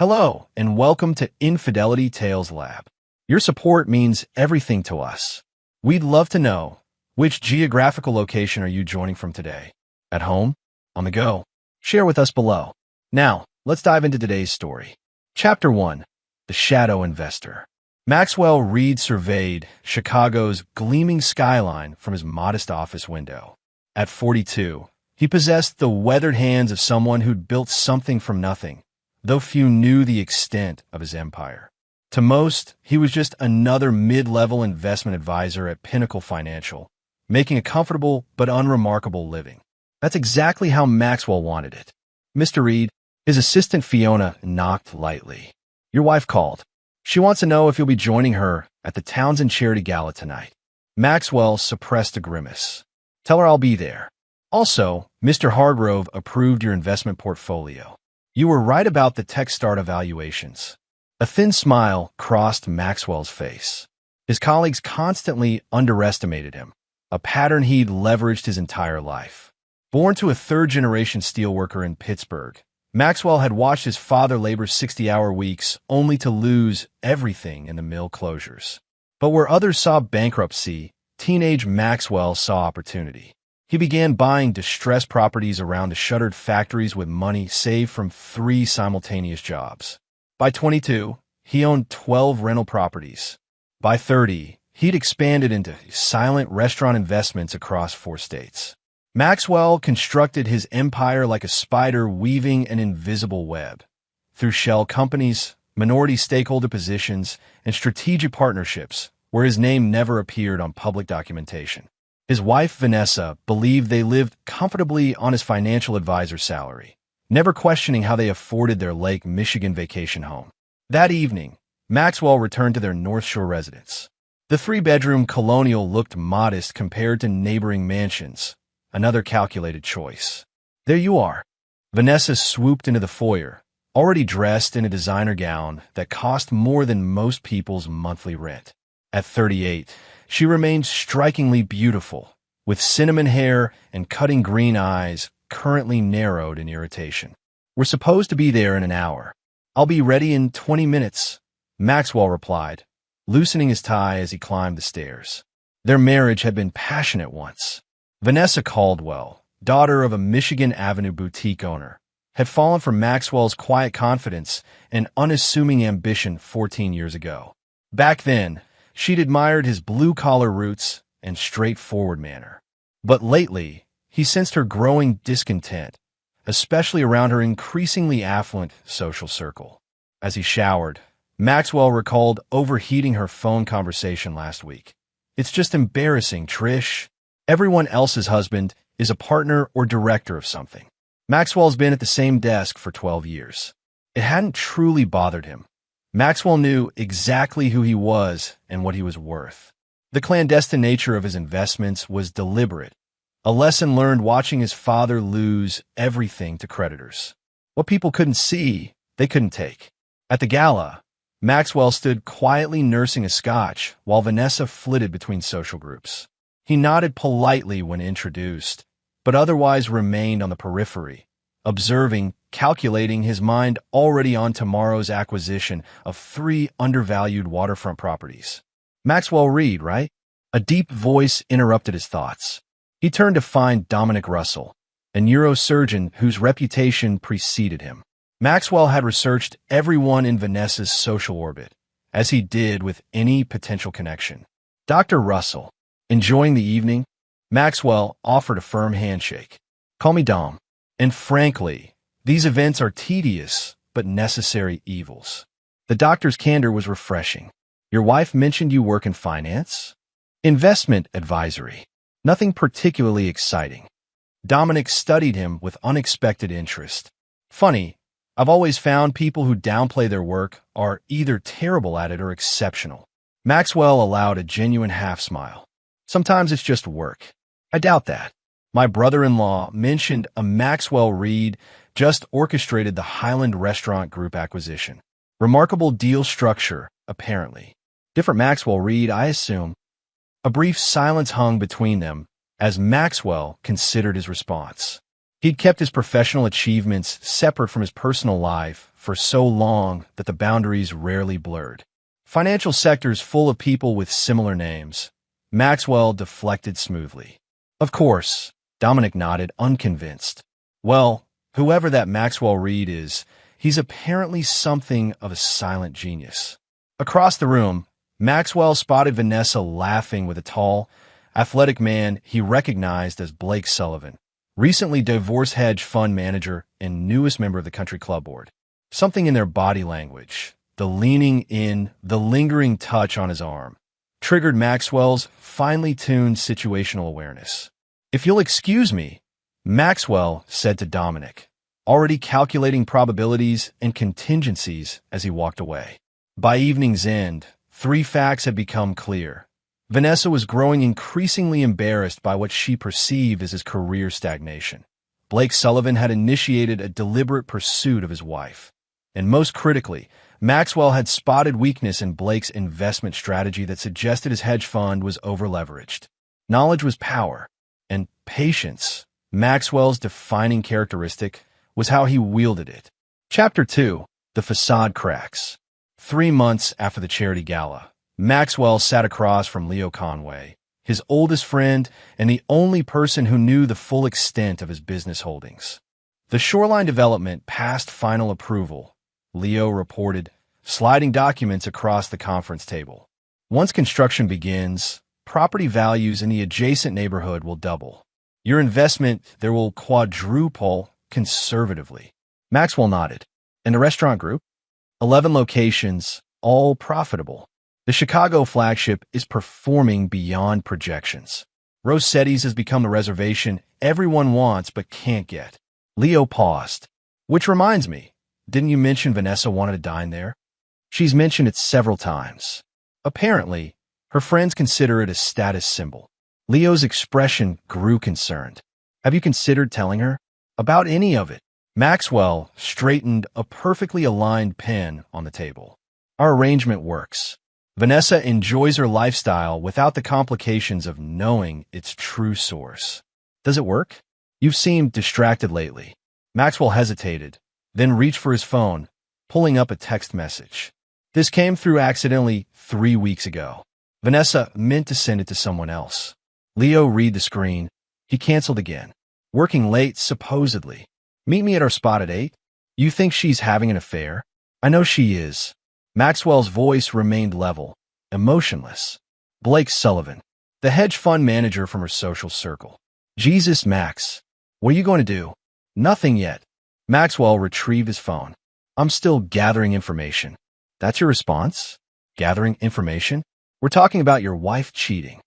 Hello, and welcome to Infidelity Tales Lab. Your support means everything to us. We'd love to know, which geographical location are you joining from today? At home? On the go? Share with us below. Now, let's dive into today's story. Chapter 1. The Shadow Investor. Maxwell Reed surveyed Chicago's gleaming skyline from his modest office window. At 42, he possessed the weathered hands of someone who'd built something from nothing, though few knew the extent of his empire. To most, he was just another mid-level investment advisor at Pinnacle Financial, making a comfortable but unremarkable living. That's exactly how Maxwell wanted it. Mr. Reed, his assistant Fiona knocked lightly. Your wife called. She wants to know if you'll be joining her at the Townsend Charity Gala tonight. Maxwell suppressed a grimace. Tell her I'll be there. Also, Mr. Hargrove approved your investment portfolio. You were right about the TechStart evaluations. A thin smile crossed Maxwell's face. His colleagues constantly underestimated him, a pattern he'd leveraged his entire life. Born to a third-generation steelworker in Pittsburgh, Maxwell had watched his father labor 60-hour weeks only to lose everything in the mill closures. But where others saw bankruptcy, teenage Maxwell saw opportunity. He began buying distressed properties around the shuttered factories with money saved from 3 simultaneous jobs. By 22, he owned 12 rental properties. By 30, he'd expanded into silent restaurant investments across 4 states. Maxwell constructed his empire like a spider weaving an invisible web. Through shell companies, minority stakeholder positions, and strategic partnerships, where his name never appeared on public documentation. His wife, Vanessa, believed they lived comfortably on his financial advisor's salary, never questioning how they afforded their Lake Michigan vacation home. That evening, Maxwell returned to their North Shore residence. The 3-bedroom colonial looked modest compared to neighboring mansions, another calculated choice. There you are. Vanessa swooped into the foyer, already dressed in a designer gown that cost more than most people's monthly rent. At 38, she remained strikingly beautiful, with cinnamon hair and cutting green eyes currently narrowed in irritation. We're supposed to be there in an hour. I'll be ready in 20 minutes, Maxwell replied, loosening his tie as he climbed the stairs. Their marriage had been passionate once. Vanessa Caldwell, daughter of a Michigan Avenue boutique owner, had fallen for Maxwell's quiet confidence and unassuming ambition 14 years ago. Back then, she'd admired his blue-collar roots and straightforward manner. But lately, he sensed her growing discontent, especially around her increasingly affluent social circle. As he showered, Maxwell recalled overheating her phone conversation last week. It's just embarrassing, Trish. Everyone else's husband is a partner or director of something. Maxwell's been at the same desk for 12 years. It hadn't truly bothered him. Maxwell knew exactly who he was and what he was worth. The clandestine nature of his investments was deliberate, a lesson learned watching his father lose everything to creditors. What people couldn't see, they couldn't take. At the gala, Maxwell stood quietly nursing a scotch while Vanessa flitted between social groups. He nodded politely when introduced, but otherwise remained on the periphery, observing, calculating, his mind already on tomorrow's acquisition of 3 undervalued waterfront properties. Maxwell Reed, right? A deep voice interrupted his thoughts. He turned to find Dominic Russell, a neurosurgeon whose reputation preceded him. Maxwell had researched everyone in Vanessa's social orbit, as he did with any potential connection. Dr. Russell, enjoying the evening? Maxwell offered a firm handshake. Call me Dom. And frankly, these events are tedious but necessary evils. The doctor's candor was refreshing. Your wife mentioned you work in finance? Investment advisory. Nothing particularly exciting. Dominic studied him with unexpected interest. Funny, I've always found people who downplay their work are either terrible at it or exceptional. Maxwell allowed a genuine half-smile. Sometimes it's just work. I doubt that. My brother-in-law mentioned a Maxwell Reed just orchestrated the Highland Restaurant Group acquisition. Remarkable deal structure, apparently. Different Maxwell Reed, I assume. A brief silence hung between them as Maxwell considered his response. He'd kept his professional achievements separate from his personal life for so long that the boundaries rarely blurred. Financial sectors full of people with similar names. Maxwell deflected smoothly. Of course, Dominic nodded, unconvinced. Well, whoever that Maxwell Reed is, he's apparently something of a silent genius. Across the room, Maxwell spotted Vanessa laughing with a tall, athletic man he recognized as Blake Sullivan, recently divorced hedge fund manager and newest member of the country club board. Something in their body language, the leaning in, the lingering touch on his arm, triggered Maxwell's finely tuned situational awareness. "If you'll excuse me," Maxwell said to Dominic, already calculating probabilities and contingencies as he walked away. By evening's end, 3 facts had become clear. Vanessa was growing increasingly embarrassed by what she perceived as his career stagnation. Blake Sullivan had initiated a deliberate pursuit of his wife. And most critically, Maxwell had spotted weakness in Blake's investment strategy that suggested his hedge fund was overleveraged. Knowledge was power, and patience, Maxwell's defining characteristic, was how he wielded it. Chapter 2. The Facade Cracks. 3 months after the charity gala, Maxwell sat across from Leo Conway, his oldest friend and the only person who knew the full extent of his business holdings. The Shoreline development passed final approval, Leo reported, sliding documents across the conference table. Once construction begins, property values in the adjacent neighborhood will double. Your investment there will quadruple conservatively. Maxwell nodded. And the restaurant group? 11 locations, all profitable. The Chicago flagship is performing beyond projections. Rossetti's has become the reservation everyone wants but can't get. Leo paused. Which reminds me, didn't you mention Vanessa wanted to dine there? She's mentioned it several times. Apparently, her friends consider it a status symbol. Leo's expression grew concerned. Have you considered telling her? About any of it? Maxwell straightened a perfectly aligned pen on the table. Our arrangement works. Vanessa enjoys her lifestyle without the complications of knowing its true source. Does it work? You've seemed distracted lately. Maxwell hesitated, then reached for his phone, pulling up a text message. This came through accidentally 3 weeks ago. Vanessa meant to send it to someone else. Leo read the screen. He canceled again. Working late, supposedly. Meet me at our spot at 8? You think she's having an affair? I know she is. Maxwell's voice remained level, emotionless. Blake Sullivan, the hedge fund manager from her social circle. Jesus, Max. What are you going to do? Nothing yet. Maxwell retrieved his phone. I'm still gathering information. That's your response? Gathering information? We're talking about your wife cheating.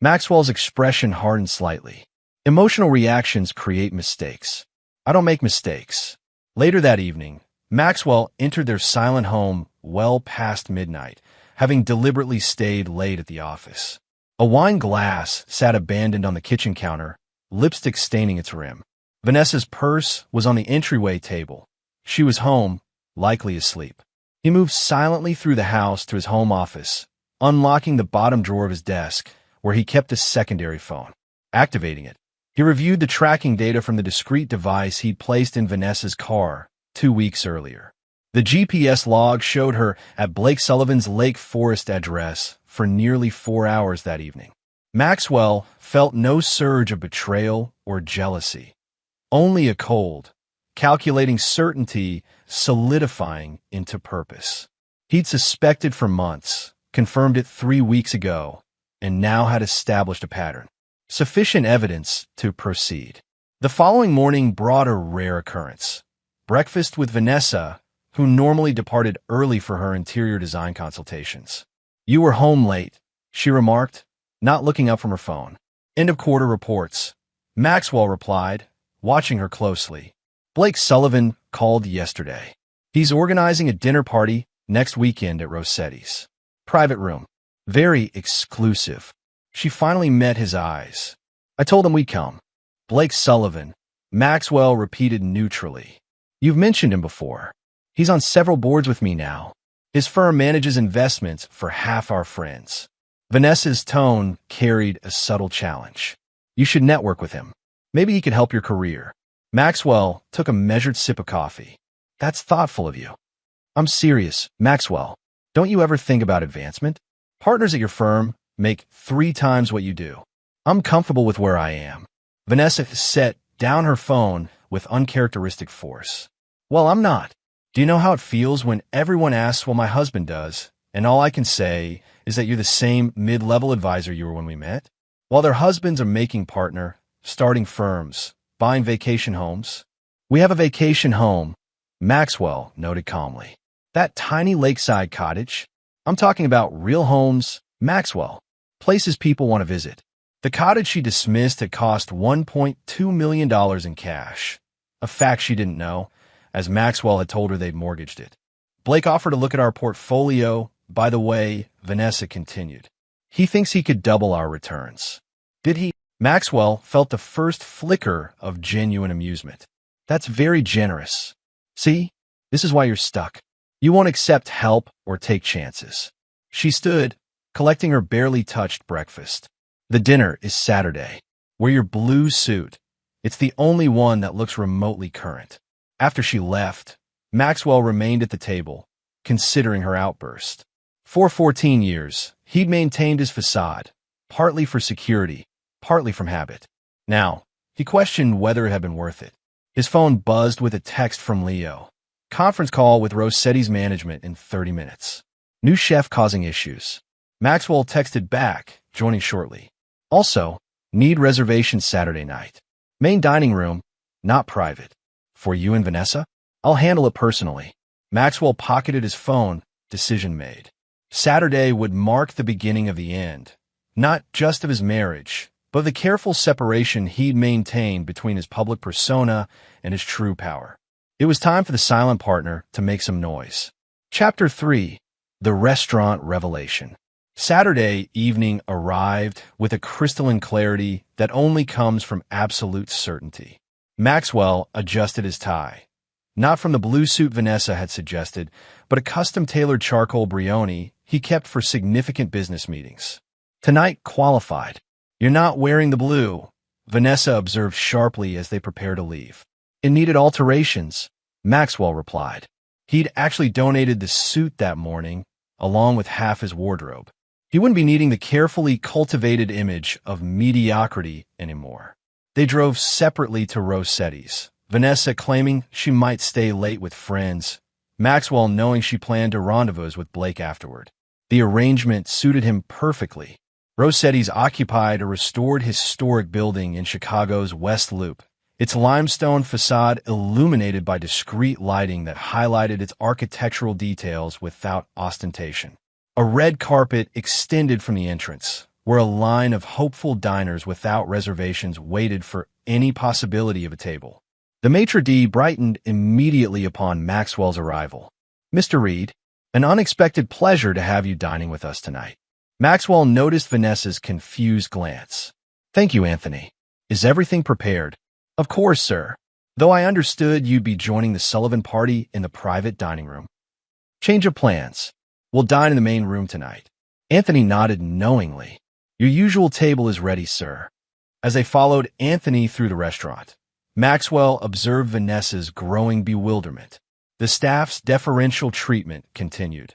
Maxwell's expression hardened slightly. Emotional reactions create mistakes. I don't make mistakes. Later that evening, Maxwell entered their silent home well past midnight, having deliberately stayed late at the office. A wine glass sat abandoned on the kitchen counter, lipstick staining its rim. Vanessa's purse was on the entryway table. She was home, likely asleep. He moved silently through the house to his home office, unlocking the bottom drawer of his desk, where he kept a secondary phone. Activating it, he reviewed the tracking data from the discrete device he'd placed in Vanessa's car 2 weeks earlier. The GPS log showed her at Blake Sullivan's Lake Forest address for nearly 4 hours that evening. Maxwell felt no surge of betrayal or jealousy, only a cold, calculating certainty solidifying into purpose. He'd suspected for months, confirmed it 3 weeks ago, and now had established a pattern. Sufficient evidence to proceed. The following morning brought a rare occurrence. Breakfast with Vanessa, who normally departed early for her interior design consultations. You were home late, she remarked, not looking up from her phone. End of quarter reports. Maxwell replied, watching her closely. Blake Sullivan called yesterday. He's organizing a dinner party next weekend at Rossetti's. Private room. Very exclusive. She finally met his eyes. I told him we'd come. Blake Sullivan. Maxwell repeated neutrally. You've mentioned him before. He's on several boards with me now. His firm manages investments for half our friends. Vanessa's tone carried a subtle challenge. You should network with him. Maybe he could help your career. Maxwell took a measured sip of coffee. That's thoughtful of you. I'm serious, Maxwell. Don't you ever think about advancement? Partners at your firm make 3 times what you do. I'm comfortable with where I am. Vanessa set down her phone with uncharacteristic force. Well, I'm not. Do you know how it feels when everyone asks what my husband does, and all I can say is that you're the same mid-level advisor you were when we met? While their husbands are making partner, starting firms, buying vacation homes. We have a vacation home, Maxwell noted calmly. That tiny lakeside cottage? I'm talking about real homes, Maxwell. Places people want to visit. The cottage she dismissed had cost $1.2 million in cash, a fact she didn't know, as Maxwell had told her they'd mortgaged it. Blake offered to look at our portfolio. By the way, Vanessa continued. He thinks he could double our returns. Did he? Maxwell felt the first flicker of genuine amusement. That's very generous. See, this is why you're stuck. You won't accept help or take chances. She stood, collecting her barely touched breakfast. The dinner is Saturday. Wear your blue suit. It's the only one that looks remotely current. After she left, Maxwell remained at the table, considering her outburst. For 14 years, he'd maintained his facade, partly for security, partly from habit. Now, he questioned whether it had been worth it. His phone buzzed with a text from Leo. Conference call with Rossetti's management in 30 minutes. New chef causing issues. Maxwell texted back, joining shortly. Also, need reservation Saturday night. Main dining room, not private. For you and Vanessa? I'll handle it personally. Maxwell pocketed his phone, decision made. Saturday would mark the beginning of the end, not just of his marriage, but the careful separation he'd maintained between his public persona and his true power. It was time for the silent partner to make some noise. Chapter 3. The Restaurant Revelation. Saturday evening arrived with a crystalline clarity that only comes from absolute certainty. Maxwell adjusted his tie. Not from the blue suit Vanessa had suggested, but a custom-tailored charcoal brioni he kept for significant business meetings. Tonight qualified. You're not wearing the blue, Vanessa observed sharply as they prepared to leave. It needed alterations, Maxwell replied. He'd actually donated the suit that morning, along with half his wardrobe. He wouldn't be needing the carefully cultivated image of mediocrity anymore. They drove separately to Rossetti's, Vanessa claiming she might stay late with friends, Maxwell knowing she planned to rendezvous with Blake afterward. The arrangement suited him perfectly. Rossetti's occupied a restored historic building in Chicago's West Loop, its limestone facade illuminated by discreet lighting that highlighted its architectural details without ostentation. A red carpet extended from the entrance, where a line of hopeful diners without reservations waited for any possibility of a table. The maitre d' brightened immediately upon Maxwell's arrival. Mr. Reed, an unexpected pleasure to have you dining with us tonight. Maxwell noticed Vanessa's confused glance. Thank you, Anthony. Is everything prepared? Of course, sir. Though I understood you'd be joining the Sullivan party in the private dining room. Change of plans. We'll dine in the main room tonight. Anthony nodded knowingly. Your usual table is ready, sir. As they followed Anthony through the restaurant, Maxwell observed Vanessa's growing bewilderment. The staff's deferential treatment continued.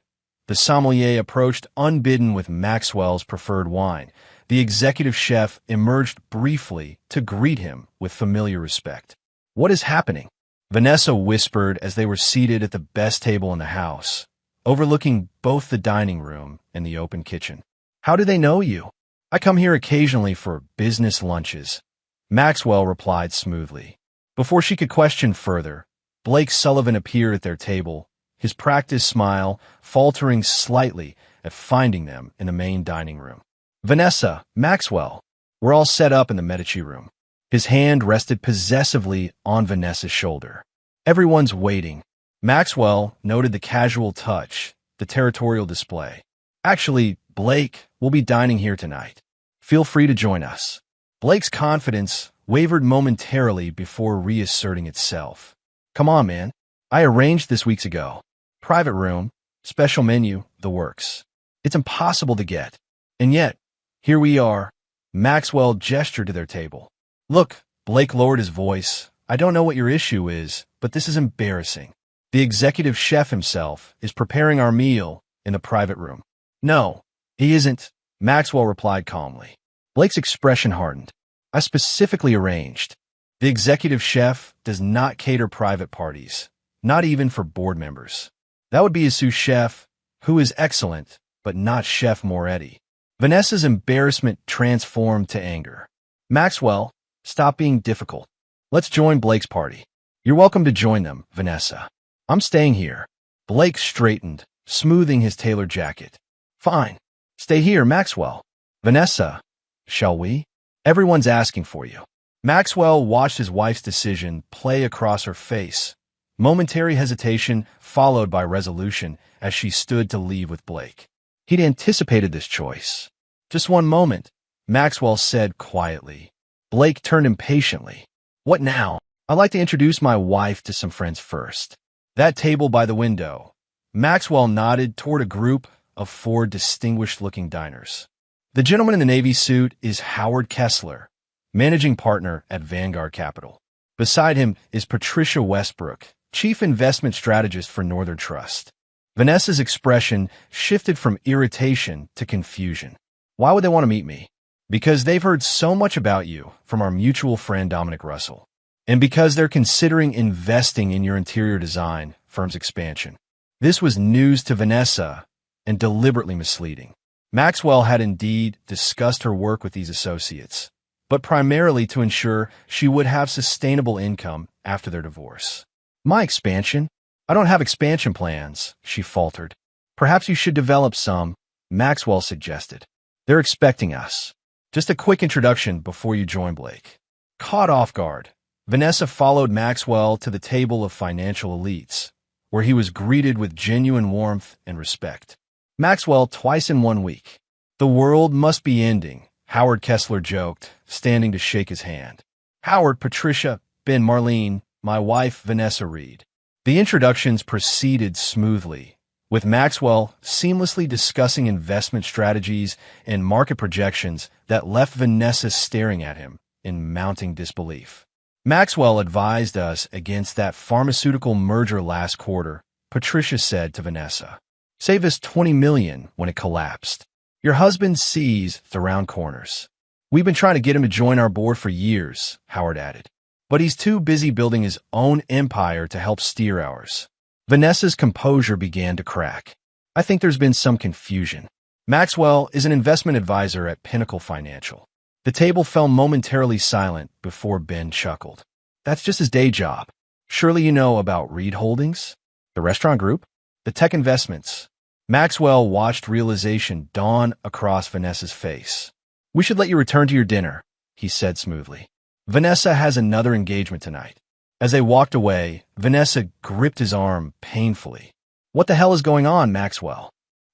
The sommelier approached unbidden with Maxwell's preferred wine. The executive chef emerged briefly to greet him with familiar respect. What is happening? Vanessa whispered as they were seated at the best table in the house, overlooking both the dining room and the open kitchen. How do they know you? I come here occasionally for business lunches, Maxwell replied smoothly. Before she could question further, Blake Sullivan appeared at their table, his practiced smile faltering slightly at finding them in the main dining room. Vanessa, Maxwell, we're all set up in the Medici room. His hand rested possessively on Vanessa's shoulder. Everyone's waiting. Maxwell noted the casual touch, the territorial display. Actually, Blake will be dining here tonight. Feel free to join us. Blake's confidence wavered momentarily before reasserting itself. Come on, man. I arranged this weeks ago. Private room, special menu, the works. It's impossible to get. And yet, here we are. Maxwell gestured to their table. Look, Blake lowered his voice. I don't know what your issue is, but this is embarrassing. The executive chef himself is preparing our meal in the private room. No, he isn't, Maxwell replied calmly. Blake's expression hardened. I specifically arranged. The executive chef does not cater private parties, not even for board members. That would be his sous chef, who is excellent, but not Chef Moretti. Vanessa's embarrassment transformed to anger. Maxwell, stop being difficult. Let's join Blake's party. You're welcome to join them, Vanessa. I'm staying here. Blake straightened, smoothing his tailored jacket. Fine. Stay here, Maxwell. Vanessa, shall we? Everyone's asking for you. Maxwell watched his wife's decision play across her face. Momentary hesitation followed by resolution as she stood to leave with Blake. He'd anticipated this choice. Just one moment, Maxwell said quietly. Blake turned impatiently. What now? I'd like to introduce my wife to some friends first. That table by the window. Maxwell nodded toward a group of 4 distinguished-looking diners. The gentleman in the navy suit is Howard Kessler, managing partner at Vanguard Capital. Beside him is Patricia Westbrook, chief investment strategist for Northern Trust. Vanessa's expression shifted from irritation to confusion. Why would they want to meet me? Because they've heard so much about you from our mutual friend Dominic Russell. And because they're considering investing in your interior design firm's expansion. This was news to Vanessa and deliberately misleading. Maxwell had indeed discussed her work with these associates, but primarily to ensure she would have sustainable income after their divorce. My expansion? I don't have expansion plans, she faltered. Perhaps you should develop some, Maxwell suggested. They're expecting us. Just a quick introduction before you join Blake. Caught off guard, Vanessa followed Maxwell to the table of financial elites, where he was greeted with genuine warmth and respect. Maxwell twice in 1 week. The world must be ending, Howard Kessler joked, standing to shake his hand. Howard, Patricia, Ben, Marlene, my wife, Vanessa Reed. The introductions proceeded smoothly, with Maxwell seamlessly discussing investment strategies and market projections that left Vanessa staring at him in mounting disbelief. Maxwell advised us against that pharmaceutical merger last quarter, Patricia said to Vanessa. Save us $20 million when it collapsed. Your husband sees the round corners. We've been trying to get him to join our board for years, Howard added. But he's too busy building his own empire to help steer ours. Vanessa's composure began to crack. I think there's been some confusion. Maxwell is an investment advisor at Pinnacle Financial. The table fell momentarily silent before Ben chuckled. That's just his day job. Surely you know about Reed Holdings, the restaurant group, the tech investments. Maxwell watched realization dawn across Vanessa's face. We should let you return to your dinner, he said smoothly. Vanessa has another engagement tonight. As they walked away, Vanessa gripped his arm painfully. What the hell is going on, Maxwell?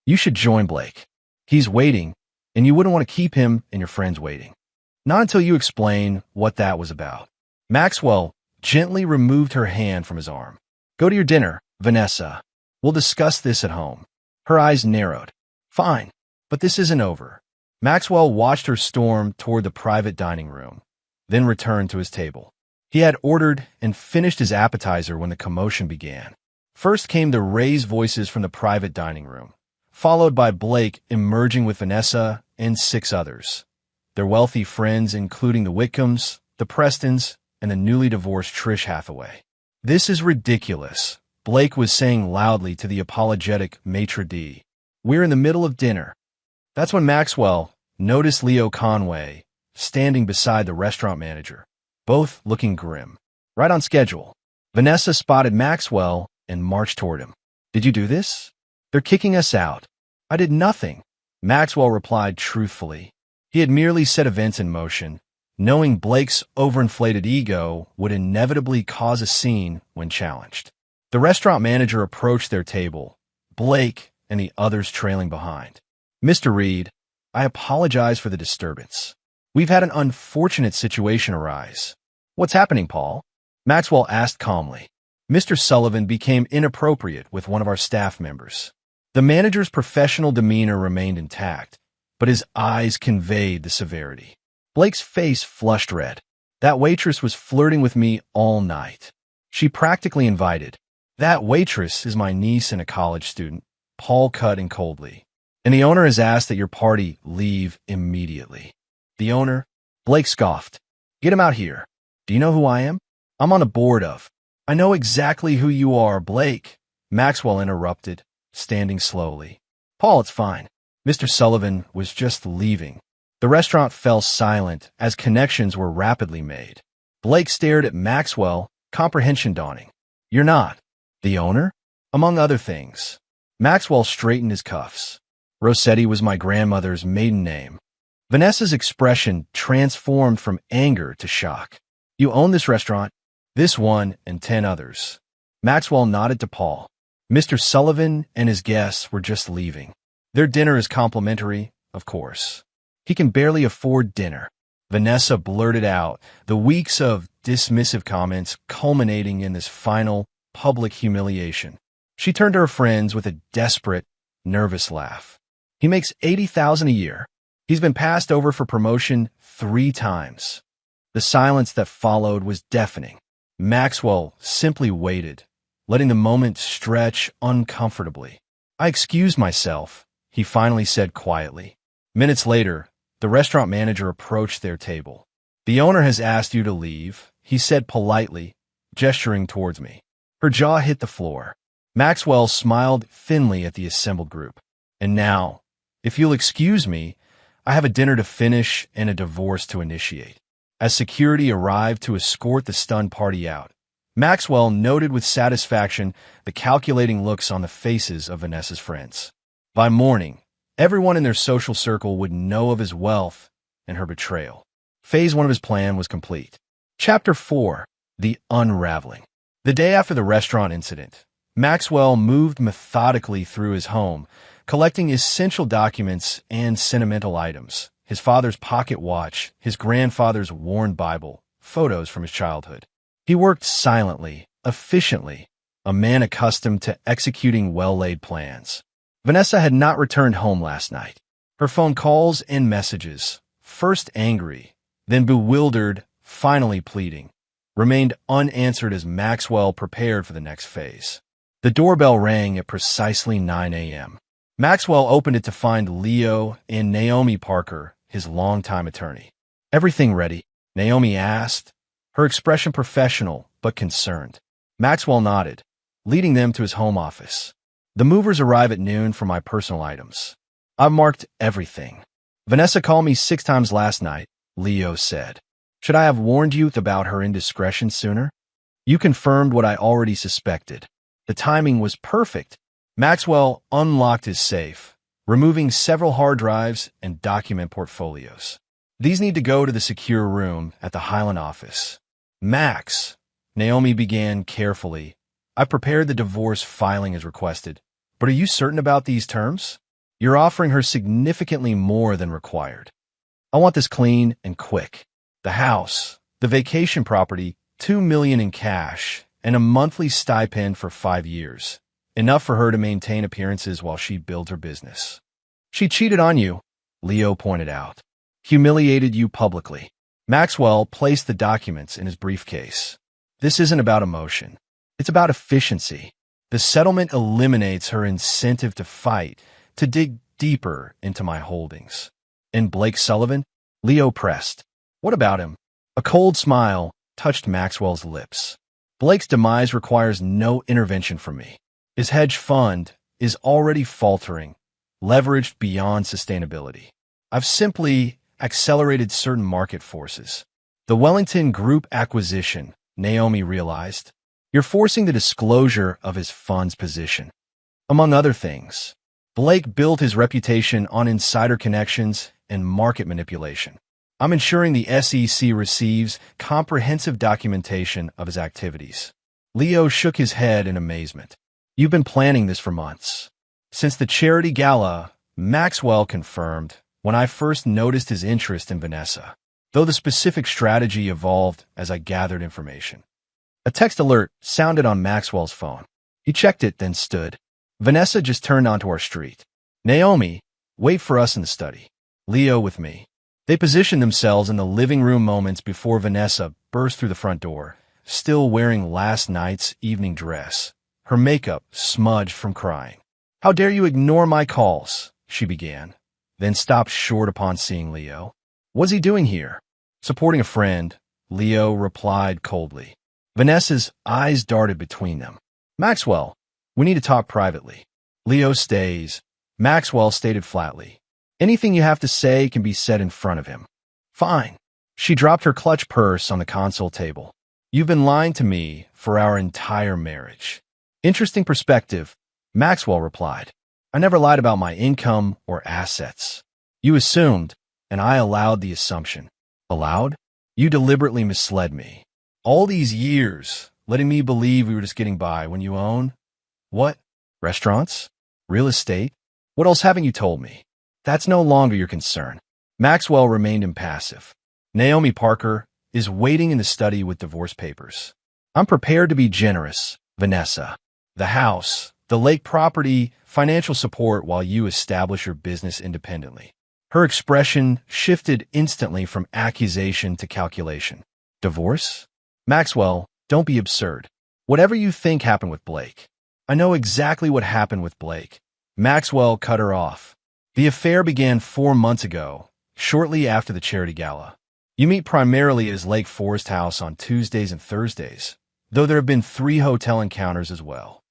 You should join Blake. He's waiting, and you wouldn't want to keep him and your friends waiting. Not until you explain what that was about. Maxwell gently removed her hand from his arm. Go to your dinner, Vanessa. We'll discuss this at home. Her eyes narrowed. Fine, but this isn't over. Maxwell watched her storm toward the private dining room, then returned to his table. He had ordered and finished his appetizer when the commotion began. First came the raised voices from the private dining room, followed by Blake emerging with Vanessa and 6 others. Their wealthy friends, including the Whitcombs, the Prestons, and the newly divorced Trish Hathaway. This is ridiculous, Blake was saying loudly to the apologetic maitre d'. We're in the middle of dinner. That's when Maxwell noticed Leo Conway standing beside the restaurant manager, both looking grim. Right on schedule. Vanessa spotted Maxwell and marched toward him. Did you do this? They're kicking us out. I did nothing, Maxwell replied truthfully. He had merely set events in motion, knowing Blake's overinflated ego would inevitably cause a scene when challenged. The restaurant manager approached their table, Blake and the others trailing behind. Mr. Reed, I apologize for the disturbance. We've had an unfortunate situation arise. What's happening, Paul? Maxwell asked calmly. Mr. Sullivan became inappropriate with one of our staff members. The manager's professional demeanor remained intact, but his eyes conveyed the severity. Blake's face flushed red. That waitress was flirting with me all night. She practically invited. That waitress is my niece and a college student, Paul cut in coldly. And the owner has asked that your party leave immediately. The owner? Blake scoffed. Get him out here. Do you know who I am? I'm on a board of. I know exactly who you are, Blake. Maxwell interrupted, standing slowly. Paul, it's fine. Mr. Sullivan was just leaving. The restaurant fell silent as connections were rapidly made. Blake stared at Maxwell, comprehension dawning. You're not the owner? Among other things. Maxwell straightened his cuffs. Rossetti was my grandmother's maiden name. Vanessa's expression transformed from anger to shock. You own this restaurant? This one and 10 others. Maxwell nodded to Paul. Mr. Sullivan and his guests were just leaving. Their dinner is complimentary, of course. He can barely afford dinner. Vanessa blurted out, the weeks of dismissive comments culminating in this final, public humiliation. She turned to her friends with a desperate, nervous laugh. He makes $80,000 a year. He's been passed over for promotion 3 times. The silence that followed was deafening. Maxwell simply waited, letting the moment stretch uncomfortably. I excused myself, he finally said quietly. Minutes later, the restaurant manager approached their table. The owner has asked you to leave, he said politely, gesturing towards me. Her jaw hit the floor. Maxwell smiled thinly at the assembled group. And now, if you'll excuse me, I have a dinner to finish and a divorce to initiate. As security arrived to escort the stunned party out, Maxwell noted with satisfaction the calculating looks on the faces of Vanessa's friends. By morning, everyone in their social circle would know of his wealth and her betrayal. Phase 1 of his plan was complete. Chapter 4, The Unraveling. The day after the restaurant incident, Maxwell moved methodically through his home, collecting essential documents and sentimental items. His father's pocket watch, his grandfather's worn Bible, photos from his childhood. He worked silently, efficiently, a man accustomed to executing well-laid plans. Vanessa had not returned home last night. Her phone calls and messages, first angry, then bewildered, finally pleading, remained unanswered as Maxwell prepared for the next phase. The doorbell rang at precisely 9 a.m. Maxwell opened it to find Leo and Naomi Parker, his longtime attorney. Everything ready? Naomi asked, her expression professional but concerned. Maxwell nodded, leading them to his home office. The movers arrive at noon for my personal items. I've marked everything. Vanessa called me 6 times last night, Leo said. Should I have warned you about her indiscretion sooner? You confirmed what I already suspected. The timing was perfect. Maxwell unlocked his safe, removing several hard drives and document portfolios. These need to go to the secure room at the Highland office. Max, Naomi began carefully. I prepared the divorce filing as requested, but are you certain about these terms? You're offering her significantly more than required. I want this clean and quick. The house, the vacation property, $2 million in cash, and a monthly stipend for 5 years. Enough for her to maintain appearances while she builds her business. She cheated on you, Leo pointed out. Humiliated you publicly. Maxwell placed the documents in his briefcase. This isn't about emotion. It's about efficiency. The settlement eliminates her incentive to fight, to dig deeper into my holdings. And Blake Sullivan? Leo pressed. What about him? A cold smile touched Maxwell's lips. Blake's demise requires no intervention from me. His hedge fund is already faltering, leveraged beyond sustainability. I've simply accelerated certain market forces. The Wellington Group acquisition, Naomi realized. You're forcing the disclosure of his fund's position. Among other things, Blake built his reputation on insider connections and market manipulation. I'm ensuring the SEC receives comprehensive documentation of his activities. Leo shook his head in amazement. You've been planning this for months. Since the charity gala, Maxwell confirmed, when I first noticed his interest in Vanessa, though the specific strategy evolved as I gathered information. A text alert sounded on Maxwell's phone. He checked it, then stood. Vanessa just turned onto our street. Naomi, wait for us in the study. Leo with me. They positioned themselves in the living room moments before Vanessa burst through the front door, still wearing last night's evening dress, her makeup smudged from crying. "How dare you ignore my calls?" she began, then stopped short upon seeing Leo. "What's he doing here?" "Supporting a friend," Leo replied coldly. Vanessa's eyes darted between them. "Maxwell, we need to talk privately." "Leo stays," Maxwell stated flatly. "Anything you have to say can be said in front of him." "Fine." She dropped her clutch purse on the console table. "You've been lying to me for our entire marriage." "Interesting perspective," Maxwell replied. "I never lied about my income or assets. You assumed, and I allowed the assumption." "Allowed?" "You deliberately misled me. All these years, letting me believe we were just getting by when you own, what? Restaurants? Real estate? What else haven't you told me?" "That's no longer your concern." Maxwell remained impassive. "Naomi Parker is waiting in the study with divorce papers. I'm prepared to be generous, Vanessa. The house, the lake property, financial support while you establish your business independently." Her expression shifted instantly from accusation to calculation. "Divorce?" "Maxwell, don't be absurd. Whatever you think happened with Blake." "I know exactly what happened with Blake." Maxwell cut her off. "The affair began 4 months ago, shortly after the charity gala. You meet primarily at his Lake Forest house on Tuesdays and Thursdays, though there have been 3 hotel encounters as well."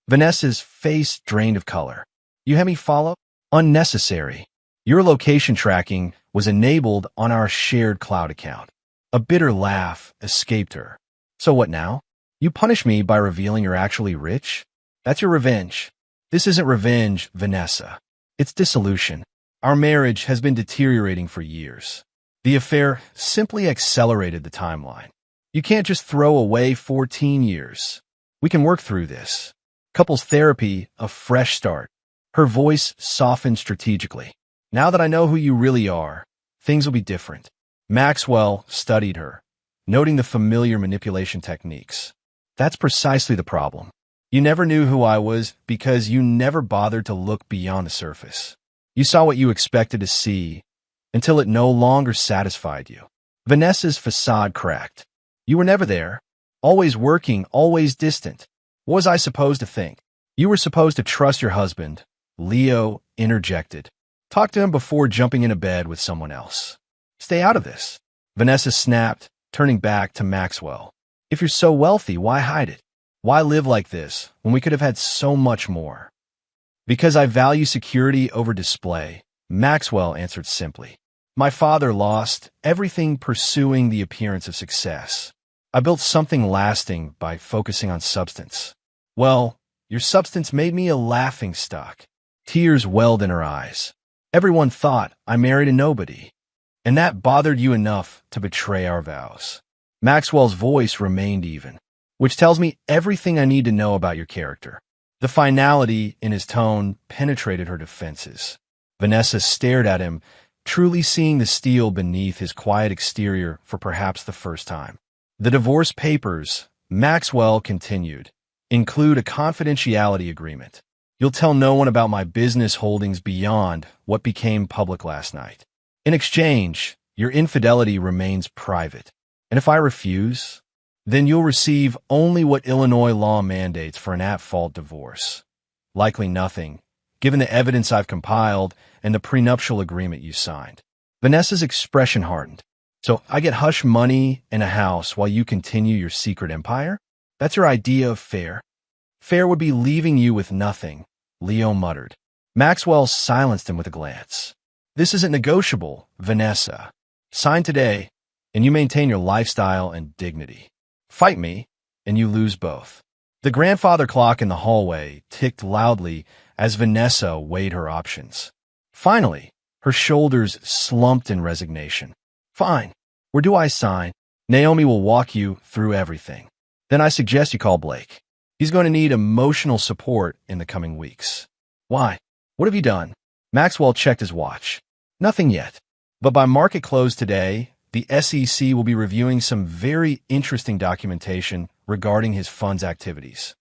Vanessa's face drained of color. "You had me follow?" "Unnecessary. Your location tracking was enabled on our shared cloud account." A bitter laugh escaped her. "So what now? You punish me by revealing you're actually rich? That's your revenge." "This isn't revenge, Vanessa. It's dissolution. Our marriage has been deteriorating for years. The affair simply accelerated the timeline. You can't just throw away 14 years. We can work through this. Couples therapy, a fresh start." Her voice softened strategically. "Now that I know who you really are, things will be different." Maxwell studied her, noting the familiar manipulation techniques. "That's precisely the problem. You never knew who I was because you never bothered to look beyond the surface. You saw what you expected to see until it no longer satisfied you." Vanessa's facade cracked. "You were never there. Always working, always distant. What was I supposed to think?" "You were supposed to trust your husband," Leo interjected. "Talk to him before jumping into bed with someone else. Stay out of this." Vanessa snapped, turning back to Maxwell. "If you're so wealthy, why hide it? Why live like this when we could have had so much more?" "Because I value security over display," Maxwell answered simply. "My father lost everything pursuing the appearance of success. I built something lasting by focusing on substance. Well, your substance made me a laughingstock." Tears welled in her eyes. "Everyone thought I married a nobody. And that bothered you enough to betray our vows." Maxwell's voice remained even, "Which tells me everything I need to know about your character." The finality in his tone penetrated her defenses. Vanessa stared at him, truly seeing the steel beneath his quiet exterior for perhaps the first time. "The divorce papers," Maxwell continued, "include a confidentiality agreement. You'll tell no one about my business holdings beyond what became public last night. In exchange, your infidelity remains private. And if I refuse, then you'll receive only what Illinois law mandates for an at-fault divorce. Likely nothing, given the evidence I've compiled and the prenuptial agreement you signed." Vanessa's expression hardened. "So I get hush money and a house while you continue your secret empire? That's your idea of fair?" "Fair would be leaving you with nothing," Leo muttered. Maxwell silenced him with a glance. "This isn't negotiable, Vanessa. Sign today, and you maintain your lifestyle and dignity. Fight me, and you lose both." The grandfather clock in the hallway ticked loudly as Vanessa weighed her options. Finally, her shoulders slumped in resignation. "Fine. Where do I sign?" "Naomi will walk you through everything. Then I suggest you call Blake. He's going to need emotional support in the coming weeks." "Why? What have you done?" Maxwell checked his watch. "Nothing yet. But by market close today, the SEC will be reviewing some very interesting documentation regarding his fund's activities."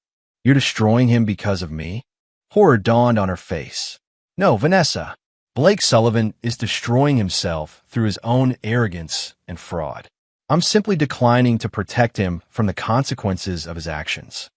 "You're destroying him because of me?" Horror dawned on her face. "No, Vanessa. Blake Sullivan is destroying himself through his own arrogance and fraud. I'm simply declining to protect him from the consequences of his actions."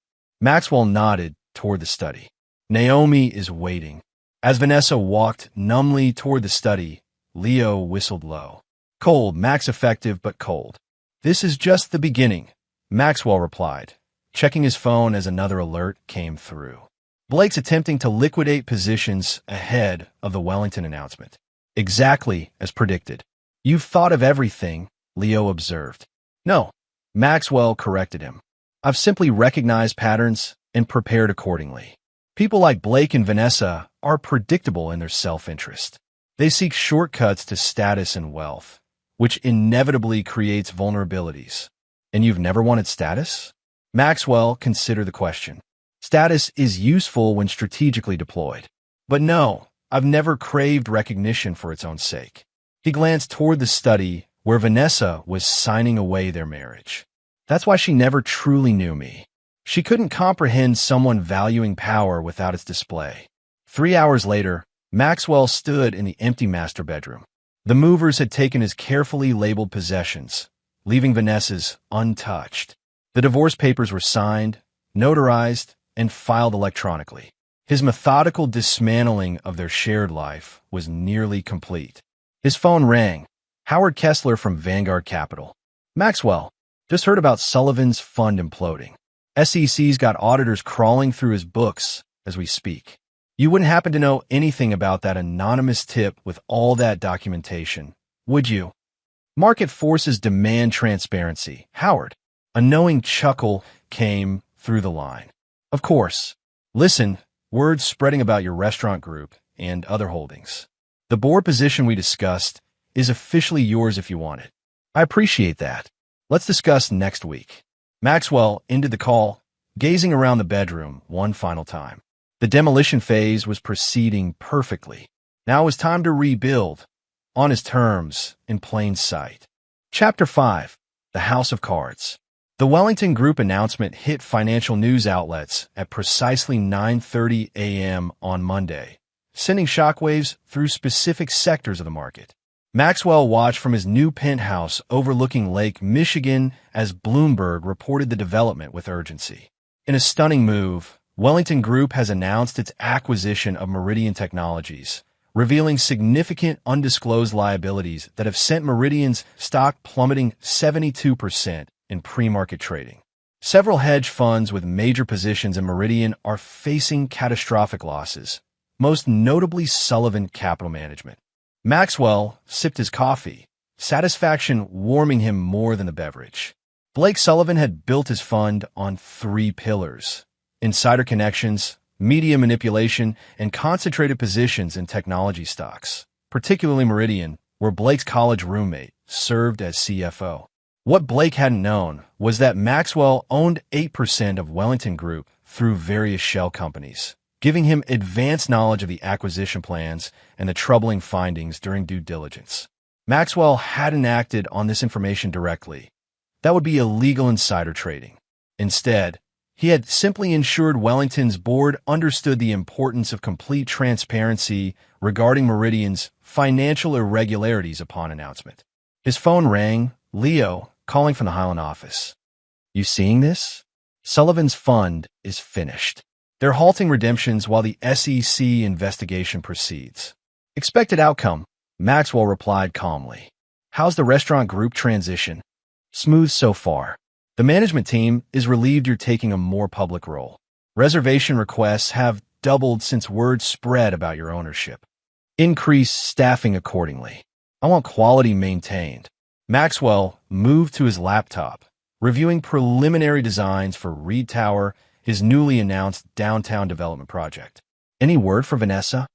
Maxwell nodded toward the study. Naomi is waiting. As Vanessa walked numbly toward the study, Leo whistled low. Cold, Max, effective but cold. This is just the beginning, Maxwell replied, checking his phone as another alert came through. Blake's attempting to liquidate positions ahead of the Wellington announcement. Exactly as predicted. You've thought of everything, Leo observed. No, Maxwell corrected him. I've simply recognized patterns and prepared accordingly. People like Blake and Vanessa are predictable in their self-interest. They seek shortcuts to status and wealth, which inevitably creates vulnerabilities. And you've never wanted status? Maxwell considered the question. Status is useful when strategically deployed. But no, I've never craved recognition for its own sake. He glanced toward the study where Vanessa was signing away their marriage. That's why she never truly knew me. She couldn't comprehend someone valuing power without its display. 3 hours later, Maxwell stood in the empty master bedroom. The movers had taken his carefully labeled possessions, leaving Vanessa's untouched. The divorce papers were signed, notarized, and filed electronically. His methodical dismantling of their shared life was nearly complete. His phone rang. Howard Kessler from Vanguard Capital. Maxwell, just heard about Sullivan's fund imploding. SEC's got auditors crawling through his books as we speak. You wouldn't happen to know anything about that anonymous tip with all that documentation, would you? Market forces demand transparency. Howard. A knowing chuckle came through the line. Of course. Listen, word's spreading about your restaurant group and other holdings. The board position we discussed is officially yours if you want it. I appreciate that. Let's discuss next week. Maxwell ended the call, gazing around the bedroom one final time. The demolition phase was proceeding perfectly. Now it was time to rebuild, on his terms, in plain sight. Chapter 5. The House of Cards. The Wellington Group announcement hit financial news outlets at precisely 9:30 a.m. on Monday, sending shockwaves through specific sectors of the market. Maxwell watched from his new penthouse overlooking Lake Michigan as Bloomberg reported the development with urgency. In a stunning move, Wellington Group has announced its acquisition of Meridian Technologies, revealing significant undisclosed liabilities that have sent Meridian's stock plummeting 72% in pre-market trading. Several hedge funds with major positions in Meridian are facing catastrophic losses, most notably Sullivan Capital Management. Maxwell sipped his coffee, satisfaction warming him more than the beverage. Blake Sullivan had built his fund on 3 pillars: insider connections, media manipulation, and concentrated positions in technology stocks, particularly Meridian, where Blake's college roommate served as CFO. What Blake hadn't known was that Maxwell owned 8% of Wellington Group through various shell companies, giving him advanced knowledge of the acquisition plans and the troubling findings during due diligence. Maxwell hadn't acted on this information directly. That would be illegal insider trading. Instead, he had simply ensured Wellington's board understood the importance of complete transparency regarding Meridian's financial irregularities upon announcement. His phone rang, Leo, calling from the Highland office. You seeing this? Sullivan's fund is finished. They're halting redemptions while the SEC investigation proceeds. Expected outcome, Maxwell replied calmly. How's the restaurant group transition? Smooth so far. The management team is relieved you're taking a more public role. Reservation requests have doubled since word spread about your ownership. Increase staffing accordingly. I want quality maintained. Maxwell moved to his laptop, reviewing preliminary designs for Reed Tower, his newly announced downtown development project. Any word for Vanessa?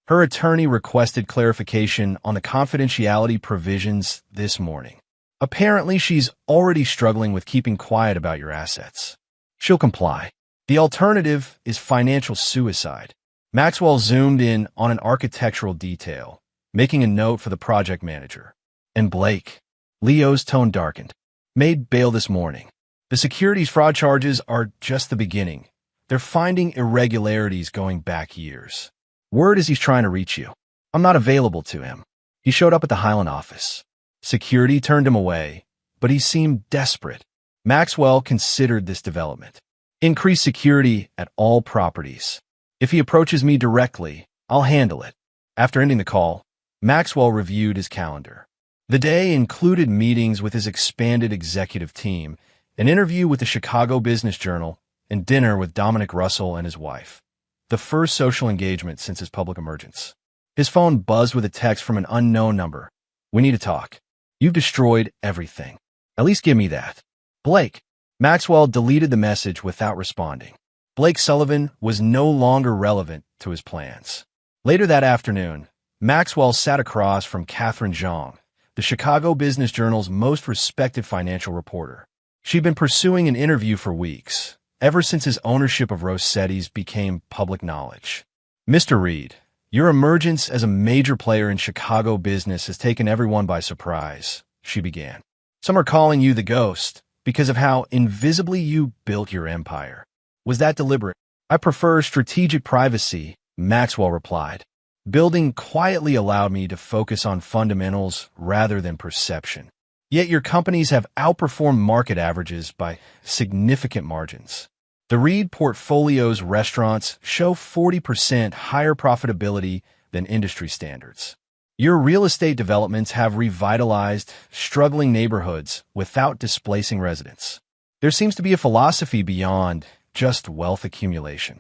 Her attorney requested clarification on the confidentiality provisions this morning. Apparently, she's already struggling with keeping quiet about your assets. She'll comply. The alternative is financial suicide. Maxwell zoomed in on an architectural detail, making a note for the project manager. And Blake. Leo's tone darkened. Made bail this morning. The securities fraud charges are just the beginning. They're finding irregularities going back years. Word is he's trying to reach you. I'm not available to him. He showed up at the Highland office. Security turned him away, but he seemed desperate. Maxwell considered this development. Increase security at all properties. If he approaches me directly, I'll handle it. After ending the call, Maxwell reviewed his calendar. The day included meetings with his expanded executive team, an interview with the Chicago Business Journal, and dinner with Dominic Russell and his wife. The first social engagement since his public emergence. His phone buzzed with a text from an unknown number. "We need to talk. You've destroyed everything. At least give me that." Blake. Maxwell deleted the message without responding. Blake Sullivan was no longer relevant to his plans. Later that afternoon, Maxwell sat across from Catherine Zhang, the Chicago Business Journal's most respected financial reporter. She'd been pursuing an interview for weeks, ever since his ownership of Rossetti's became public knowledge. "Mr. Reed, your emergence as a major player in Chicago business has taken everyone by surprise," she began. "Some are calling you the ghost because of how invisibly you built your empire. Was that deliberate?" "I prefer strategic privacy," Maxwell replied. "Building quietly allowed me to focus on fundamentals rather than perception. Yet your companies have outperformed market averages by significant margins. The Reed portfolio's restaurants show 40% higher profitability than industry standards. Your real estate developments have revitalized struggling neighborhoods without displacing residents. There seems to be a philosophy beyond just wealth accumulation."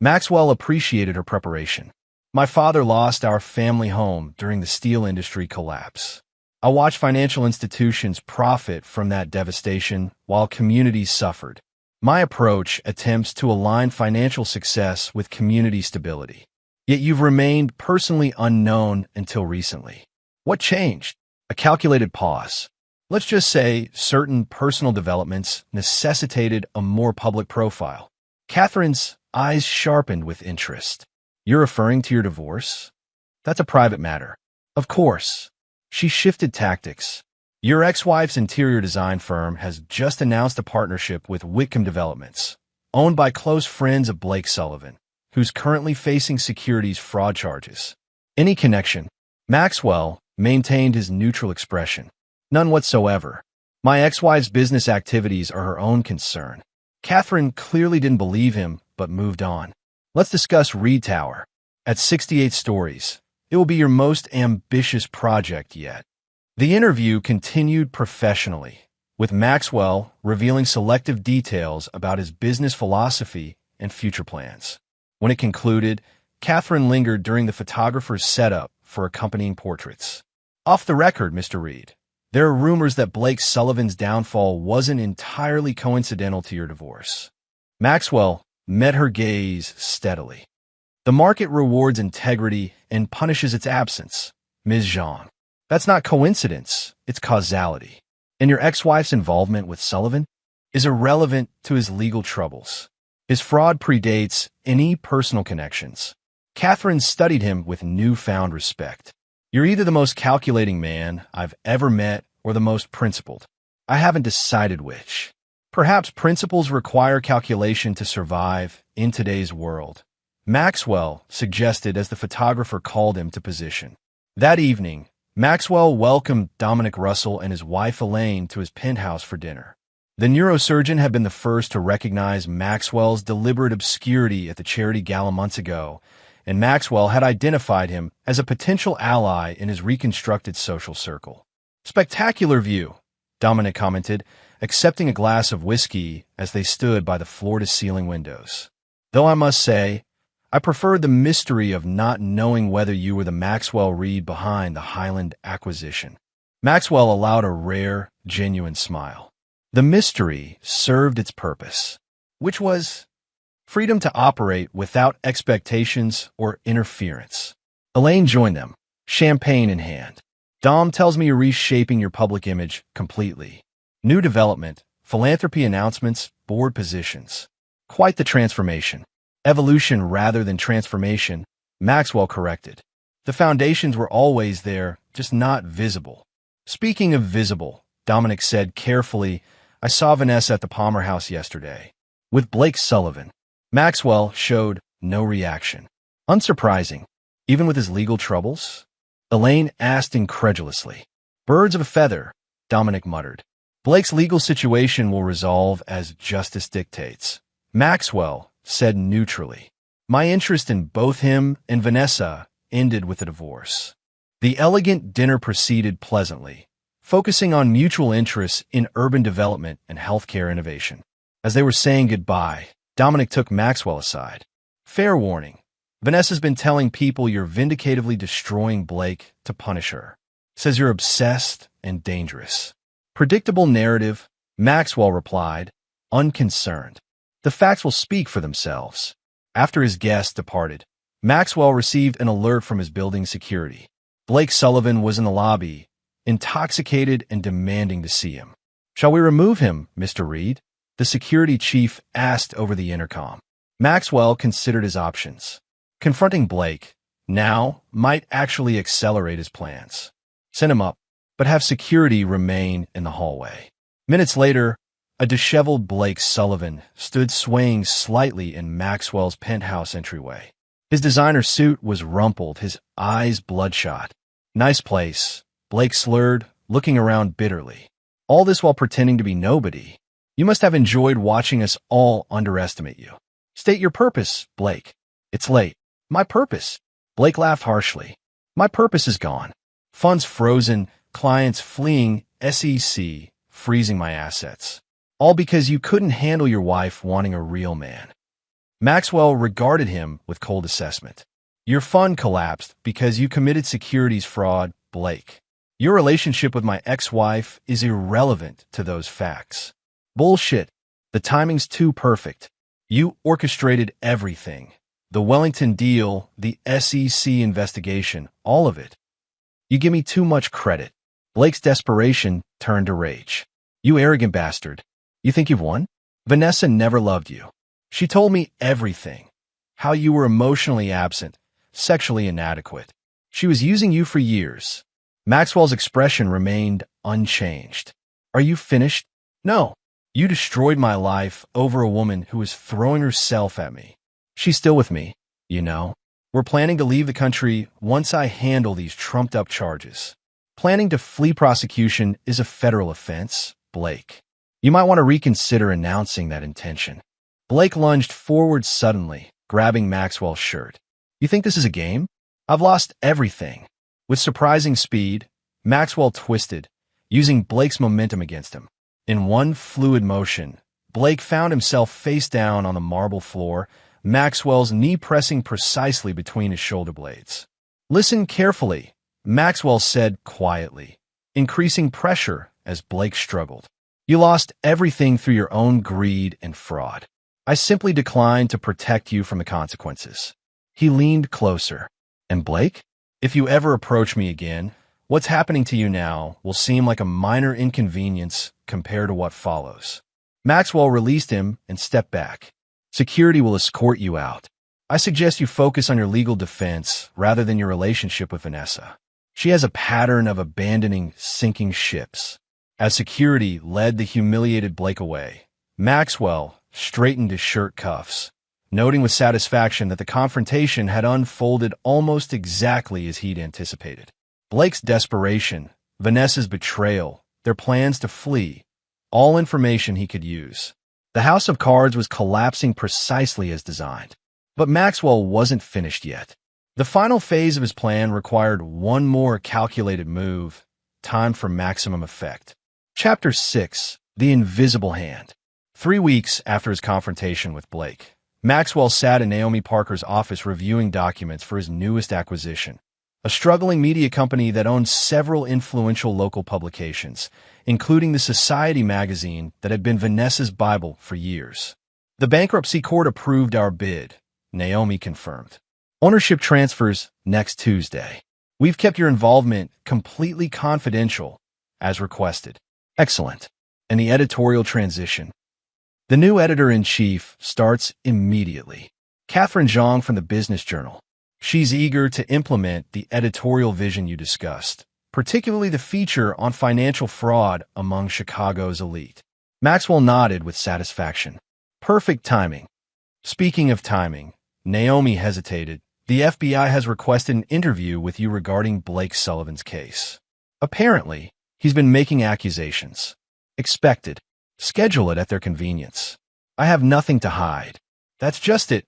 Maxwell appreciated her preparation. "My father lost our family home during the steel industry collapse. I watched financial institutions profit from that devastation while communities suffered. My approach attempts to align financial success with community stability. Yet you've remained personally unknown until recently. What changed?" A calculated pause. "Let's just say certain personal developments necessitated a more public profile." Catherine's eyes sharpened with interest. "You're referring to your divorce? That's a private matter." "Of course." She shifted tactics. "Your ex-wife's interior design firm has just announced a partnership with Whitcomb Developments, owned by close friends of Blake Sullivan, who's currently facing securities fraud charges." "Any connection?" Maxwell maintained his neutral expression. "None whatsoever. My ex-wife's business activities are her own concern." Catherine clearly didn't believe him, but moved on. "Let's discuss Reed Tower. At 68 stories, it will be your most ambitious project yet." The interview continued professionally, with Maxwell revealing selective details about his business philosophy and future plans. When it concluded, Catherine lingered during the photographer's setup for accompanying portraits. "Off the record, Mr. Reed, there are rumors that Blake Sullivan's downfall wasn't entirely coincidental to your divorce." Maxwell met her gaze steadily. "The market rewards integrity and punishes its absence, Ms. Zhang. That's not coincidence, it's causality. And your ex-wife's involvement with Sullivan is irrelevant to his legal troubles. His fraud predates any personal connections." Catherine studied him with newfound respect. "You're either the most calculating man I've ever met or the most principled. I haven't decided which. Perhaps principles require calculation to survive in today's world," Maxwell suggested as the photographer called him to position. That evening, Maxwell welcomed Dominic Russell and his wife Elaine to his penthouse for dinner. The neurosurgeon had been the first to recognize Maxwell's deliberate obscurity at the charity gala months ago, and Maxwell had identified him as a potential ally in his reconstructed social circle. "Spectacular view," Dominic commented, accepting a glass of whiskey as they stood by the floor-to-ceiling windows. "Though I must say, I preferred the mystery of not knowing whether you were the Maxwell Reed behind the Highland acquisition." Maxwell allowed a rare, genuine smile. The mystery served its purpose, which was freedom to operate without expectations or interference. Elaine joined them, champagne in hand. "Dom tells me you're reshaping your public image completely. New development, philanthropy announcements, board positions. Quite the transformation." "Evolution rather than transformation," Maxwell corrected. "The foundations were always there, just not visible." "Speaking of visible," Dominic said carefully, "I saw Vanessa at the Palmer House yesterday. With Blake Sullivan." Maxwell showed no reaction. "Unsurprising, even with his legal troubles?" Elaine asked incredulously. "Birds of a feather," Dominic muttered. "Blake's legal situation will resolve as justice dictates," Maxwell said neutrally. My interest in both him and Vanessa ended with a divorce. The elegant dinner proceeded pleasantly, focusing on mutual interests in urban development and healthcare innovation. As they were saying goodbye, Dominic took Maxwell aside. Fair warning. Vanessa's been telling people you're vindicatively destroying Blake to punish her. Says you're obsessed and dangerous. Predictable narrative, Maxwell replied, unconcerned. The facts will speak for themselves. After his guest departed, Maxwell received an alert from his building security. Blake Sullivan was in the lobby, intoxicated and demanding to see him. Shall we remove him, Mr. Reed? The security chief asked over the intercom. Maxwell considered his options. Confronting Blake now might actually accelerate his plans. Send him up, but have security remain in the hallway. Minutes later, a disheveled Blake Sullivan stood swaying slightly in Maxwell's penthouse entryway. His designer suit was rumpled, his eyes bloodshot. Nice place, Blake slurred, looking around bitterly. All this while pretending to be nobody. You must have enjoyed watching us all underestimate you. State your purpose, Blake. It's late. My purpose? Blake laughed harshly. My purpose is gone. Funds frozen, clients fleeing, SEC freezing my assets. All because you couldn't handle your wife wanting a real man. Maxwell regarded him with cold assessment. Your fund collapsed because you committed securities fraud, Blake. Your relationship with my ex-wife is irrelevant to those facts. Bullshit. The timing's too perfect. You orchestrated everything. The Wellington deal, the SEC investigation, all of it. You give me too much credit. Blake's desperation turned to rage. You arrogant bastard. You think you've won? Vanessa never loved you. She told me everything. How you were emotionally absent, sexually inadequate. She was using you for years. Maxwell's expression remained unchanged. Are you finished? No. You destroyed my life over a woman who was throwing herself at me. She's still with me, you know. We're planning to leave the country once I handle these trumped-up charges. Planning to flee prosecution is a federal offense, Blake. You might want to reconsider announcing that intention. Blake lunged forward suddenly, grabbing Maxwell's shirt. You think this is a game? I've lost everything. With surprising speed, Maxwell twisted, using Blake's momentum against him. In one fluid motion, Blake found himself face down on the marble floor, Maxwell's knee pressing precisely between his shoulder blades. Listen carefully, Maxwell said quietly, increasing pressure as Blake struggled. You lost everything through your own greed and fraud. I simply declined to protect you from the consequences. He leaned closer. And Blake? If you ever approach me again, what's happening to you now will seem like a minor inconvenience compared to what follows. Maxwell released him and stepped back. Security will escort you out. I suggest you focus on your legal defense rather than your relationship with Vanessa. She has a pattern of abandoning sinking ships. As security led the humiliated Blake away, Maxwell straightened his shirt cuffs, noting with satisfaction that the confrontation had unfolded almost exactly as he'd anticipated. Blake's desperation, Vanessa's betrayal, their plans to flee, all information he could use. The house of cards was collapsing precisely as designed. But Maxwell wasn't finished yet. The final phase of his plan required one more calculated move, timed for maximum effect. Chapter 6: The Invisible Hand. 3 weeks after his confrontation with Blake, Maxwell sat in Naomi Parker's office reviewing documents for his newest acquisition, a struggling media company that owns several influential local publications, including the Society magazine that had been Vanessa's Bible for years. The bankruptcy court approved our bid, Naomi confirmed. Ownership transfers next Tuesday. We've kept your involvement completely confidential, as requested. Excellent. And the editorial transition. The new editor-in-chief starts immediately. Catherine Zhang from the Business Journal. She's eager to implement the editorial vision you discussed, particularly the feature on financial fraud among Chicago's elite. Maxwell nodded with satisfaction. Perfect timing. Speaking of timing, Naomi hesitated. The FBI has requested an interview with you regarding Blake Sullivan's case. Apparently, he's been making accusations. Expected. Schedule it at their convenience. I have nothing to hide. That's just it.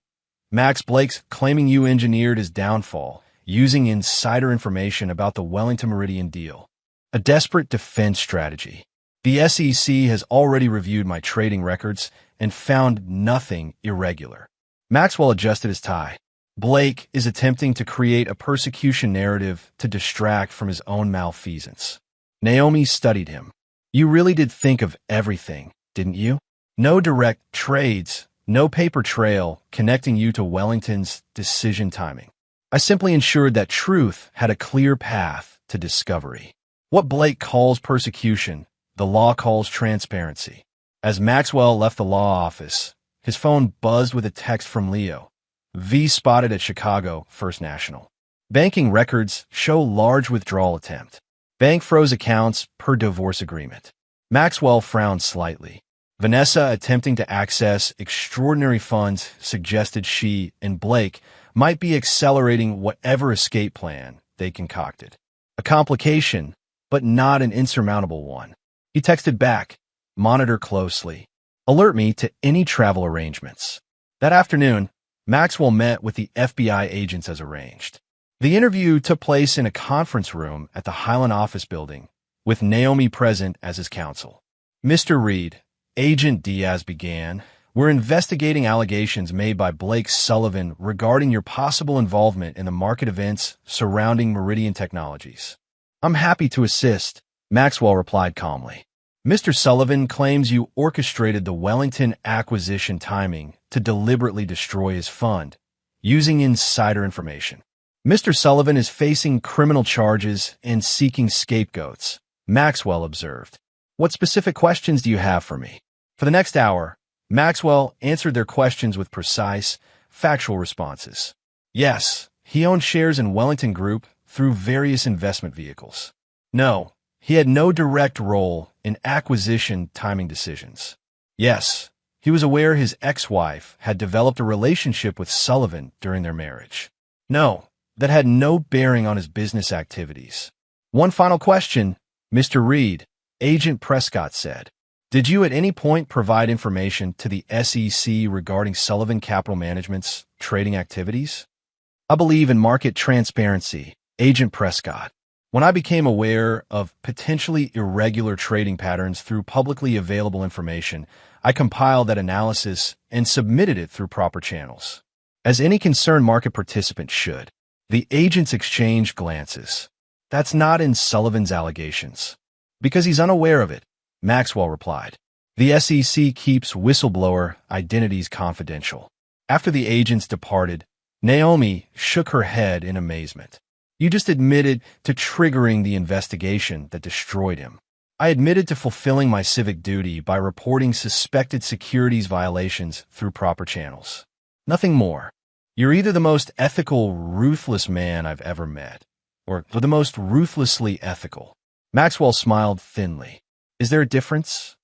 Max Blake's claiming you engineered his downfall, using insider information about the Wellington Meridian deal. A desperate defense strategy. The SEC has already reviewed my trading records and found nothing irregular. Maxwell adjusted his tie. Blake is attempting to create a persecution narrative to distract from his own malfeasance. Naomi studied him. You really did think of everything, didn't you? No direct trades, no paper trail connecting you to Wellington's decision timing. I simply ensured that truth had a clear path to discovery. What Blake calls persecution, the law calls transparency. As Maxwell left the law office, his phone buzzed with a text from Leo. V spotted at Chicago First National. Banking records show large withdrawal attempt. Bank froze accounts per divorce agreement. Maxwell frowned slightly. Vanessa attempting to access extraordinary funds suggested she and Blake might be accelerating whatever escape plan they concocted. A complication, but not an insurmountable one. He texted back, monitor closely. Alert me to any travel arrangements. That afternoon, Maxwell met with the FBI agents as arranged. The interview took place in a conference room at the Highland office building, with Naomi present as his counsel. Mr. Reed, Agent Diaz began, we're investigating allegations made by Blake Sullivan regarding your possible involvement in the market events surrounding Meridian Technologies. I'm happy to assist, Maxwell replied calmly. Mr. Sullivan claims you orchestrated the Wellington acquisition timing to deliberately destroy his fund, using insider information. Mr. Sullivan is facing criminal charges and seeking scapegoats, Maxwell observed. What specific questions do you have for me? For the next hour, Maxwell answered their questions with precise, factual responses. Yes, he owned shares in Wellington Group through various investment vehicles. No, he had no direct role in acquisition timing decisions. Yes, he was aware his ex-wife had developed a relationship with Sullivan during their marriage. No, that had no bearing on his business activities. One final question, Mr. Reed, Agent Prescott said. Did you at any point provide information to the SEC regarding Sullivan Capital Management's trading activities? I believe in market transparency, Agent Prescott. When I became aware of potentially irregular trading patterns through publicly available information, I compiled that analysis and submitted it through proper channels. As any concerned market participant should. The agents exchanged glances. That's not in Sullivan's allegations. Because he's unaware of it, Maxwell replied. The SEC keeps whistleblower identities confidential. After the agents departed, Naomi shook her head in amazement. You just admitted to triggering the investigation that destroyed him. I admitted to fulfilling my civic duty by reporting suspected securities violations through proper channels. Nothing more. You're either the most ethical, ruthless man I've ever met, or the most ruthlessly ethical. Maxwell smiled thinly. Is there a difference?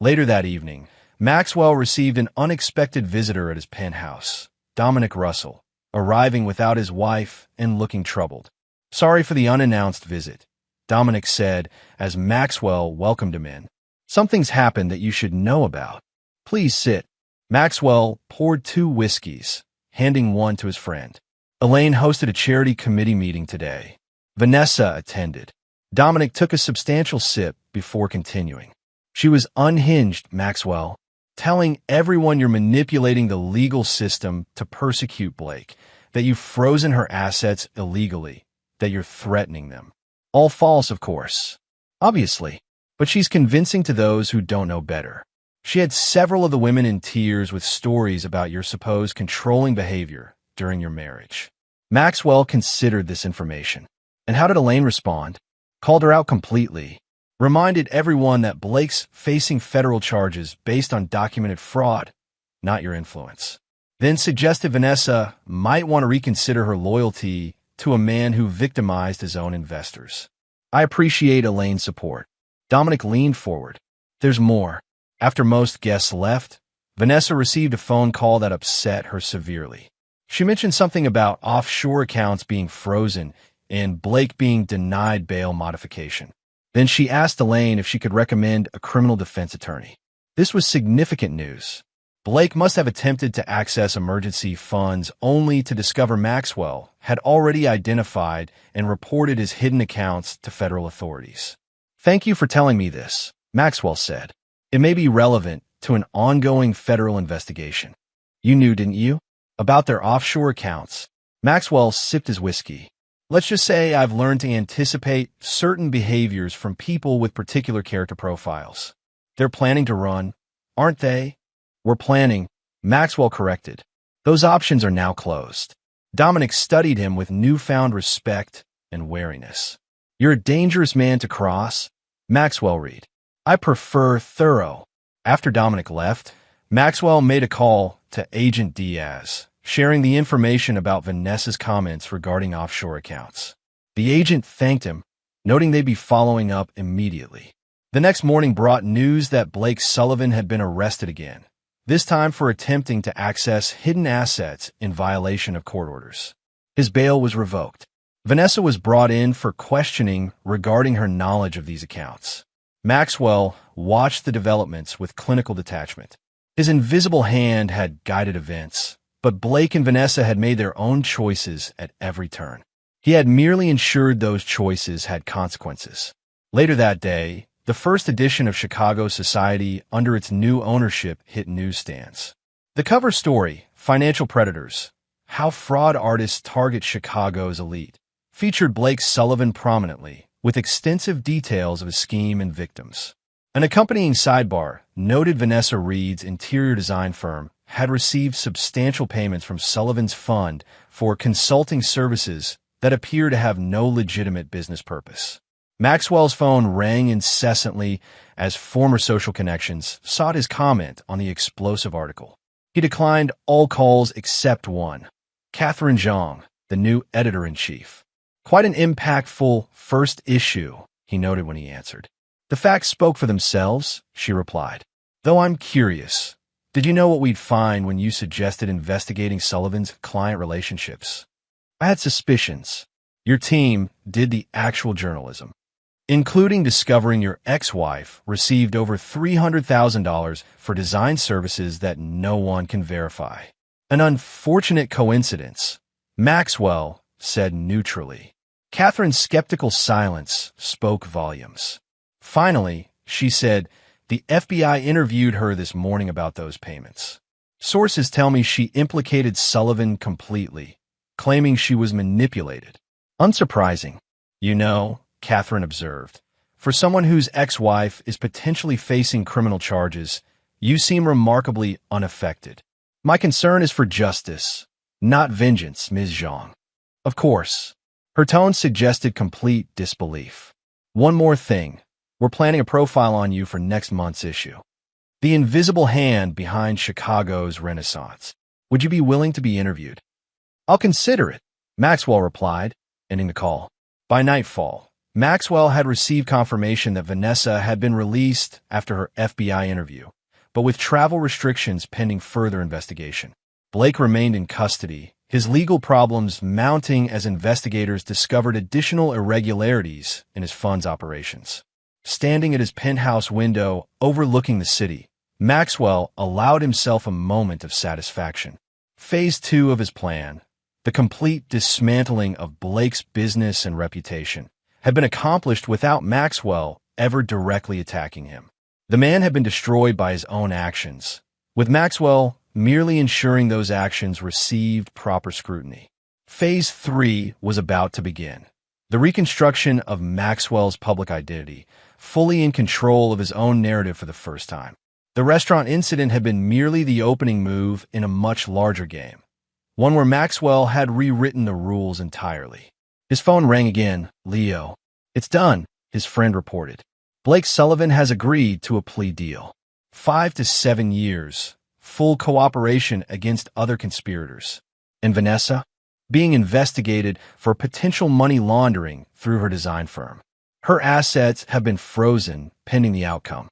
Later that evening, Maxwell received an unexpected visitor at his penthouse, Dominic Russell, arriving without his wife and looking troubled. Sorry for the unannounced visit, Dominic said as Maxwell welcomed him in. Something's happened that you should know about. Please sit. Maxwell poured 2 whiskeys, handing one to his friend. Elaine hosted a charity committee meeting today. Vanessa attended. Dominic took a substantial sip before continuing. She was unhinged, Maxwell, telling everyone you're manipulating the legal system to persecute Blake, that you've frozen her assets illegally, that you're threatening them. All false, of course. Obviously. But she's convincing to those who don't know better. She had several of the women in tears with stories about your supposed controlling behavior during your marriage. Maxwell considered this information. And how did Elaine respond? Called her out completely. Reminded everyone that Blake's facing federal charges based on documented fraud, not your influence. Then suggested Vanessa might want to reconsider her loyalty to a man who victimized his own investors. I appreciate Elaine's support. Dominic leaned forward. There's more. After most guests left, Vanessa received a phone call that upset her severely. She mentioned something about offshore accounts being frozen and Blake being denied bail modification. Then she asked Elaine if she could recommend a criminal defense attorney. This was significant news. Blake must have attempted to access emergency funds only to discover Maxwell had already identified and reported his hidden accounts to federal authorities. "Thank you for telling me this," Maxwell said. "It may be relevant to an ongoing federal investigation." "You knew, didn't you? About their offshore accounts?" Maxwell sipped his whiskey. "Let's just say I've learned to anticipate certain behaviors from people with particular character profiles. They're planning to run, aren't they?" "We're planning," Maxwell corrected. "Those options are now closed." Dominic studied him with newfound respect and wariness. "You're a dangerous man to cross," Maxwell read. "I prefer thorough." After Dominic left, Maxwell made a call to Agent Diaz, sharing the information about Vanessa's comments regarding offshore accounts. The agent thanked him, noting they'd be following up immediately. The next morning brought news that Blake Sullivan had been arrested again, this time for attempting to access hidden assets in violation of court orders. His bail was revoked. Vanessa was brought in for questioning regarding her knowledge of these accounts. Maxwell watched the developments with clinical detachment. His invisible hand had guided events, but Blake and Vanessa had made their own choices at every turn. He had merely ensured those choices had consequences. Later that day, the first edition of Chicago Society under its new ownership hit newsstands. The cover story, "Financial Predators: How Fraud Artists Target Chicago's Elite," featured Blake Sullivan prominently, with extensive details of his scheme and victims. An accompanying sidebar noted Vanessa Reed's interior design firm had received substantial payments from Sullivan's fund for consulting services that appear to have no legitimate business purpose. Maxwell's phone rang incessantly as former social connections sought his comment on the explosive article. He declined all calls except one. Catherine Zhang, the new editor-in-chief. "Quite an impactful first issue," he noted when he answered. "The facts spoke for themselves," she replied. "Though I'm curious, did you know what we'd find when you suggested investigating Sullivan's client relationships?" "I had suspicions. Your team did the actual journalism, including discovering your ex-wife received over $300,000 for design services that no one can verify." "An unfortunate coincidence," Maxwell said neutrally. Catherine's skeptical silence spoke volumes. Finally, she said, "The FBI interviewed her this morning about those payments. Sources tell me she implicated Sullivan completely, claiming she was manipulated." "Unsurprising. You know," Catherine observed, "for someone whose ex-wife is potentially facing criminal charges, you seem remarkably unaffected." "My concern is for justice, not vengeance, Ms. Zhang." "Of course." Her tone suggested complete disbelief. "One more thing. We're planning a profile on you for next month's issue. The invisible hand behind Chicago's Renaissance. Would you be willing to be interviewed?" "I'll consider it," Maxwell replied, ending the call. By nightfall, Maxwell had received confirmation that Vanessa had been released after her FBI interview, but with travel restrictions pending further investigation. Blake remained in custody, his legal problems mounting as investigators discovered additional irregularities in his fund's operations. Standing at his penthouse window overlooking the city, Maxwell allowed himself a moment of satisfaction. Phase 2 of his plan, the complete dismantling of Blake's business and reputation, had been accomplished without Maxwell ever directly attacking him. The man had been destroyed by his own actions, with Maxwell merely ensuring those actions received proper scrutiny. Phase 3 was about to begin. The reconstruction of Maxwell's public identity, fully in control of his own narrative for the first time. The restaurant incident had been merely the opening move in a much larger game, one where Maxwell had rewritten the rules entirely. His phone rang again. "Leo." "It's done," his friend reported. "Blake Sullivan has agreed to a plea deal. 5 to 7 years, full cooperation against other conspirators." "And Vanessa?" "Being investigated for potential money laundering through her design firm. Her assets have been frozen pending the outcome."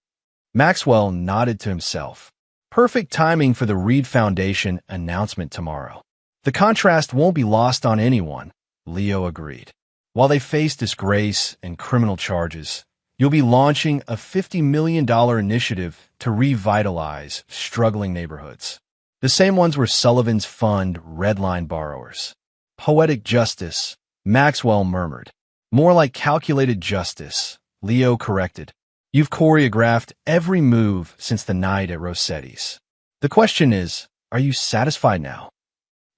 Maxwell nodded to himself. Perfect timing for the Reed Foundation announcement tomorrow. "The contrast won't be lost on anyone," Leo agreed. "While they face disgrace and criminal charges, You'll be launching a $50 million initiative to revitalize struggling neighborhoods. The same ones where Sullivan's fund redline borrowers. Poetic justice, Maxwell murmured. More like calculated justice, Leo corrected. You've choreographed every move since the night at Rossetti's. The question is, are you satisfied now?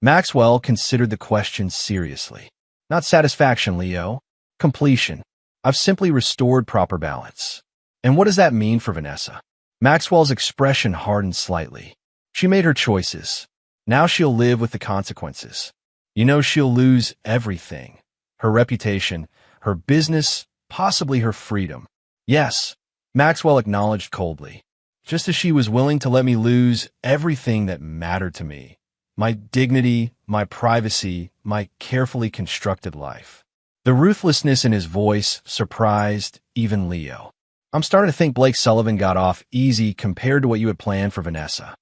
Maxwell considered the question seriously. Not satisfaction, Leo. Completion. I've simply restored proper balance. And what does that mean for Vanessa? Maxwell's expression hardened slightly. She made her choices. Now she'll live with the consequences. You know, she'll lose everything. Her reputation, her business, possibly her freedom. Yes, Maxwell acknowledged coldly. Just as she was willing to let me lose everything that mattered to me. My dignity, my privacy, my carefully constructed life. The ruthlessness in his voice surprised even Leo. I'm starting to think Blake Sullivan got off easy compared to what you had planned for Vanessa.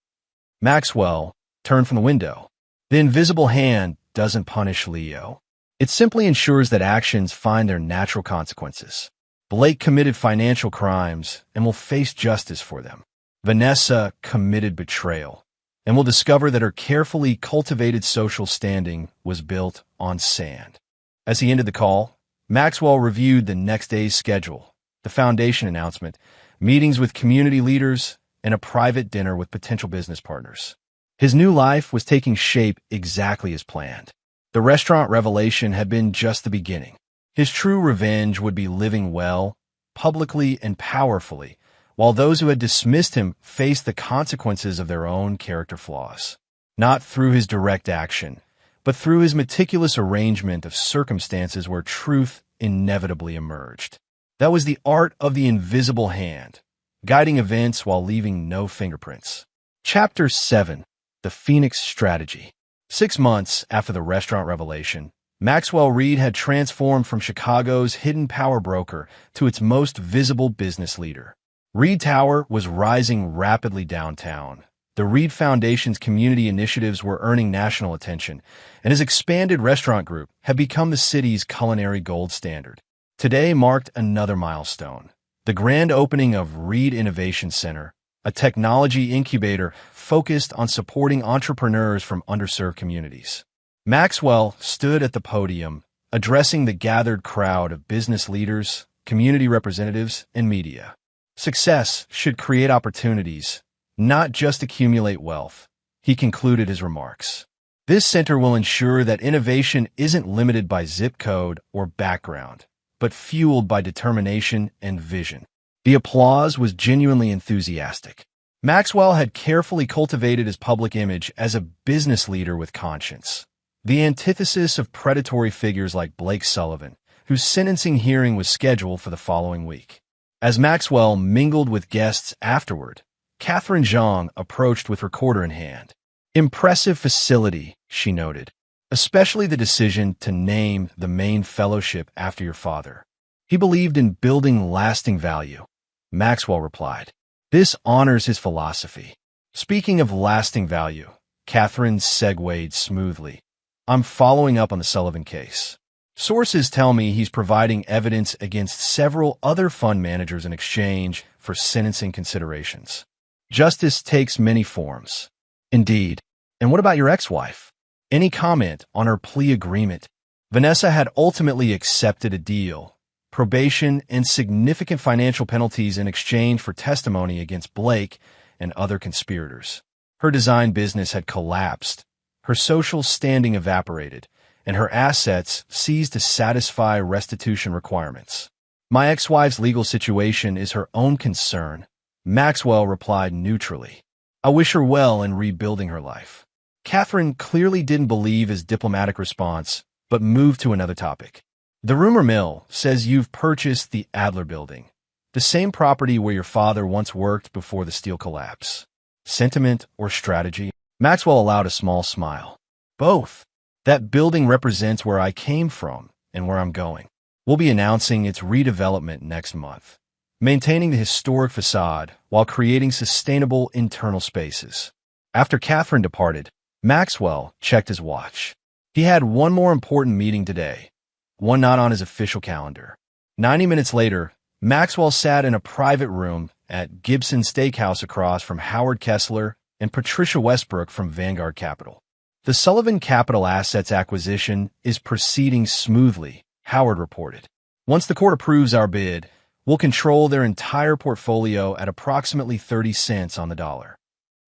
Maxwell turned from the window. The invisible hand doesn't punish Leo. It simply ensures that actions find their natural consequences. Blake committed financial crimes and will face justice for them. Vanessa committed betrayal and will discover that her carefully cultivated social standing was built on sand. As he ended the call, Maxwell reviewed the next day's schedule, the foundation announcement, meetings with community leaders, and a private dinner with potential business partners. His new life was taking shape exactly as planned. The restaurant revelation had been just the beginning. His true revenge would be living well, publicly and powerfully, while those who had dismissed him faced the consequences of their own character flaws. Not through his direct action, but through his meticulous arrangement of circumstances where truth inevitably emerged. That was the art of the invisible hand, guiding events while leaving no fingerprints. Chapter 7. The Phoenix Strategy. 6 months after the restaurant revelation, Maxwell Reed had transformed from Chicago's hidden power broker to its most visible business leader. Reed Tower was rising rapidly downtown. The Reed Foundation's community initiatives were earning national attention, and his expanded restaurant group had become the city's culinary gold standard. Today marked another milestone, the grand opening of Reed Innovation Center, a technology incubator focused on supporting entrepreneurs from underserved communities. Maxwell stood at the podium, addressing the gathered crowd of business leaders, community representatives, and media. Success should create opportunities, not just accumulate wealth, he concluded his remarks. This center will ensure that innovation isn't limited by zip code or background, but fueled by determination and vision. The applause was genuinely enthusiastic. Maxwell had carefully cultivated his public image as a business leader with conscience, the antithesis of predatory figures like Blake Sullivan, whose sentencing hearing was scheduled for the following week. As Maxwell mingled with guests afterward, Catherine Zhang approached with recorder in hand. Impressive facility, she noted, especially the decision to name the main fellowship after your father. He believed in building lasting value. Maxwell replied, this honors his philosophy. Speaking of lasting value, Catherine segued smoothly. I'm following up on the Sullivan case. Sources tell me he's providing evidence against several other fund managers in exchange for sentencing considerations. Justice takes many forms. Indeed. And what about your ex-wife? Any comment on her plea agreement? Vanessa had ultimately accepted a deal, probation, and significant financial penalties in exchange for testimony against Blake and other conspirators. Her design business had collapsed, her social standing evaporated, and her assets seized to satisfy restitution requirements. My ex-wife's legal situation is her own concern, Maxwell replied neutrally. I wish her well in rebuilding her life. Catherine clearly didn't believe his diplomatic response, but moved to another topic. The rumor mill says you've purchased the Adler Building, the same property where your father once worked before the steel collapse. Sentiment or strategy? Maxwell allowed a small smile. Both. That building represents where I came from and where I'm going. We'll be announcing its redevelopment next month, maintaining the historic facade while creating sustainable internal spaces. After Catherine departed, Maxwell checked his watch. He had one more important meeting today, one not on his official calendar. 90 minutes later, Maxwell sat in a private room at Gibson Steakhouse across from Howard Kessler and Patricia Westbrook from Vanguard Capital. The Sullivan Capital Assets acquisition is proceeding smoothly, Howard reported. Once the court approves our bid, we'll control their entire portfolio at approximately 30 cents on the dollar.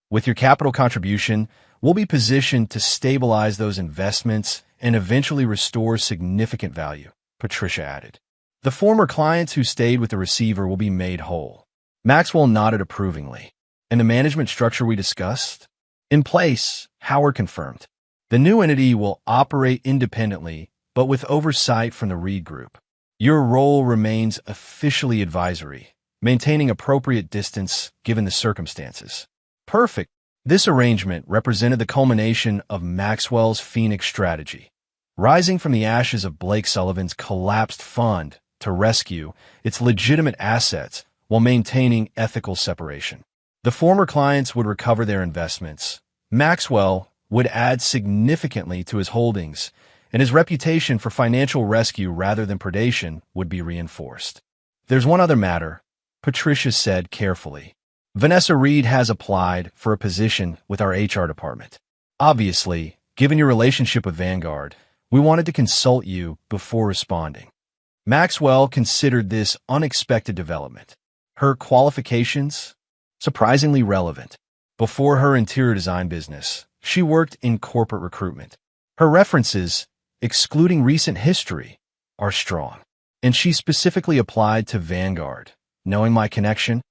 With your capital contribution, we'll be positioned to stabilize those investments and eventually restore significant value, Patricia added. The former clients who stayed with the receiver will be made whole. Maxwell nodded approvingly. And the management structure we discussed? In place, Howard confirmed. The new entity will operate independently, but with oversight from the Reed Group. Your role remains officially advisory, maintaining appropriate distance given the circumstances. Perfect. This arrangement represented the culmination of Maxwell's Phoenix strategy, rising from the ashes of Blake Sullivan's collapsed fund to rescue its legitimate assets while maintaining ethical separation. The former clients would recover their investments. Maxwell would add significantly to his holdings, and his reputation for financial rescue rather than predation would be reinforced. There's one other matter, Patricia said carefully. Vanessa Reed has applied for a position with our HR department. Obviously, given your relationship with Vanguard, we wanted to consult you before responding. Maxwell considered this unexpected development. Her qualifications? Surprisingly relevant. Before her interior design business, she worked in corporate recruitment. Her references, excluding recent history, are strong. And she specifically applied to Vanguard. Knowing my connection?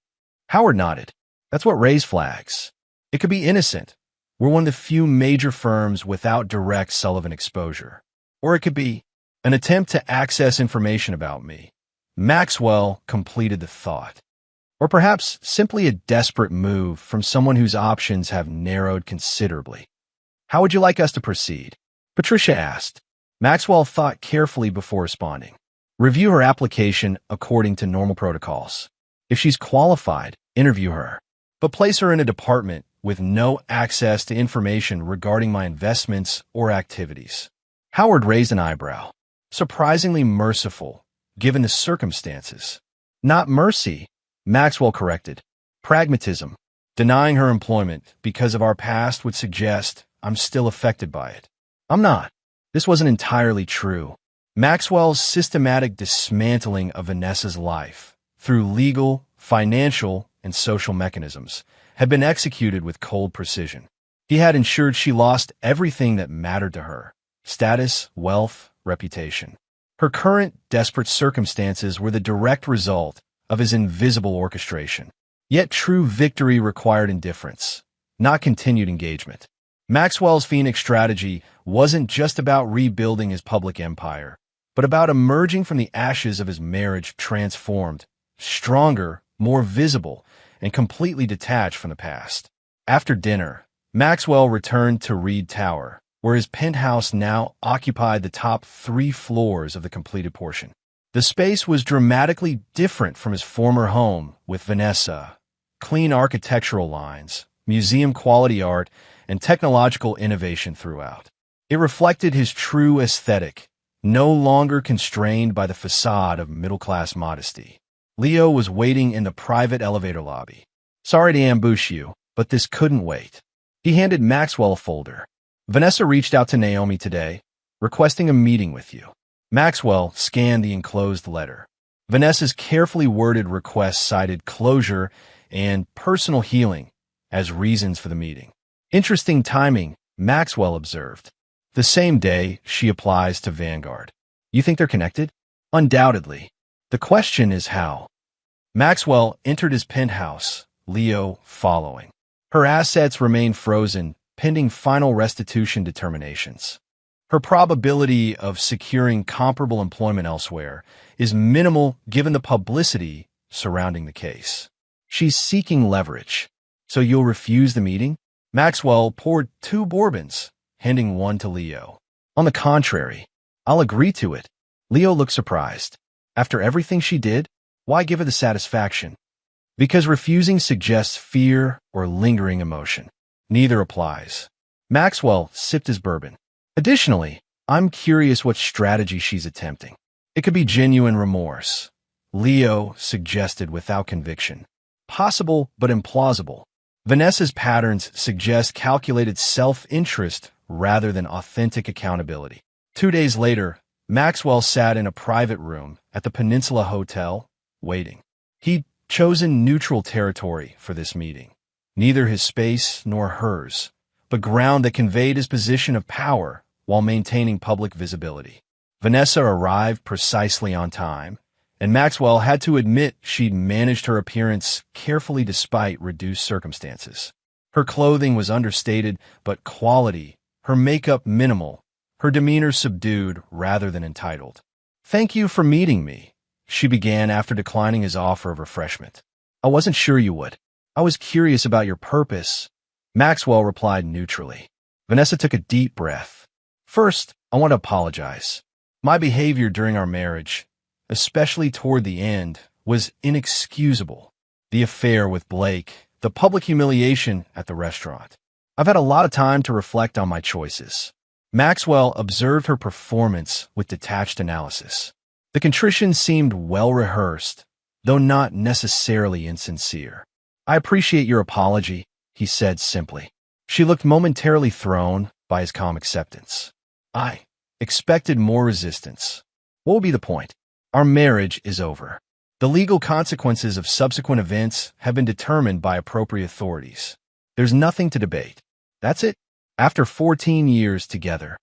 Howard nodded. That's what raised flags. It could be innocent. We're one of the few major firms without direct Sullivan exposure. Or it could be an attempt to access information about me. Maxwell completed the thought. Or perhaps simply a desperate move from someone whose options have narrowed considerably. How would you like us to proceed? Patricia asked. Maxwell thought carefully before responding. Review her application according to normal protocols. If she's qualified, interview her. But place her in a department with no access to information regarding my investments or activities. Howard raised an eyebrow. Surprisingly merciful, given the circumstances. Not mercy, Maxwell corrected. Pragmatism. Denying her employment because of our past would suggest I'm still affected by it. I'm not. This wasn't entirely true. Maxwell's systematic dismantling of Vanessa's life, through legal, financial, and social mechanisms, had been executed with cold precision. He had ensured she lost everything that mattered to her: status, wealth, reputation. Her current desperate circumstances were the direct result of his invisible orchestration. Yet true victory required indifference, not continued engagement. Maxwell's Phoenix strategy wasn't just about rebuilding his public empire, but about emerging from the ashes of his marriage transformed, stronger, more visible, and completely detached from the past. After dinner, Maxwell returned to Reed Tower, where his penthouse now occupied the top 3 floors of the completed portion. The space was dramatically different from his former home with Vanessa. Clean architectural lines, museum-quality art, and technological innovation throughout. It reflected his true aesthetic, no longer constrained by the facade of middle-class modesty. Leo was waiting in the private elevator lobby. Sorry to ambush you, but this couldn't wait. He handed Maxwell a folder. Vanessa reached out to Naomi today, requesting a meeting with you. Maxwell scanned the enclosed letter. Vanessa's carefully worded request cited closure and personal healing as reasons for the meeting. Interesting timing, Maxwell observed. The same day she applies to Vanguard. You think they're connected? Undoubtedly. The question is how. Maxwell entered his penthouse, Leo following. Her assets remain frozen, pending final restitution determinations. Her probability of securing comparable employment elsewhere is minimal given the publicity surrounding the case. She's seeking leverage. So you'll refuse the meeting? Maxwell poured 2 bourbons, handing one to Leo. On the contrary, I'll agree to it. Leo looked surprised. After everything she did, why give her the satisfaction? Because refusing suggests fear or lingering emotion. Neither applies. Maxwell sipped his bourbon. Additionally, I'm curious what strategy she's attempting. It could be genuine remorse, Leo suggested without conviction. Possible, but implausible. Vanessa's patterns suggest calculated self-interest rather than authentic accountability. 2 days later, Maxwell sat in a private room at the Peninsula Hotel, waiting. He'd chosen neutral territory for this meeting. Neither his space nor hers, but ground that conveyed his position of power while maintaining public visibility. Vanessa arrived precisely on time, and Maxwell had to admit she'd managed her appearance carefully despite reduced circumstances. Her clothing was understated but quality, her makeup minimal, her demeanor subdued rather than entitled. "Thank you for meeting me," she began after declining his offer of refreshment. "I wasn't sure you would. I was curious about your purpose," Maxwell replied neutrally. Vanessa took a deep breath. "First, I want to apologize. My behavior during our marriage, especially toward the end, was inexcusable. The affair with Blake, the public humiliation at the restaurant. I've had a lot of time to reflect on my choices." Maxwell observed her performance with detached analysis. The contrition seemed well-rehearsed, though not necessarily insincere. "I appreciate your apology," he said simply. She looked momentarily thrown by his calm acceptance. "I expected more resistance. What would be the point? Our marriage is over. The legal consequences of subsequent events have been determined by appropriate authorities. There's nothing to debate. That's it." After 14 years together,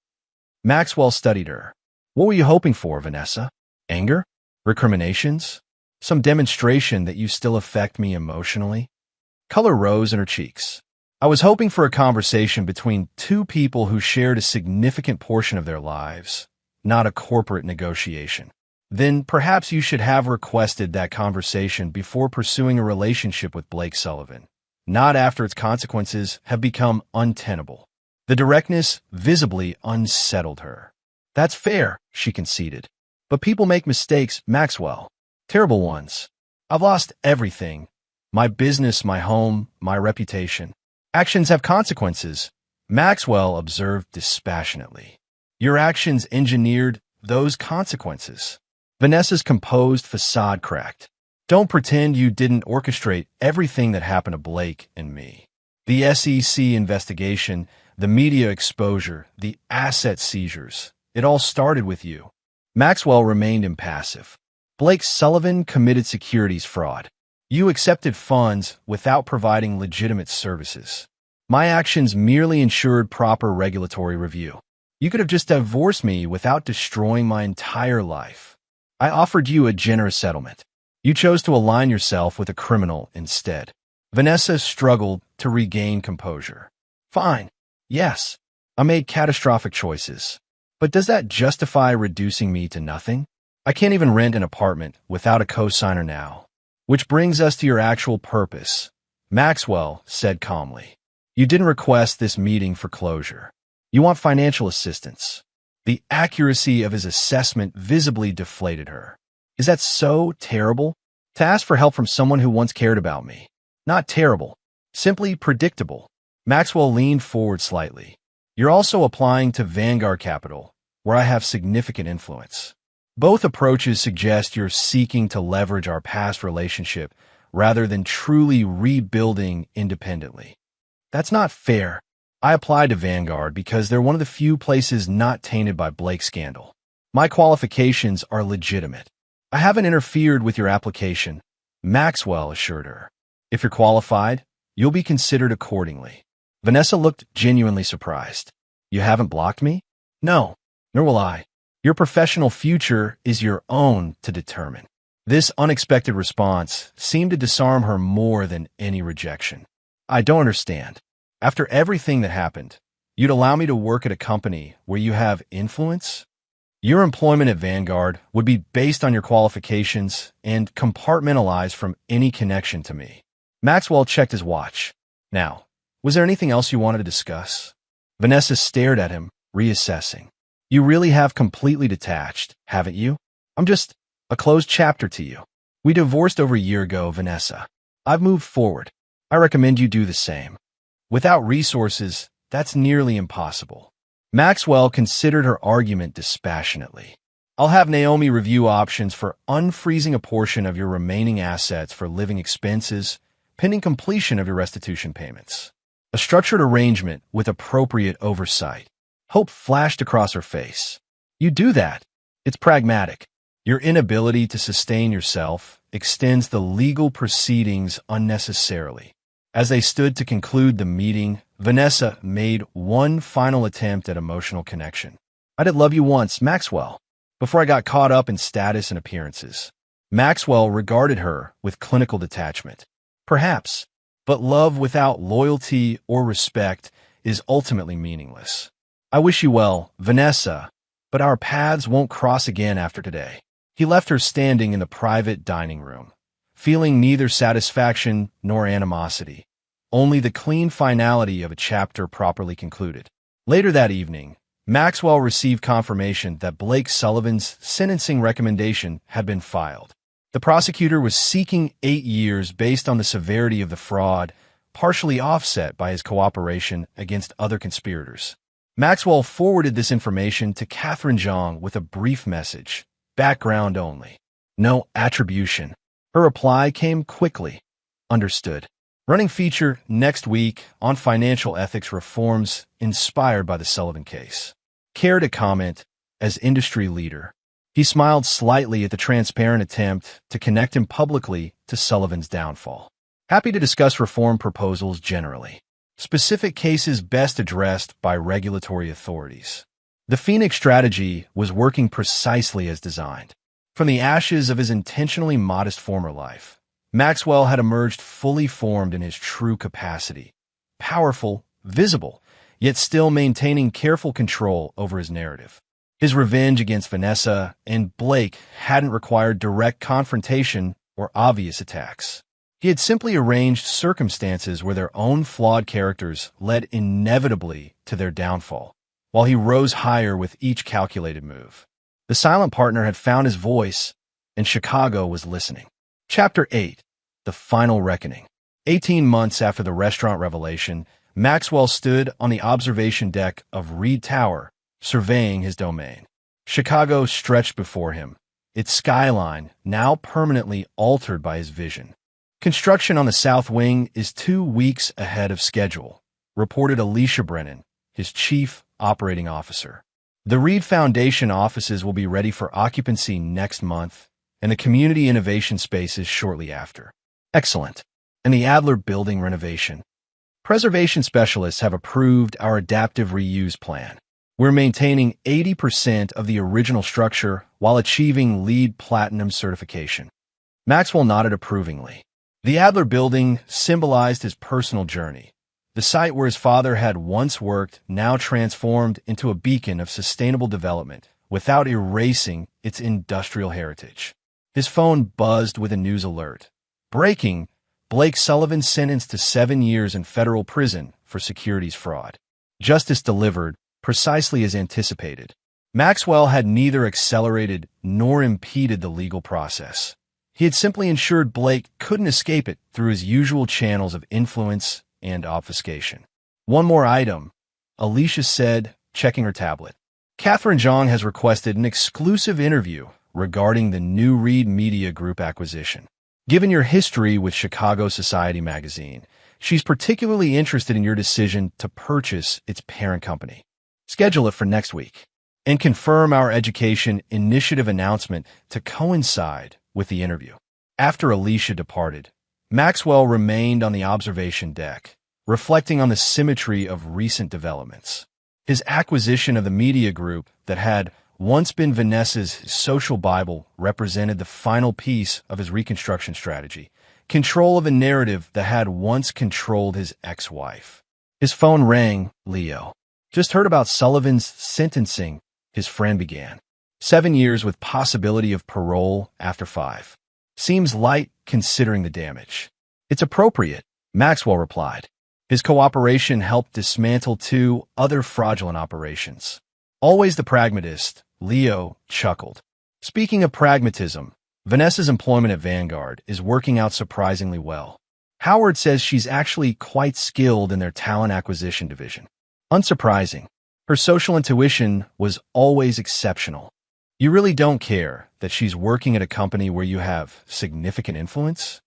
Maxwell studied her. "What were you hoping for, Vanessa? Anger? Recriminations? Some demonstration that you still affect me emotionally?" Color rose in her cheeks. "I was hoping for a conversation between two people who shared a significant portion of their lives, not a corporate negotiation." "Then perhaps you should have requested that conversation before pursuing a relationship with Blake Sullivan, not after its consequences have become untenable." The directness visibly unsettled her. "That's fair," she conceded. "But people make mistakes, Maxwell. Terrible ones. I've lost everything. My business, my home, my reputation. Actions have consequences," Maxwell observed dispassionately. "Your actions engineered those consequences." Vanessa's composed facade cracked. "Don't pretend you didn't orchestrate everything that happened to Blake and me. The SEC investigation, the media exposure, the asset seizures. It all started with you." Maxwell remained impassive. "Blake Sullivan committed securities fraud. You accepted funds without providing legitimate services. My actions merely ensured proper regulatory review. You could have just divorced me without destroying my entire life. I offered you a generous settlement. You chose to align yourself with a criminal instead." Vanessa struggled to regain composure. "Fine. Yes, I made catastrophic choices. But does that justify reducing me to nothing? I can't even rent an apartment without a co-signer now." "Which brings us to your actual purpose," Maxwell said calmly. "You didn't request this meeting for closure. You want financial assistance." The accuracy of his assessment visibly deflated her. "Is that so terrible? To ask for help from someone who once cared about me? Not terrible. Simply predictable." Maxwell leaned forward slightly. "You're also applying to Vanguard Capital, where I have significant influence. Both approaches suggest you're seeking to leverage our past relationship rather than truly rebuilding independently. That's not fair. I applied to Vanguard because they're one of the few places not tainted by Blake's scandal. My qualifications are legitimate. I haven't interfered with your application," Maxwell assured her. "If you're qualified, you'll be considered accordingly." Vanessa looked genuinely surprised. "You haven't blocked me?" "No, nor will I. Your professional future is your own to determine." This unexpected response seemed to disarm her more than any rejection. "I don't understand. After everything that happened, you'd allow me to work at a company where you have influence? Your employment at Vanguard would be based on your qualifications and compartmentalized from any connection to me." Maxwell checked his watch. "Now, was there anything else you wanted to discuss?" Vanessa stared at him, reassessing. "You really have completely detached, haven't you? I'm just a closed chapter to you. We divorced over a year ago, Vanessa. I've moved forward. I recommend you do the same. Without resources, that's nearly impossible." Maxwell considered her argument dispassionately. I'll have Naomi review options for unfreezing a portion of your remaining assets for living expenses, pending completion of your restitution payments. A structured arrangement with appropriate oversight. Hope flashed across her face. You do that. It's pragmatic. Your inability to sustain yourself extends the legal proceedings unnecessarily. As they stood to conclude the meeting, Vanessa made one final attempt at emotional connection. I did love you once, Maxwell, before I got caught up in status and appearances. Maxwell regarded her with clinical detachment. Perhaps, but love without loyalty or respect is ultimately meaningless. I wish you well, Vanessa, but our paths won't cross again after today. He left her standing in the private dining room, feeling neither satisfaction nor animosity, only the clean finality of a chapter properly concluded. Later that evening, Maxwell received confirmation that Blake Sullivan's sentencing recommendation had been filed. The prosecutor was seeking 8 years based on the severity of the fraud, partially offset by his cooperation against other conspirators. Maxwell forwarded this information to Catherine Zhang with a brief message. Background only. No attribution. Her reply came quickly. Understood. Running feature next week on financial ethics reforms inspired by the Sullivan case. Care to comment as industry leader? He smiled slightly at the transparent attempt to connect him publicly to Sullivan's downfall. Happy to discuss reform proposals generally. Specific cases best addressed by regulatory authorities. The Phoenix strategy was working precisely as designed. From the ashes of his intentionally modest former life, Maxwell had emerged fully formed in his true capacity. Powerful, visible, yet still maintaining careful control over his narrative. His revenge against Vanessa and Blake hadn't required direct confrontation or obvious attacks. He had simply arranged circumstances where their own flawed characters led inevitably to their downfall, while he rose higher with each calculated move. The silent partner had found his voice, and Chicago was listening. Chapter 8. The Final Reckoning. 18 months after the restaurant revelation, Maxwell stood on the observation deck of Reed Tower, surveying his domain. Chicago stretched before him, its skyline now permanently altered by his vision. Construction on the south wing is 2 weeks ahead of schedule, reported Alicia Brennan, his chief operating officer. The Reed Foundation offices will be ready for occupancy next month, and the community innovation spaces shortly after. Excellent. And the Adler building renovation. Preservation specialists have approved our adaptive reuse plan. We're maintaining 80% of the original structure while achieving LEED Platinum certification. Maxwell nodded approvingly. The Adler building symbolized his personal journey. The site where his father had once worked now transformed into a beacon of sustainable development without erasing its industrial heritage. His phone buzzed with a news alert. Breaking, Blake Sullivan sentenced to 7 years in federal prison for securities fraud. Justice delivered, precisely as anticipated. Maxwell had neither accelerated nor impeded the legal process. He had simply ensured Blake couldn't escape it through his usual channels of influence and obfuscation. One more item, Alicia said, checking her tablet. Catherine Zhang has requested an exclusive interview regarding the new Reed Media Group acquisition. Given your history with Chicago Society magazine, she's particularly interested in your decision to purchase its parent company. Schedule it for next week, and confirm our education initiative announcement to coincide with the interview. After Alicia departed, Maxwell remained on the observation deck, reflecting on the symmetry of recent developments. His acquisition of the media group that had once been Vanessa's social Bible represented the final piece of his reconstruction strategy, control of a narrative that had once controlled his ex-wife. His phone rang. Leo. Just heard about Sullivan's sentencing, his friend began. 7 years with possibility of parole after 5. Seems light considering the damage. It's appropriate, Maxwell replied. His cooperation helped dismantle 2 other fraudulent operations. Always the pragmatist, Leo chuckled. Speaking of pragmatism, Vanessa's employment at Vanguard is working out surprisingly well. Howard says she's actually quite skilled in their talent acquisition division. Unsurprising. Her social intuition was always exceptional. You really don't care that she's working at a company where you have significant influence?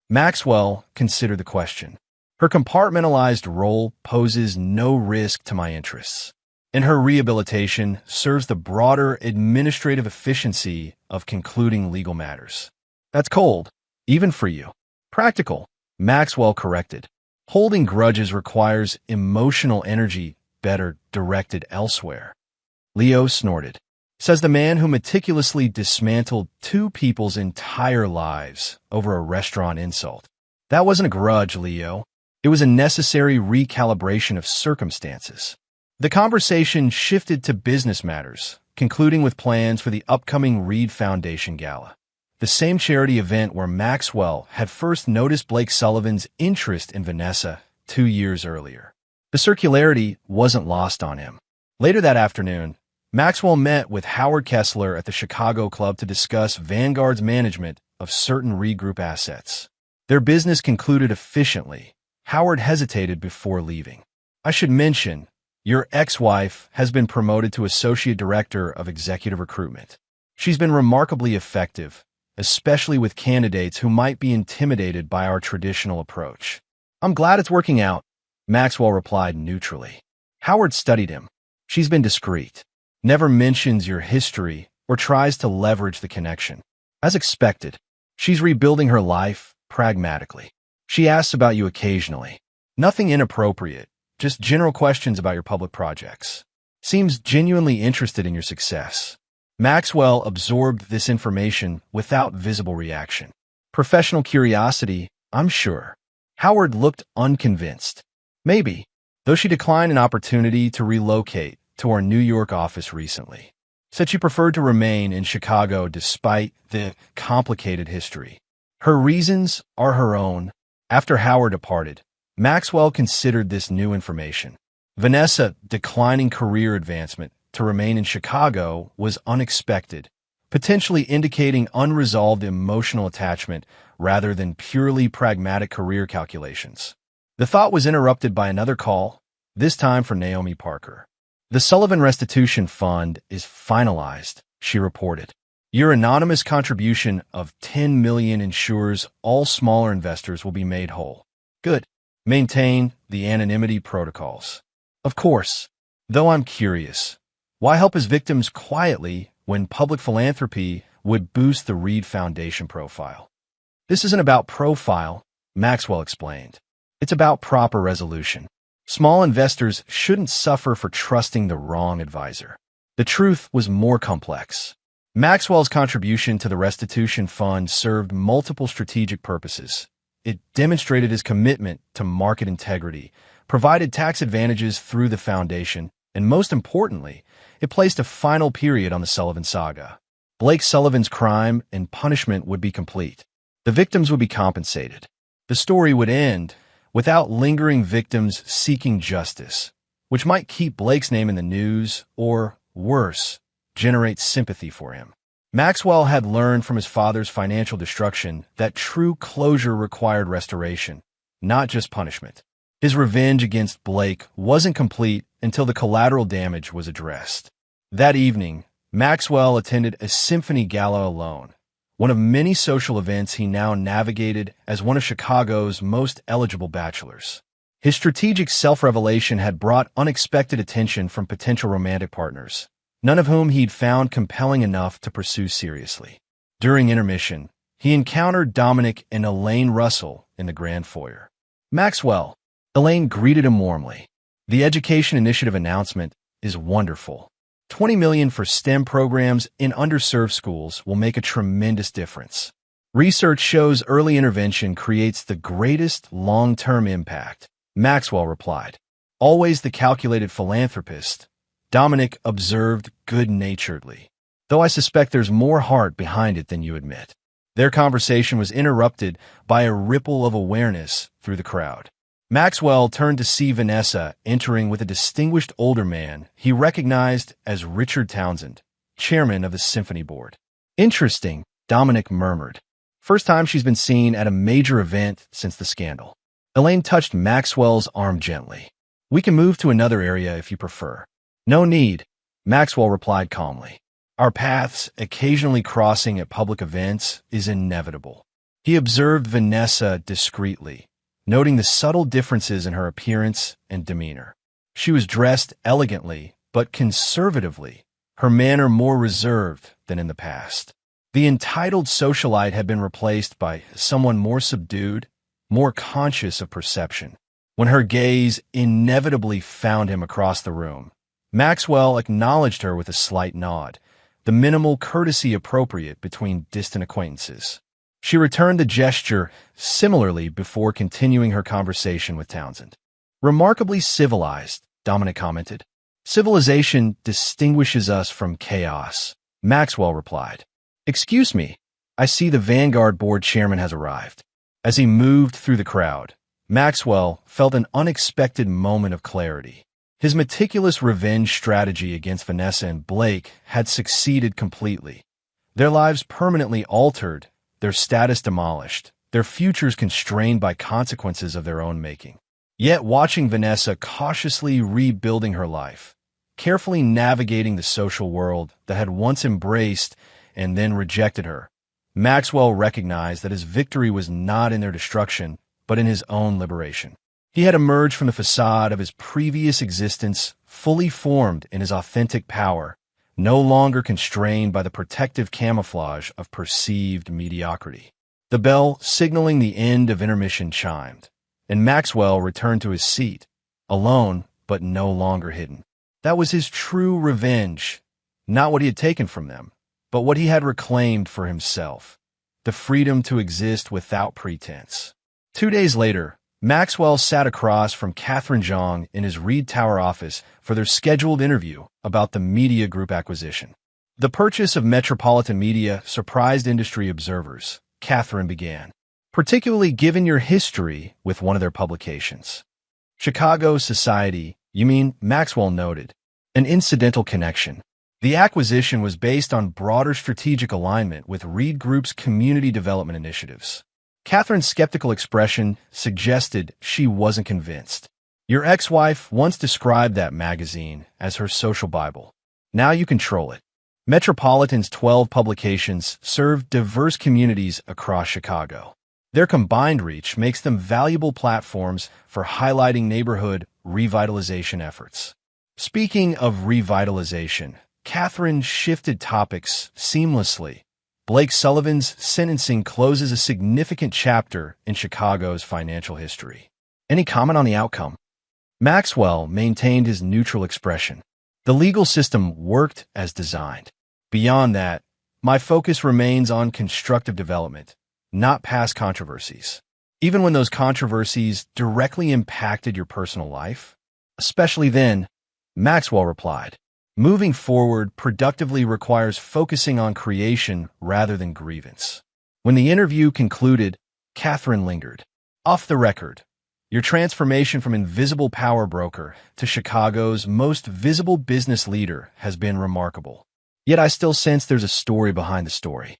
Maxwell considered the question. Her compartmentalized role poses no risk to my interests, and her rehabilitation serves the broader administrative efficiency of concluding legal matters. That's cold, even for you. Practical, Maxwell corrected. Holding grudges requires emotional energy better directed elsewhere. Leo snorted. Says the man who meticulously dismantled two people's entire lives over a restaurant insult. That wasn't a grudge, Leo. It was a necessary recalibration of circumstances. The conversation shifted to business matters, concluding with plans for the upcoming Reed Foundation Gala, the same charity event where Maxwell had first noticed Blake Sullivan's interest in Vanessa 2 years earlier. The circularity wasn't lost on him. Later that afternoon, Maxwell met with Howard Kessler at the Chicago Club to discuss Vanguard's management of certain Reed Group assets. Their business concluded efficiently. Howard hesitated before leaving. I should mention, your ex-wife has been promoted to Associate Director of Executive Recruitment. She's been remarkably effective, especially with candidates who might be intimidated by our traditional approach. I'm glad it's working out, Maxwell replied neutrally. Howard studied him. She's been discreet, never mentions your history or tries to leverage the connection. As expected, she's rebuilding her life pragmatically. She asks about you occasionally. Nothing inappropriate, just general questions about your public projects. Seems genuinely interested in your success. Maxwell absorbed this information without visible reaction. Professional curiosity, I'm sure. Howard looked unconvinced. Maybe, though she declined an opportunity to relocate to our New York office recently. Said she preferred to remain in Chicago despite the complicated history. Her reasons are her own. After Howard departed, Maxwell considered this new information. Vanessa declining career advancement to remain in Chicago was unexpected, potentially indicating unresolved emotional attachment rather than purely pragmatic career calculations. The thought was interrupted by another call, this time for Naomi Parker. The Sullivan Restitution Fund is finalized, she reported. Your anonymous contribution of $10 million ensures all smaller investors will be made whole. Good. Maintain the anonymity protocols. Of course, though I'm curious, why help his victims quietly when public philanthropy would boost the Reed Foundation profile? This isn't about profile, Maxwell explained. It's about proper resolution. Small investors shouldn't suffer for trusting the wrong advisor. The truth was more complex. Maxwell's contribution to the restitution fund served multiple strategic purposes. It demonstrated his commitment to market integrity, provided tax advantages through the foundation, and most importantly, it placed a final period on the Sullivan saga. Blake Sullivan's crime and punishment would be complete. The victims would be compensated. The story would end without lingering victims seeking justice, which might keep Blake's name in the news or, worse, generate sympathy for him. Maxwell had learned from his father's financial destruction that true closure required restoration, not just punishment. His revenge against Blake wasn't complete until the collateral damage was addressed. That evening, Maxwell attended a symphony gala alone, one of many social events he now navigated as one of Chicago's most eligible bachelors. His strategic self-revelation had brought unexpected attention from potential romantic partners, none of whom he'd found compelling enough to pursue seriously. During intermission, he encountered Dominic and Elaine Russell in the grand foyer. Maxwell, Elaine greeted him warmly. The Education Initiative announcement is wonderful. $20 million for STEM programs in underserved schools will make a tremendous difference. Research shows early intervention creates the greatest long-term impact, Maxwell replied. Always the calculated philanthropist, Dominic observed good-naturedly. Though I suspect there's more heart behind it than you admit. Their conversation was interrupted by a ripple of awareness through the crowd. Maxwell turned to see Vanessa entering with a distinguished older man he recognized as Richard Townsend, chairman of the symphony board. Interesting, Dominic murmured. First time she's been seen at a major event since the scandal. Elaine touched Maxwell's arm gently. We can move to another area if you prefer. No need, Maxwell replied calmly. Our paths occasionally crossing at public events is inevitable. He observed Vanessa discreetly, noting the subtle differences in her appearance and demeanor. She was dressed elegantly, but conservatively, her manner more reserved than in the past. The entitled socialite had been replaced by someone more subdued, more conscious of perception. When her gaze inevitably found him across the room, Maxwell acknowledged her with a slight nod, the minimal courtesy appropriate between distant acquaintances. She returned the gesture similarly before continuing her conversation with Townsend. "Remarkably civilized," Dominic commented. "Civilization distinguishes us from chaos," Maxwell replied. "Excuse me, I see the Vanguard board chairman has arrived." As he moved through the crowd, Maxwell felt an unexpected moment of clarity. His meticulous revenge strategy against Vanessa and Blake had succeeded completely. Their lives permanently altered, their status demolished, their futures constrained by consequences of their own making. Yet watching Vanessa cautiously rebuilding her life, carefully navigating the social world that had once embraced and then rejected her, Maxwell recognized that his victory was not in their destruction, but in his own liberation. He had emerged from the facade of his previous existence, fully formed in his authentic power, no longer constrained by the protective camouflage of perceived mediocrity. The bell signaling the end of intermission chimed, and Maxwell returned to his seat, alone but no longer hidden. That was his true revenge, not what he had taken from them, but what he had reclaimed for himself, the freedom to exist without pretense. 2 days later, Maxwell sat across from Catherine Zhang in his Reed Tower office for their scheduled interview about the Media Group acquisition. "The purchase of Metropolitan Media surprised industry observers," Catherine began, "particularly given your history with one of their publications." "Chicago Society, you mean?" Maxwell noted. "An incidental connection. The acquisition was based on broader strategic alignment with Reed Group's community development initiatives." Catherine's skeptical expression suggested she wasn't convinced. "Your ex-wife once described that magazine as her social Bible. Now you control it." Metropolitan's 12 publications serve diverse communities across Chicago. Their combined reach makes them valuable platforms for highlighting neighborhood revitalization efforts. Speaking of revitalization, Catherine shifted topics seamlessly. Blake Sullivan's sentencing closes a significant chapter in Chicago's financial history. "Any comment on the outcome?" Maxwell maintained his neutral expression. "The legal system worked as designed. Beyond that, my focus remains on constructive development, not past controversies. Even when those controversies directly impacted your personal life?" "Especially then," Maxwell replied. "Moving forward productively requires focusing on creation rather than grievance." When the interview concluded, Catherine lingered. "Off the record, your transformation from invisible power broker to Chicago's most visible business leader has been remarkable. Yet I still sense there's a story behind the story."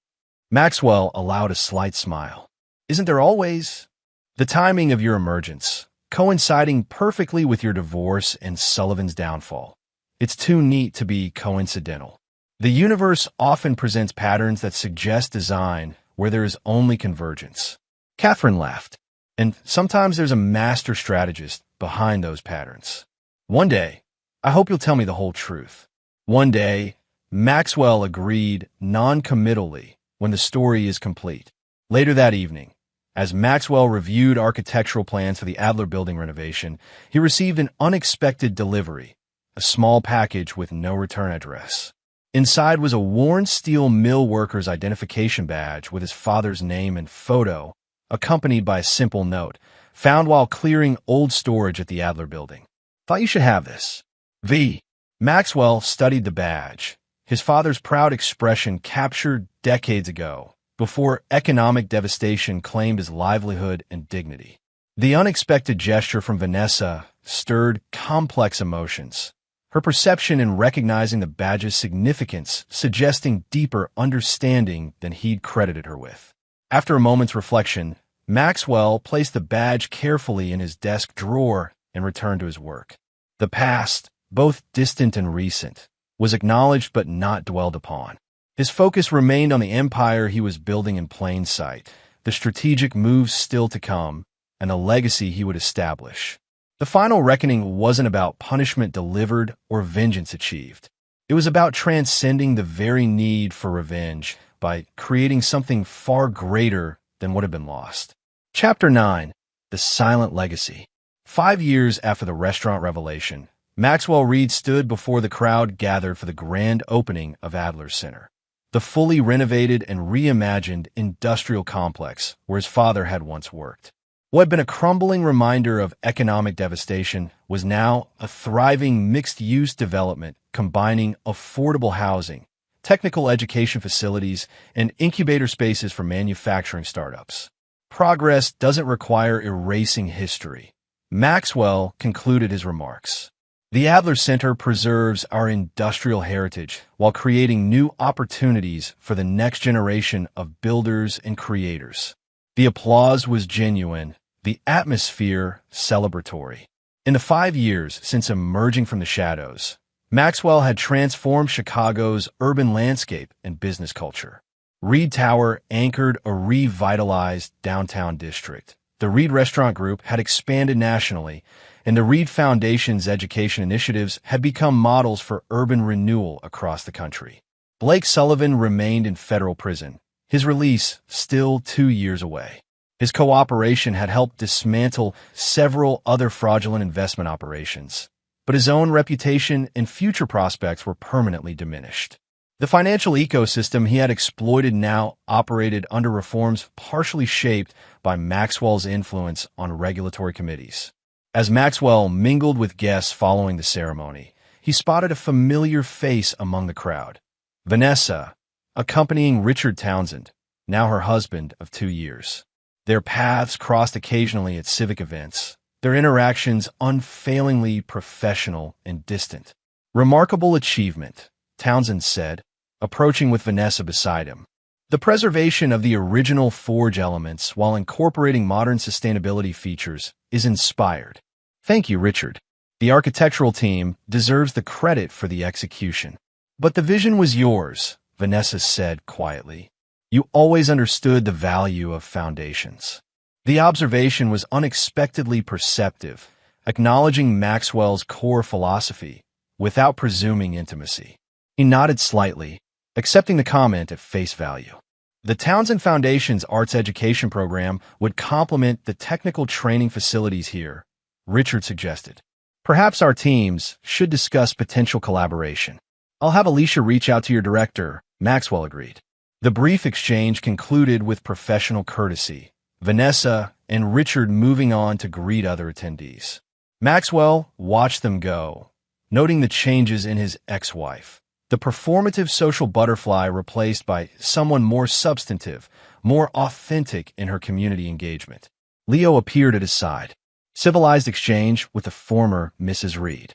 Maxwell allowed a slight smile. "Isn't there always?" "The timing of your emergence, coinciding perfectly with your divorce and Sullivan's downfall. It's too neat to be coincidental. The universe often presents patterns that suggest design where there is only convergence." Catherine laughed. "And sometimes there's a master strategist behind those patterns. One day, I hope you'll tell me the whole truth." "One day," Maxwell agreed non-committally when the story is complete. Later that evening, as Maxwell reviewed architectural plans for the Adler building renovation, he received an unexpected delivery. A small package with no return address. Inside was a worn steel mill worker's identification badge with his father's name and photo, accompanied by a simple note, found while clearing old storage at the Adler building. "Thought you should have this. V." Maxwell studied the badge, his father's proud expression captured decades ago, before economic devastation claimed his livelihood and dignity. The unexpected gesture from Vanessa stirred complex emotions, her perception in recognizing the badge's significance suggesting deeper understanding than he'd credited her with. After a moment's reflection, Maxwell placed the badge carefully in his desk drawer and returned to his work. The past, both distant and recent, was acknowledged but not dwelled upon. His focus remained on the empire he was building in plain sight, the strategic moves still to come, and the legacy he would establish. The final reckoning wasn't about punishment delivered or vengeance achieved. It was about transcending the very need for revenge by creating something far greater than what had been lost. Chapter 9. The Silent Legacy. 5 years after the restaurant revelation, Maxwell Reed stood before the crowd gathered for the grand opening of Adler's Center, the fully renovated and reimagined industrial complex where his father had once worked. What had been a crumbling reminder of economic devastation was now a thriving mixed-use development combining affordable housing, technical education facilities, and incubator spaces for manufacturing startups. Progress doesn't require erasing history. Maxwell concluded his remarks. The Adler Center preserves our industrial heritage while creating new opportunities for the next generation of builders and creators. The applause was genuine, the atmosphere celebratory. In the 5 years since emerging from the shadows, Maxwell had transformed Chicago's urban landscape and business culture. Reed Tower anchored a revitalized downtown district. The Reed Restaurant Group had expanded nationally, and the Reed Foundation's education initiatives had become models for urban renewal across the country. Blake Sullivan remained in federal prison, his release still 2 years away. His cooperation had helped dismantle several other fraudulent investment operations, but his own reputation and future prospects were permanently diminished. The financial ecosystem he had exploited now operated under reforms partially shaped by Maxwell's influence on regulatory committees. As Maxwell mingled with guests following the ceremony, he spotted a familiar face among the crowd. Vanessa, accompanying Richard Townsend, now her husband of 2 years. Their paths crossed occasionally at civic events, their interactions unfailingly professional and distant. Remarkable achievement, Townsend said, approaching with Vanessa beside him. The preservation of the original forge elements while incorporating modern sustainability features is inspired. Thank you, Richard. The architectural team deserves the credit for the execution. But the vision was yours, Vanessa said quietly. You always understood the value of foundations. The observation was unexpectedly perceptive, acknowledging Maxwell's core philosophy without presuming intimacy. He nodded slightly, accepting the comment at face value. The Townsend Foundation's arts education program would complement the technical training facilities here, Richard suggested. Perhaps our teams should discuss potential collaboration. I'll have Alicia reach out to your director, Maxwell agreed. The brief exchange concluded with professional courtesy, Vanessa and Richard moving on to greet other attendees. Maxwell watched them go, noting the changes in his ex-wife. The performative social butterfly replaced by someone more substantive, more authentic in her community engagement. Leo appeared at his side. Civilized exchange with the former Mrs. Reed.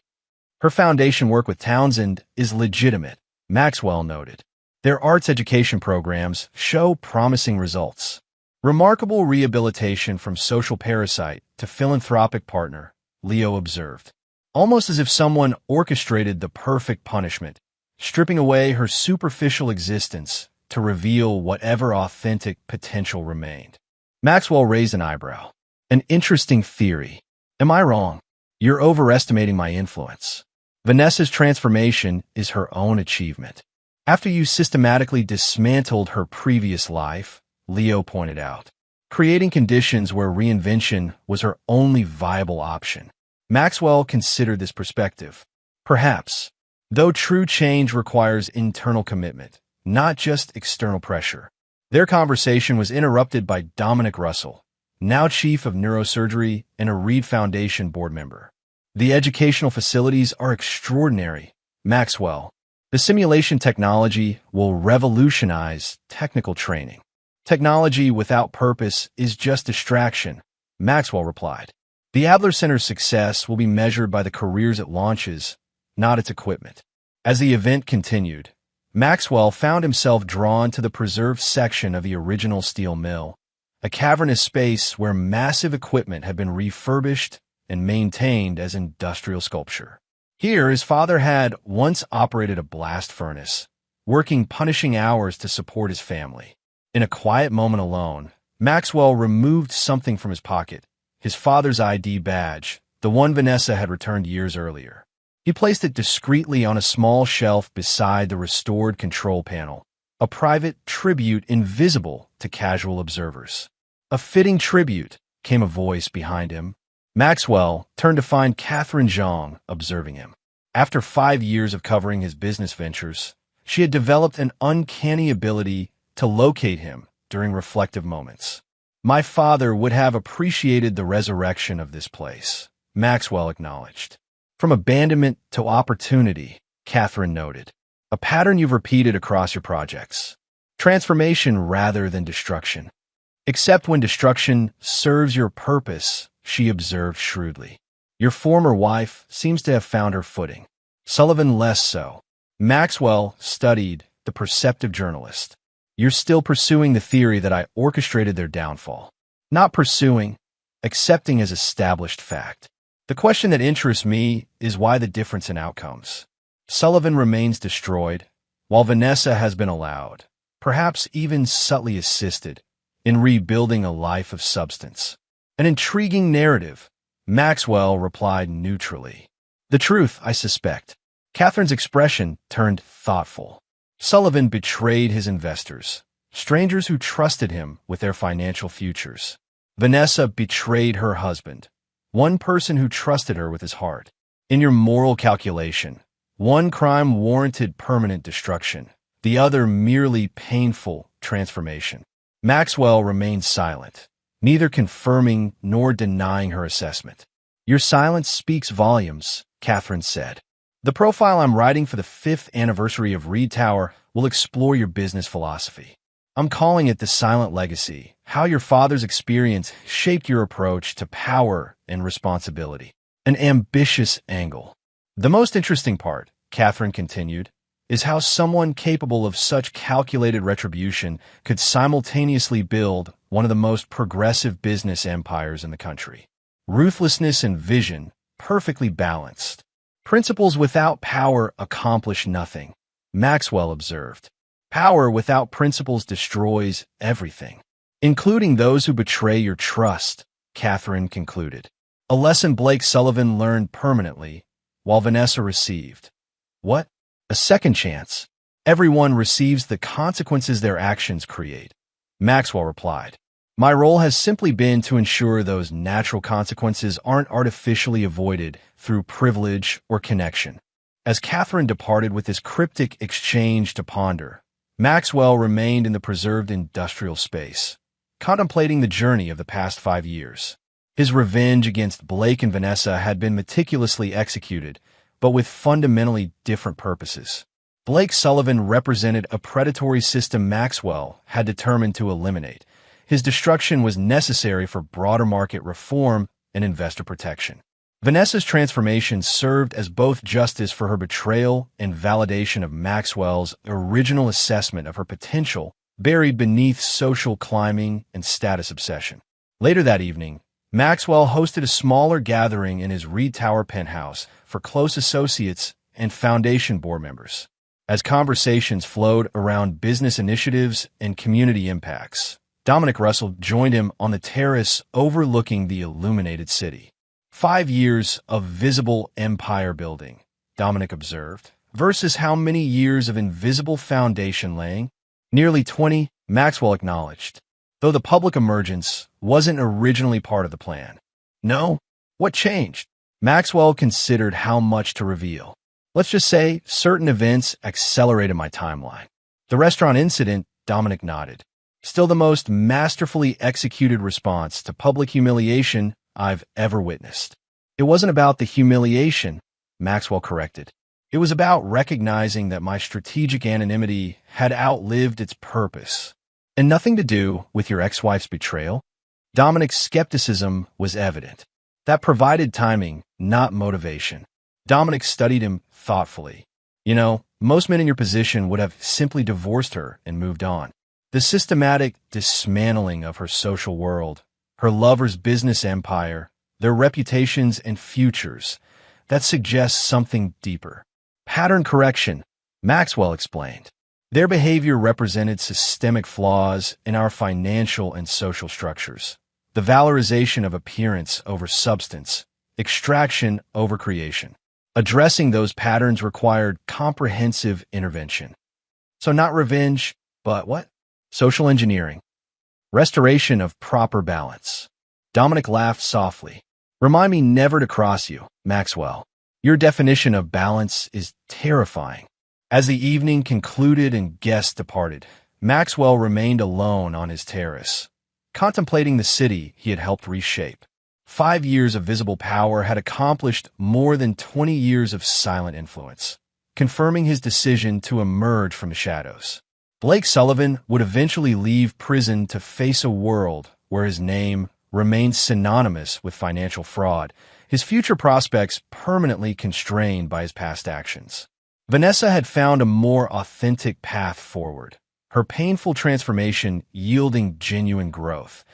Her foundation work with Townsend is legitimate, Maxwell noted. Their arts education programs show promising results. Remarkable rehabilitation from social parasite to philanthropic partner, Leo observed. Almost as if someone orchestrated the perfect punishment, stripping away her superficial existence to reveal whatever authentic potential remained. Maxwell raised an eyebrow. An interesting theory. Am I wrong? You're overestimating my influence. Vanessa's transformation is her own achievement. After you systematically dismantled her previous life, Leo pointed out, creating conditions where reinvention was her only viable option. Maxwell considered this perspective. Perhaps, though true change requires internal commitment, not just external pressure. Their conversation was interrupted by Dominic Russell, now chief of neurosurgery and a Reed Foundation board member. The educational facilities are extraordinary, Maxwell. The simulation technology will revolutionize technical training. Technology without purpose is just distraction, Maxwell replied. The Adler Center's success will be measured by the careers it launches, not its equipment. As the event continued, Maxwell found himself drawn to the preserved section of the original steel mill, a cavernous space where massive equipment had been refurbished and maintained as industrial sculpture. Here, his father had once operated a blast furnace, working punishing hours to support his family. In a quiet moment alone, Maxwell removed something from his pocket, his father's ID badge, the one Vanessa had returned years earlier. He placed it discreetly on a small shelf beside the restored control panel, a private tribute invisible to casual observers. A fitting tribute, came a voice behind him. Maxwell turned to find Catherine Zhang observing him. After 5 years of covering his business ventures, she had developed an uncanny ability to locate him during reflective moments. My father would have appreciated the resurrection of this place, Maxwell acknowledged. From abandonment to opportunity, Catherine noted. A pattern you've repeated across your projects. Transformation rather than destruction. Except when destruction serves your purpose, she observed shrewdly. Your former wife seems to have found her footing. Sullivan less so. Maxwell studied the perceptive journalist. You're still pursuing the theory that I orchestrated their downfall. Not pursuing, accepting as established fact. The question that interests me is why the difference in outcomes. Sullivan remains destroyed, while Vanessa has been allowed, perhaps even subtly assisted, in rebuilding a life of substance. An intriguing narrative, Maxwell replied neutrally. The truth, I suspect. Catherine's expression turned thoughtful. Sullivan betrayed his investors, strangers who trusted him with their financial futures. Vanessa betrayed her husband, one person who trusted her with his heart. In your moral calculation, one crime warranted permanent destruction, the other merely painful transformation. Maxwell remained silent, neither confirming nor denying her assessment. Your silence speaks volumes, Catherine said. The profile I'm writing for the 5th anniversary of Reed Tower will explore your business philosophy. I'm calling it The Silent Legacy, how your father's experience shaped your approach to power and responsibility. An ambitious angle. The most interesting part, Catherine continued, is how someone capable of such calculated retribution could simultaneously build one of the most progressive business empires in the country. Ruthlessness and vision, perfectly balanced. Principles without power accomplish nothing, Maxwell observed. Power without principles destroys everything, including those who betray your trust, Catherine concluded. A lesson Blake Sullivan learned permanently, while Vanessa received. What? A second chance. Everyone receives the consequences their actions create, Maxwell replied. My role has simply been to ensure those natural consequences aren't artificially avoided through privilege or connection. As Catherine departed with this cryptic exchange to ponder, Maxwell remained in the preserved industrial space, contemplating the journey of the past 5 years. His revenge against Blake and Vanessa had been meticulously executed, but with fundamentally different purposes. Blake Sullivan represented a predatory system Maxwell had determined to eliminate. His destruction was necessary for broader market reform and investor protection. Vanessa's transformation served as both justice for her betrayal and validation of Maxwell's original assessment of her potential buried beneath social climbing and status obsession. Later that evening, Maxwell hosted a smaller gathering in his Reed Tower penthouse for close associates and foundation board members. As conversations flowed around business initiatives and community impacts, Dominic Russell joined him on the terrace overlooking the illuminated city. 5 years of visible empire building, Dominic observed, versus how many years of invisible foundation laying? Nearly 20, Maxwell acknowledged, though the public emergence wasn't originally part of the plan. No? What changed? Maxwell considered how much to reveal. Let's just say certain events accelerated my timeline. The restaurant incident, Dominic nodded. Still the most masterfully executed response to public humiliation I've ever witnessed. It wasn't about the humiliation, Maxwell corrected. It was about recognizing that my strategic anonymity had outlived its purpose. And nothing to do with your ex-wife's betrayal? Dominic's skepticism was evident. That provided timing, not motivation. Dominic studied him thoughtfully. You know, most men in your position would have simply divorced her and moved on. The systematic dismantling of her social world, her lover's business empire, their reputations and futures, that suggests something deeper. Pattern correction, Maxwell explained. Their behavior represented systemic flaws in our financial and social structures. The valorization of appearance over substance, extraction over creation. Addressing those patterns required comprehensive intervention. So not revenge, but what? Social engineering. Restoration of proper balance. Dominic laughed softly. Remind me never to cross you, Maxwell. Your definition of balance is terrifying. As the evening concluded and guests departed, Maxwell remained alone on his terrace, contemplating the city he had helped reshape. 5 years of visible power had accomplished more than 20 years of silent influence, confirming his decision to emerge from the shadows. Blake Sullivan would eventually leave prison to face a world where his name remained synonymous with financial fraud, his future prospects permanently constrained by his past actions. Vanessa had found a more authentic path forward, her painful transformation yielding genuine growth,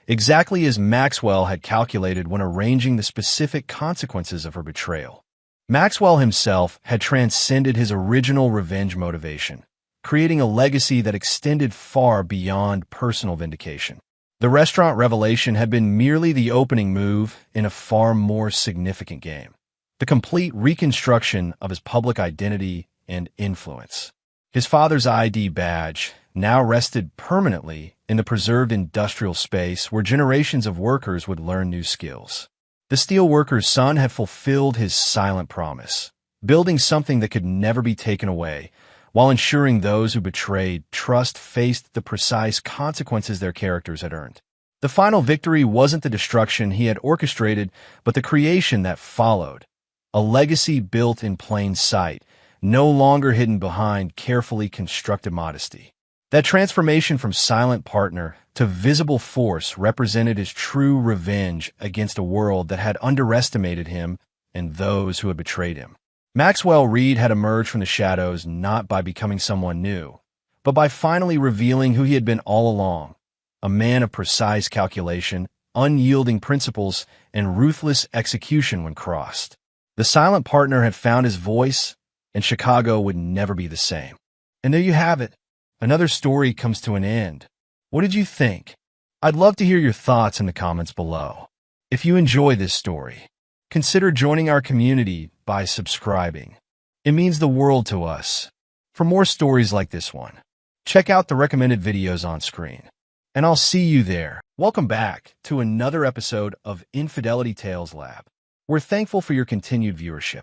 exactly as Maxwell had calculated when arranging the specific consequences of her betrayal. Maxwell himself had transcended his original revenge motivation, creating a legacy that extended far beyond personal vindication. The restaurant revelation had been merely the opening move in a far more significant game, the complete reconstruction of his public identity and influence. His father's ID badge now rested permanently in the preserved industrial space where generations of workers would learn new skills. The steelworker's son had fulfilled his silent promise, building something that could never be taken away, while ensuring those who betrayed trust faced the precise consequences their characters had earned. The final victory wasn't the destruction he had orchestrated, but the creation that followed, a legacy built in plain sight, no longer hidden behind carefully constructed modesty. That transformation from silent partner to visible force represented his true revenge against a world that had underestimated him and those who had betrayed him. Maxwell Reed had emerged from the shadows not by becoming someone new, but by finally revealing who he had been all along, a man of precise calculation, unyielding principles, and ruthless execution when crossed. The silent partner had found his voice, and Chicago would never be the same. And there you have it. Another story comes to an end. What did you think? I'd love to hear your thoughts in the comments below. If you enjoy this story, consider joining our community by subscribing. It means the world to us. For more stories like this one, check out the recommended videos on screen. And I'll see you there. Welcome back to another episode of Infidelity Tales Lab. We're thankful for your continued viewership.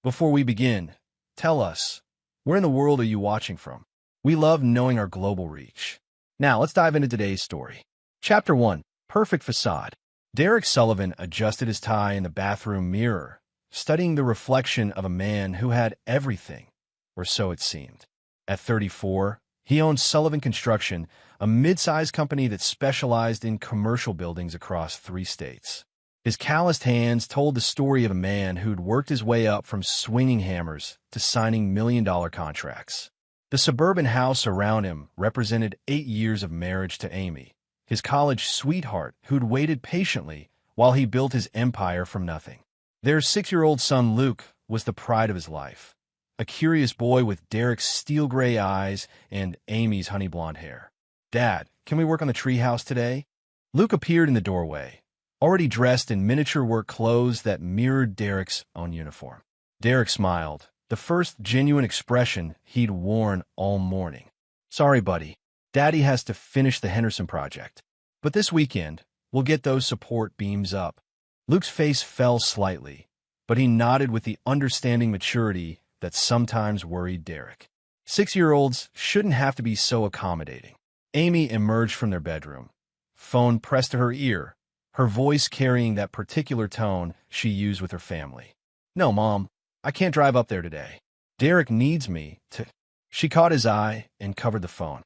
Before we begin, tell us, where in the world are you watching from? We love knowing our global reach. Now, let's dive into today's story. Chapter 1, Perfect Facade. Derek Sullivan adjusted his tie in the bathroom mirror, studying the reflection of a man who had everything, or so it seemed. At 34, he owned Sullivan Construction, a mid-sized company that specialized in commercial buildings across 3 states. His calloused hands told the story of a man who'd worked his way up from swinging hammers to signing million-dollar contracts. The suburban house around him represented 8 years of marriage to Amy, his college sweetheart who'd waited patiently while he built his empire from nothing. Their 6-year-old son Luke was the pride of his life, a curious boy with Derek's steel gray eyes and Amy's honey blonde hair. "Dad, can we work on the treehouse today?" Luke appeared in the doorway, already dressed in miniature work clothes that mirrored Derek's own uniform. Derek smiled, the first genuine expression he'd worn all morning. "Sorry, buddy. Daddy has to finish the Henderson project. But this weekend, we'll get those support beams up." Luke's face fell slightly, but he nodded with the understanding maturity that sometimes worried Derek. 6-year-olds shouldn't have to be so accommodating. Amy emerged from their bedroom, phone pressed to her ear, her voice carrying that particular tone she used with her family. "No, Mom, I can't drive up there today. Derek needs me to—" She caught his eye and covered the phone.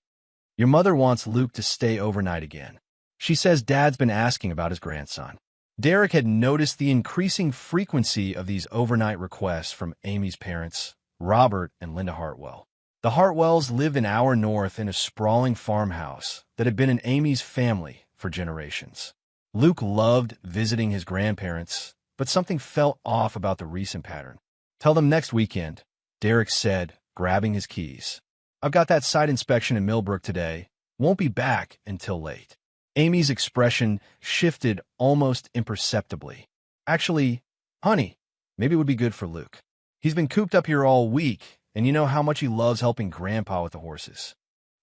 "Your mother wants Luke to stay overnight again. She says Dad's been asking about his grandson." Derek had noticed the increasing frequency of these overnight requests from Amy's parents, Robert and Linda Hartwell. The Hartwells lived an hour north in a sprawling farmhouse that had been in Amy's family for generations. Luke loved visiting his grandparents, but something felt off about the recent pattern. "Tell them next weekend," Derek said, grabbing his keys. "I've got that site inspection in Millbrook today. Won't be back until late." Amy's expression shifted almost imperceptibly. "Actually, honey, maybe it would be good for Luke. He's been cooped up here all week, and you know how much he loves helping Grandpa with the horses."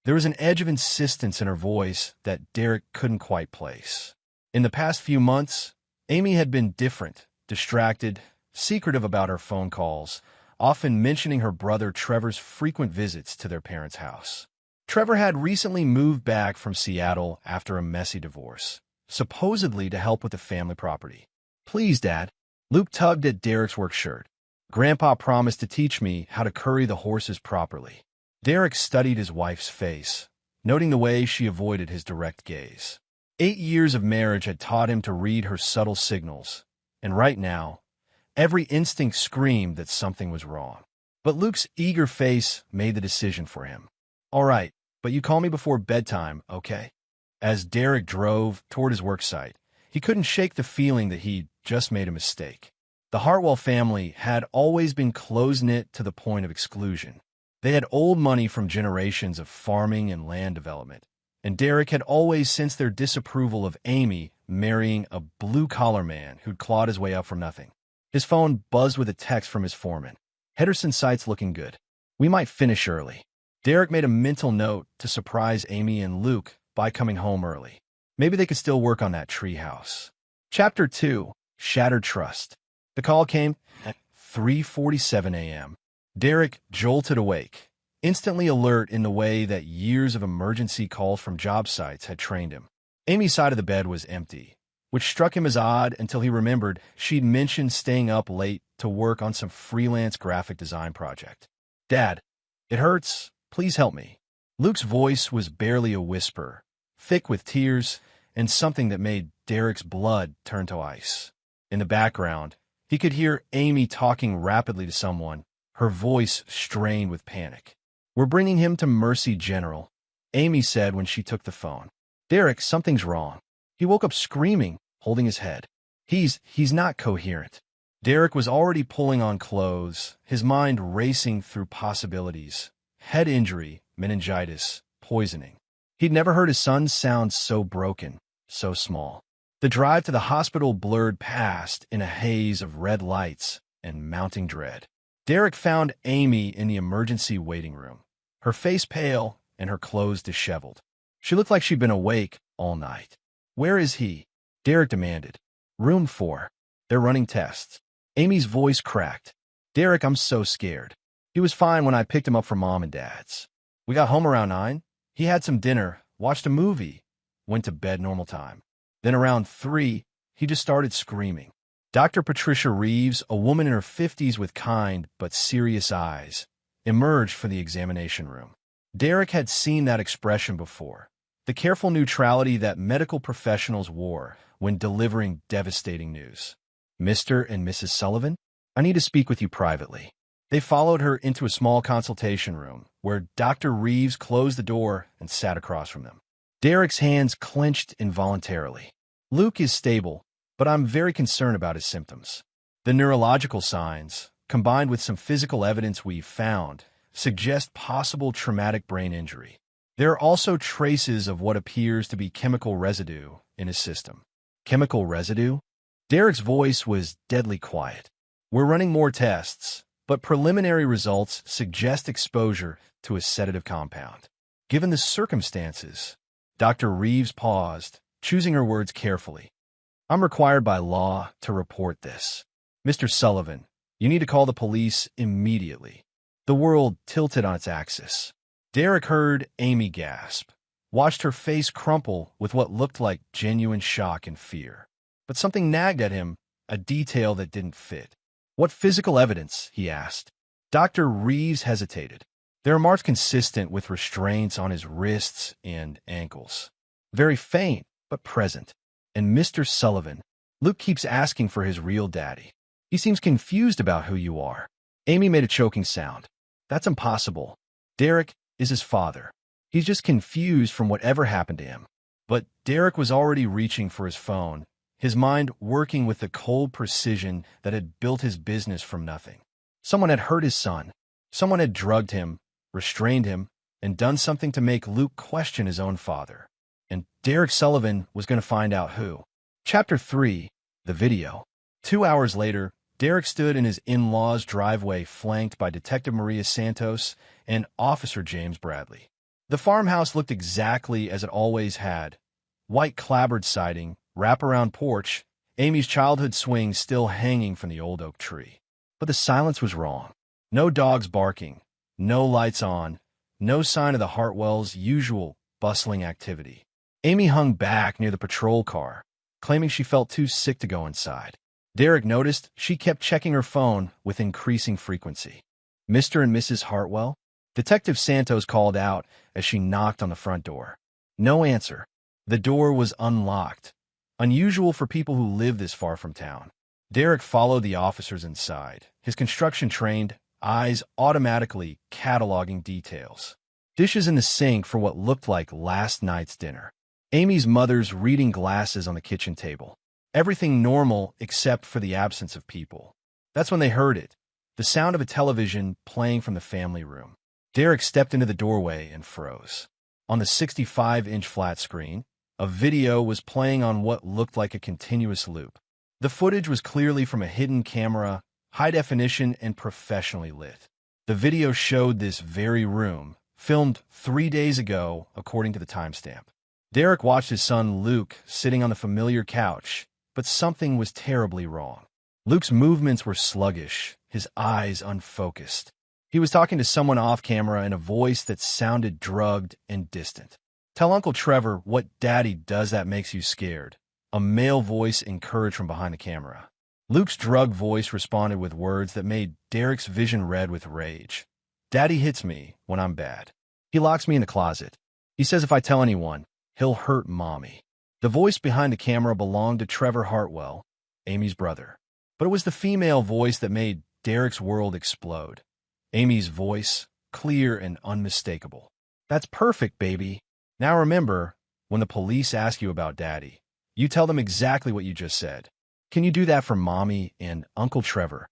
There was an edge of insistence in her voice that Derek couldn't quite place. In the past few months, Amy had been different, distracted, secretive about her phone calls, often mentioning her brother Trevor's frequent visits to their parents' house. Trevor had recently moved back from Seattle after a messy divorce, supposedly to help with the family property. "Please, Dad." Luke tugged at Derek's work shirt. "Grandpa promised to teach me how to curry the horses properly." Derek studied his wife's face, noting the way she avoided his direct gaze. 8 years of marriage had taught him to read her subtle signals, and right now, every instinct screamed that something was wrong. But Luke's eager face made the decision for him. "All right, but you call me before bedtime, okay?" As Derek drove toward his work site, he couldn't shake the feeling that he'd just made a mistake. The Hartwell family had always been close-knit to the point of exclusion. They had old money from generations of farming and land development, and Derek had always sensed their disapproval of Amy marrying a blue-collar man who'd clawed his way up from nothing. His phone buzzed with a text from his foreman. "Henderson site's looking good. We might finish early." Derek made a mental note to surprise Amy and Luke by coming home early. Maybe they could still work on that treehouse. Chapter 2. Shattered Trust. The call came at 3:47 a.m. Derek jolted awake, instantly alert in the way that years of emergency calls from job sites had trained him. Amy's side of the bed was empty, which struck him as odd until he remembered she'd mentioned staying up late to work on some freelance graphic design project. "Dad, it hurts. Please help me." Luke's voice was barely a whisper, thick with tears and something that made Derek's blood turn to ice. In the background, he could hear Amy talking rapidly to someone, her voice strained with panic. "We're bringing him to Mercy General," Amy said when she took the phone. "Derek, something's wrong." He woke up screaming, holding his head. He's not coherent." Derek was already pulling on clothes, his mind racing through possibilities. Head injury, meningitis, poisoning. He'd never heard his son sound so broken, so small. The drive to the hospital blurred past in a haze of red lights and mounting dread. Derek found Amy in the emergency waiting room, her face pale and her clothes disheveled. She looked like she'd been awake all night. "Where is he?" Derek demanded. "Room 4. They're running tests." Amy's voice cracked. "Derek, I'm so scared. He was fine when I picked him up from Mom and Dad's. We got home around 9. He had some dinner, watched a movie, went to bed normal time. Then around 3, he just started screaming." Dr. Patricia Reeves, a woman in her 50s with kind but serious eyes, emerged from the examination room. Derek had seen that expression before, the careful neutrality that medical professionals wore when delivering devastating news. "Mr. and Mrs. Sullivan, I need to speak with you privately." They followed her into a small consultation room, where Dr. Reeves closed the door and sat across from them. Derek's hands clenched involuntarily. "Luke is stable, but I'm very concerned about his symptoms. The neurological signs, combined with some physical evidence we've found, suggest possible traumatic brain injury. There are also traces of what appears to be chemical residue in his system." "Chemical residue?" Derek's voice was deadly quiet. "We're running more tests, but preliminary results suggest exposure to a sedative compound. Given the circumstances," Dr. Reeves paused, choosing her words carefully, "I'm required by law to report this. Mr. Sullivan, you need to call the police immediately." The world tilted on its axis. Derek heard Amy gasp, watched her face crumple with what looked like genuine shock and fear. But something nagged at him, a detail that didn't fit. "What physical evidence?" he asked. Dr. Reeves hesitated. "There are marks consistent with restraints on his wrists and ankles. Very faint, but present. And Mr. Sullivan, Luke keeps asking for his real daddy. He seems confused about who you are." Amy made a choking sound. "That's impossible. Derek is his father. He's just confused from whatever happened to him." But Derek was already reaching for his phone, his mind working with the cold precision that had built his business from nothing. Someone had hurt his son. Someone had drugged him, restrained him, and done something to make Luke question his own father. And Derek Sullivan was going to find out who. Chapter 3. The Video. 2 hours later, Derek stood in his in-law's driveway flanked by Detective Maria Santos and Officer James Bradley. The farmhouse looked exactly as it always had. White clapboard siding, wraparound porch, Amy's childhood swing still hanging from the old oak tree. But the silence was wrong. No dogs barking, no lights on, no sign of the Hartwells' usual bustling activity. Amy hung back near the patrol car, claiming she felt too sick to go inside. Derek noticed she kept checking her phone with increasing frequency. Mr. and Mrs. Hartwell? Detective Santos called out as she knocked on the front door. No answer. The door was unlocked, unusual for people who live this far from town. Derek followed the officers inside, his construction-trained eyes automatically cataloging details. Dishes in the sink for what looked like last night's dinner. Amy's mother's reading glasses on the kitchen table. Everything normal except for the absence of people. That's when they heard it, the sound of a television playing from the family room. Derek stepped into the doorway and froze. On the 65-inch flat screen, a video was playing on what looked like a continuous loop. The footage was clearly from a hidden camera, high definition and professionally lit. The video showed this very room, filmed 3 days ago according to the timestamp. Derek watched his son Luke sitting on the familiar couch, but something was terribly wrong. Luke's movements were sluggish, his eyes unfocused. He was talking to someone off camera in a voice that sounded drugged and distant. "Tell Uncle Trevor what Daddy does that makes you scared," a male voice encouraged from behind the camera. Luke's drugged voice responded with words that made Derek's vision red with rage. "Daddy hits me when I'm bad. He locks me in the closet. He says if I tell anyone, he'll hurt Mommy." The voice behind the camera belonged to Trevor Hartwell, Amy's brother. But it was the female voice that made Derek's world explode. Amy's voice, clear and unmistakable. "That's perfect, baby. Now remember, when the police ask you about Daddy, you tell them exactly what you just said. Can you do that for Mommy and Uncle Trevor?"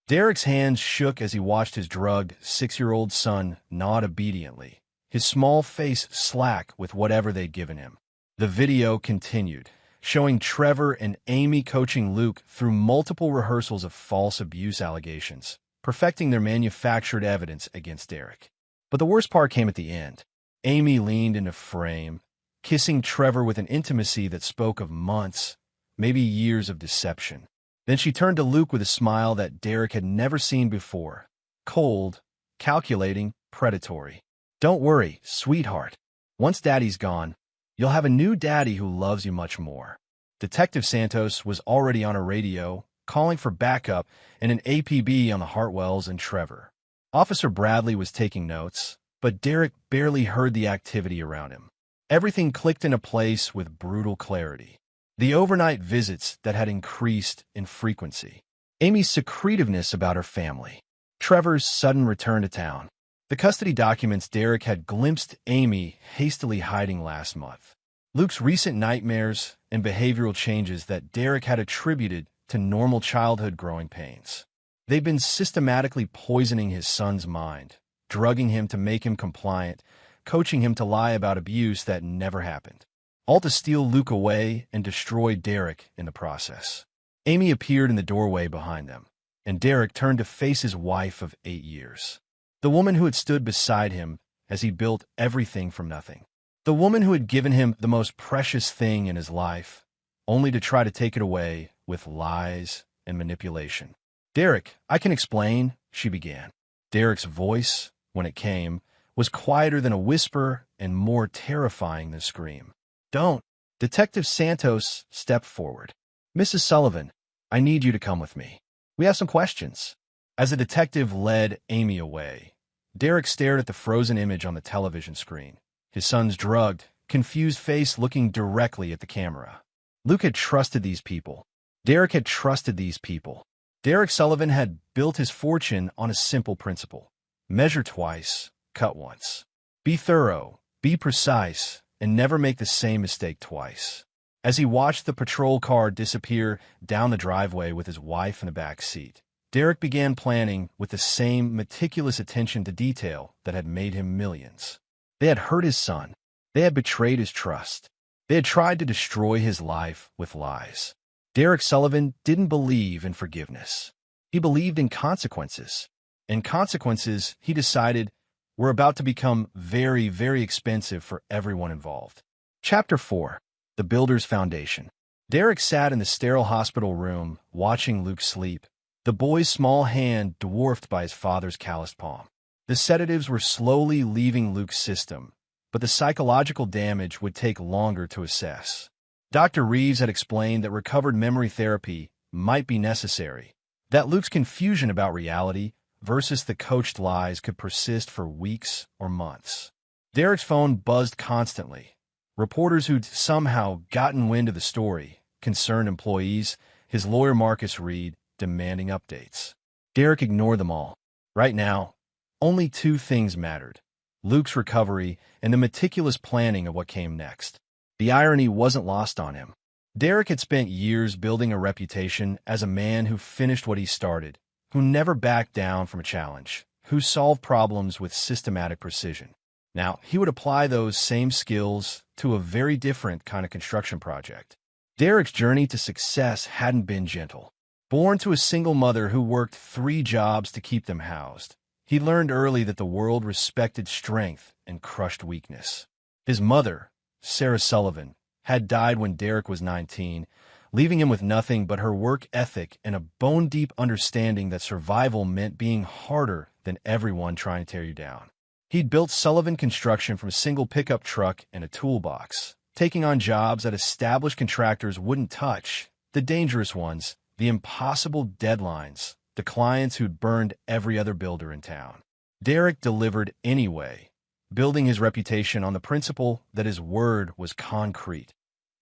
Derek's hands shook as he watched his drugged 6-year-old son nod obediently, his small face slack with whatever they'd given him. The video continued, showing Trevor and Amy coaching Luke through multiple rehearsals of false abuse allegations, perfecting their manufactured evidence against Derek. But the worst part came at the end. Amy leaned into frame, kissing Trevor with an intimacy that spoke of months, maybe years of deception. Then she turned to Luke with a smile that Derek had never seen before. Cold, calculating, predatory. "Don't worry, sweetheart. Once Daddy's gone, you'll have a new daddy who loves you much more." Detective Santos was already on a radio, calling for backup and an APB on the Hartwells and Trevor. Officer Bradley was taking notes, but Derek barely heard the activity around him. Everything clicked into place with brutal clarity. The overnight visits that had increased in frequency. Amy's secretiveness about her family. Trevor's sudden return to town. The custody documents Derek had glimpsed Amy hastily hiding last month. Luke's recent nightmares and behavioral changes that Derek had attributed to normal childhood growing pains. They'd been systematically poisoning his son's mind, drugging him to make him compliant, coaching him to lie about abuse that never happened. All to steal Luke away and destroy Derek in the process. Amy appeared in the doorway behind them, and Derek turned to face his wife of 8 years. The woman who had stood beside him as he built everything from nothing. The woman who had given him the most precious thing in his life, only to try to take it away with lies and manipulation. "Derek, I can explain," she began. Derek's voice, when it came, was quieter than a whisper and more terrifying than a scream. "Don't." Detective Santos stepped forward. "Mrs. Sullivan, I need you to come with me. We have some questions." As the detective led Amy away, Derek stared at the frozen image on the television screen, his son's drugged, confused face looking directly at the camera. Luke had trusted these people. Derek had trusted these people. Derek Sullivan had built his fortune on a simple principle. Measure twice, cut once. Be thorough, be precise, and never make the same mistake twice. As he watched the patrol car disappear down the driveway with his wife in the back seat, Derek began planning with the same meticulous attention to detail that had made him millions. They had hurt his son. They had betrayed his trust. They had tried to destroy his life with lies. Derek Sullivan didn't believe in forgiveness. He believed in consequences. And consequences, he decided, were about to become very, very expensive for everyone involved. Chapter 4. The Builder's Foundation. Derek sat in the sterile hospital room, watching Luke sleep, the boy's small hand dwarfed by his father's calloused palm. The sedatives were slowly leaving Luke's system, but the psychological damage would take longer to assess. Dr. Reeves had explained that recovered memory therapy might be necessary, that Luke's confusion about reality versus the coached lies could persist for weeks or months. Derek's phone buzzed constantly. Reporters who'd somehow gotten wind of the story, concerned employees, his lawyer Marcus Reed, demanding updates. Derek ignored them all. Right now, only two things mattered: Luke's recovery and the meticulous planning of what came next. The irony wasn't lost on him. Derek had spent years building a reputation as a man who finished what he started, who never backed down from a challenge, who solved problems with systematic precision. Now, he would apply those same skills to a very different kind of construction project. Derek's journey to success hadn't been gentle. Born to a single mother who worked 3 jobs to keep them housed, he learned early that the world respected strength and crushed weakness. His mother, Sarah Sullivan, had died when Derek was 19, leaving him with nothing but her work ethic and a bone-deep understanding that survival meant being harder than everyone trying to tear you down. He'd built Sullivan Construction from a single pickup truck and a toolbox, taking on jobs that established contractors wouldn't touch, the dangerous ones, the impossible deadlines, the clients who'd burned every other builder in town. Derek delivered anyway, building his reputation on the principle that his word was concrete,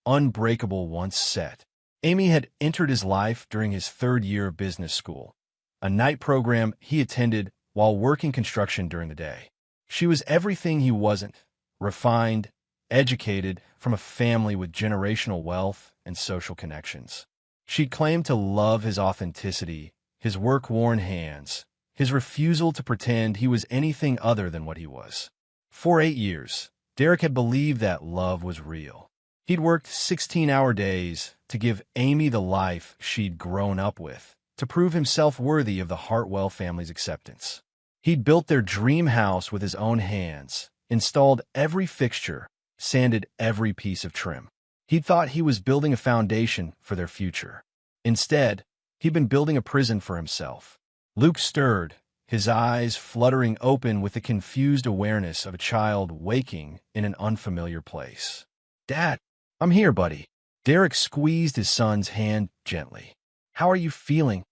unbreakable once set. Amy had entered his life during his 3rd year of business school, a night program he attended while working construction during the day. She was everything he wasn't: refined, educated, from a family with generational wealth and social connections. She claimed to love his authenticity, his work-worn hands, his refusal to pretend he was anything other than what he was. For 8 years, Derek had believed that love was real. He'd worked 16-hour days to give Amy the life she'd grown up with, to prove himself worthy of the Hartwell family's acceptance. He'd built their dream house with his own hands, installed every fixture, sanded every piece of trim. He'd thought he was building a foundation for their future. Instead, he'd been building a prison for himself. Luke stirred, his eyes fluttering open with the confused awareness of a child waking in an unfamiliar place. "Dad, I'm here, buddy." Derek squeezed his son's hand gently. "How are you feeling?"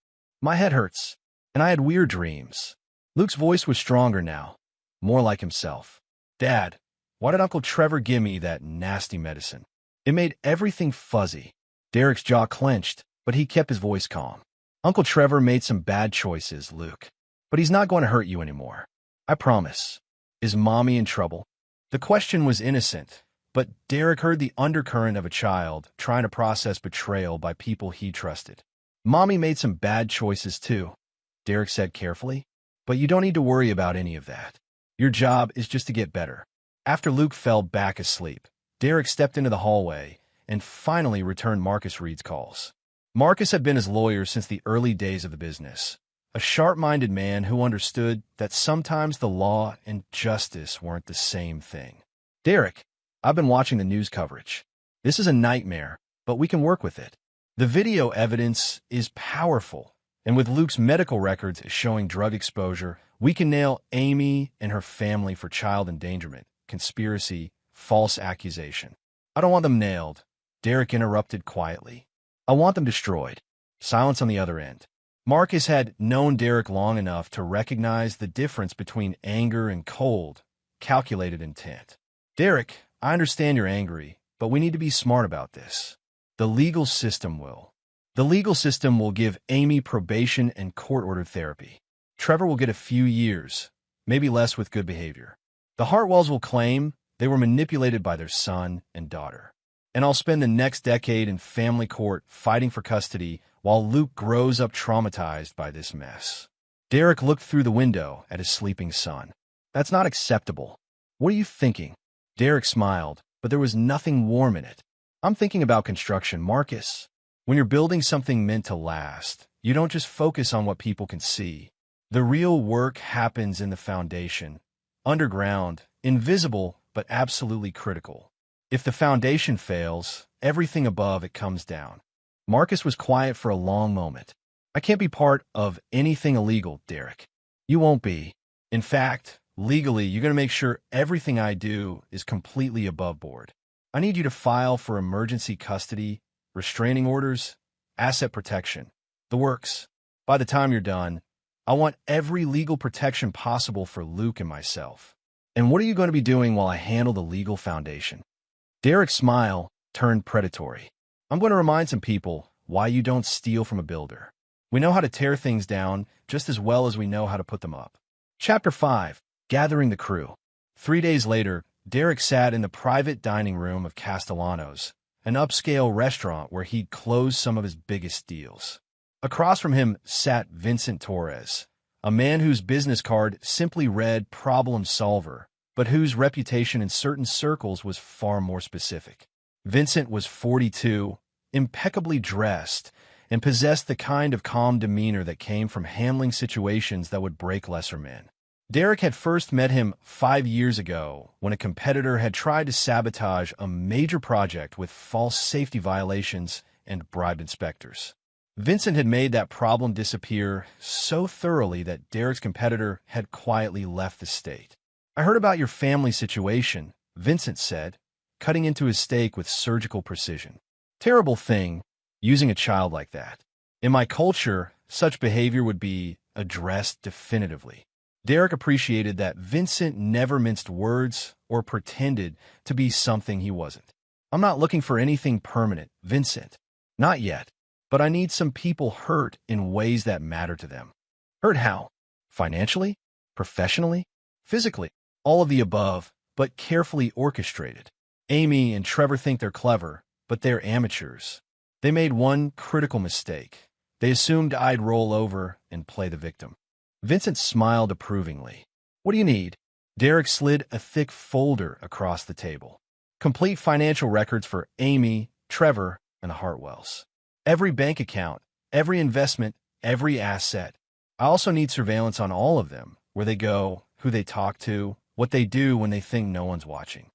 "My head hurts, and I had weird dreams." Luke's voice was stronger now, more like himself. "Dad, why did Uncle Trevor give me that nasty medicine?" It made everything fuzzy. Derek's jaw clenched, but he kept his voice calm. "Uncle Trevor made some bad choices, Luke, but he's not going to hurt you anymore. I promise." "Is Mommy in trouble?" The question was innocent, but Derek heard the undercurrent of a child trying to process betrayal by people he trusted. "Mommy made some bad choices too," Derek said carefully, "but you don't need to worry about any of that. Your job is just to get better." After Luke fell back asleep, Derek stepped into the hallway and finally returned Marcus Reed's calls. Marcus had been his lawyer since the early days of the business, a sharp-minded man who understood that sometimes the law and justice weren't the same thing. "Derek, I've been watching the news coverage. This is a nightmare, but we can work with it. The video evidence is powerful, and with Luke's medical records showing drug exposure, we can nail Amy and her family for child endangerment, conspiracy, false accusation." "I don't want them nailed," Derek interrupted quietly. "I want them destroyed." Silence on the other end. Marcus had known Derek long enough to recognize the difference between anger and cold, calculated intent. "Derek, I understand you're angry, but we need to be smart about this. The legal system will. The legal system will give Amy probation and court-ordered therapy. Trevor will get a few years, maybe less with good behavior. The Hartwells will claim they were manipulated by their son and daughter. And I'll spend the next decade in family court fighting for custody while Luke grows up traumatized by this mess. Derek looked through the window at his sleeping son. That's not acceptable. What are you thinking? Derek smiled, but there was nothing warm in it. I'm thinking about construction, Marcus. When you're building something meant to last, you don't just focus on what people can see. The real work happens in the foundation, underground, invisible, but absolutely critical. If the foundation fails, everything above it comes down. Marcus was quiet for a long moment. I can't be part of anything illegal, Derek. You won't be. In fact, legally, you're going to make sure everything I do is completely above board. I need you to file for emergency custody, restraining orders, asset protection, the works. By the time you're done, I want every legal protection possible for Luke and myself. And what are you going to be doing while I handle the legal foundation? Derek's smile turned predatory. I'm going to remind some people why you don't steal from a builder. We know how to tear things down just as well as we know how to put them up. Chapter 5. Gathering the Crew. 3 days later, Derek sat in the private dining room of Castellanos, an upscale restaurant where he'd closed some of his biggest deals. Across from him sat Vincent Torres, a man whose business card simply read problem solver, but whose reputation in certain circles was far more specific. Vincent was 42, impeccably dressed, and possessed the kind of calm demeanor that came from handling situations that would break lesser men. Derek had first met him 5 years ago when a competitor had tried to sabotage a major project with false safety violations and bribed inspectors. Vincent had made that problem disappear so thoroughly that Derek's competitor had quietly left the state. I heard about your family situation, Vincent said, cutting into his steak with surgical precision. Terrible thing, using a child like that. In my culture, such behavior would be addressed definitively. Derek appreciated that Vincent never minced words or pretended to be something he wasn't. I'm not looking for anything permanent, Vincent. Not yet. But I need some people hurt in ways that matter to them. Hurt how? Financially? Professionally? Physically? All of the above, but carefully orchestrated. Amy and Trevor think they're clever, but they're amateurs. They made one critical mistake. They assumed I'd roll over and play the victim. Vincent smiled approvingly. What do you need? Derek slid a thick folder across the table. Complete financial records for Amy, Trevor, and the Hartwells. Every bank account, every investment, every asset. I also need surveillance on all of them, where they go, who they talk to, what they do when they think no one's watching.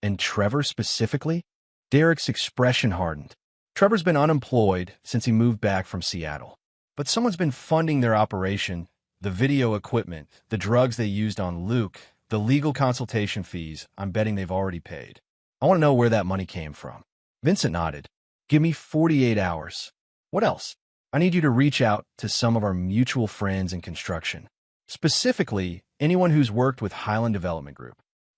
And Trevor specifically? Derek's expression hardened. Trevor's been unemployed since he moved back from Seattle. But someone's been funding their operation, the video equipment, the drugs they used on Luke, the legal consultation fees. I'm betting they've already paid. I want to know where that money came from. Vincent nodded. Give me 48 hours. What else? I need you to reach out to some of our mutual friends in construction. Specifically, anyone who's worked with Highland Development Group.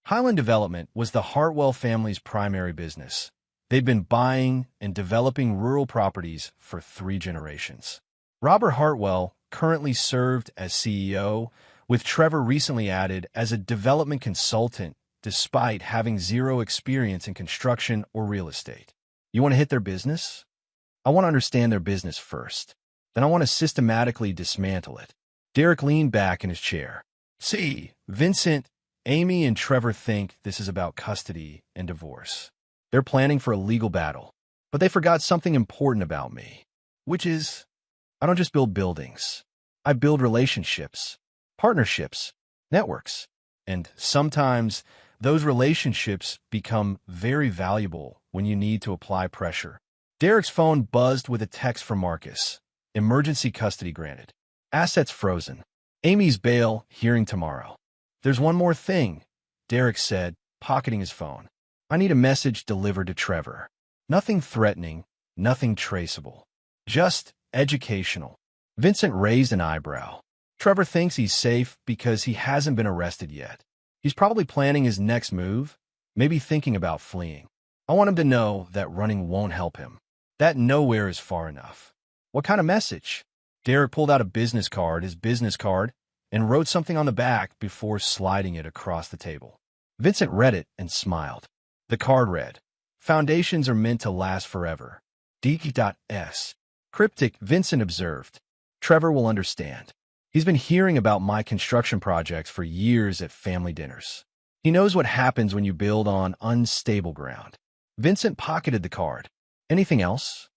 Highland Development was the Hartwell family's primary business. They'd been buying and developing rural properties for 3 generations. Robert Hartwell currently served as CEO, with Trevor recently added as a development consultant despite having 0 experience in construction or real estate. You want to hit their business? I want to understand their business first. Then I want to systematically dismantle it. Derek leaned back in his chair. See, Vincent, Amy, and Trevor think this is about custody and divorce. They're planning for a legal battle. But they forgot something important about me, which is, I don't just build buildings. I build relationships, partnerships, networks. And sometimes those relationships become very valuable when you need to apply pressure. Derek's phone buzzed with a text from Marcus. Emergency custody granted. Assets frozen. Amy's bail hearing tomorrow. There's one more thing, Derek said, pocketing his phone. I need a message delivered to Trevor. Nothing threatening, nothing traceable. Just educational. Vincent raised an eyebrow. Trevor thinks he's safe because he hasn't been arrested yet. He's probably planning his next move, maybe thinking about fleeing. I want him to know that running won't help him. That nowhere is far enough. What kind of message? Derek pulled out his business card, and wrote something on the back before sliding it across the table. Vincent read it and smiled. The card read, Foundations are meant to last forever. D.S. Cryptic, Vincent observed. Trevor will understand. He's been hearing about my construction projects for years at family dinners. He knows what happens when you build on unstable ground. Vincent pocketed the card. Anything else?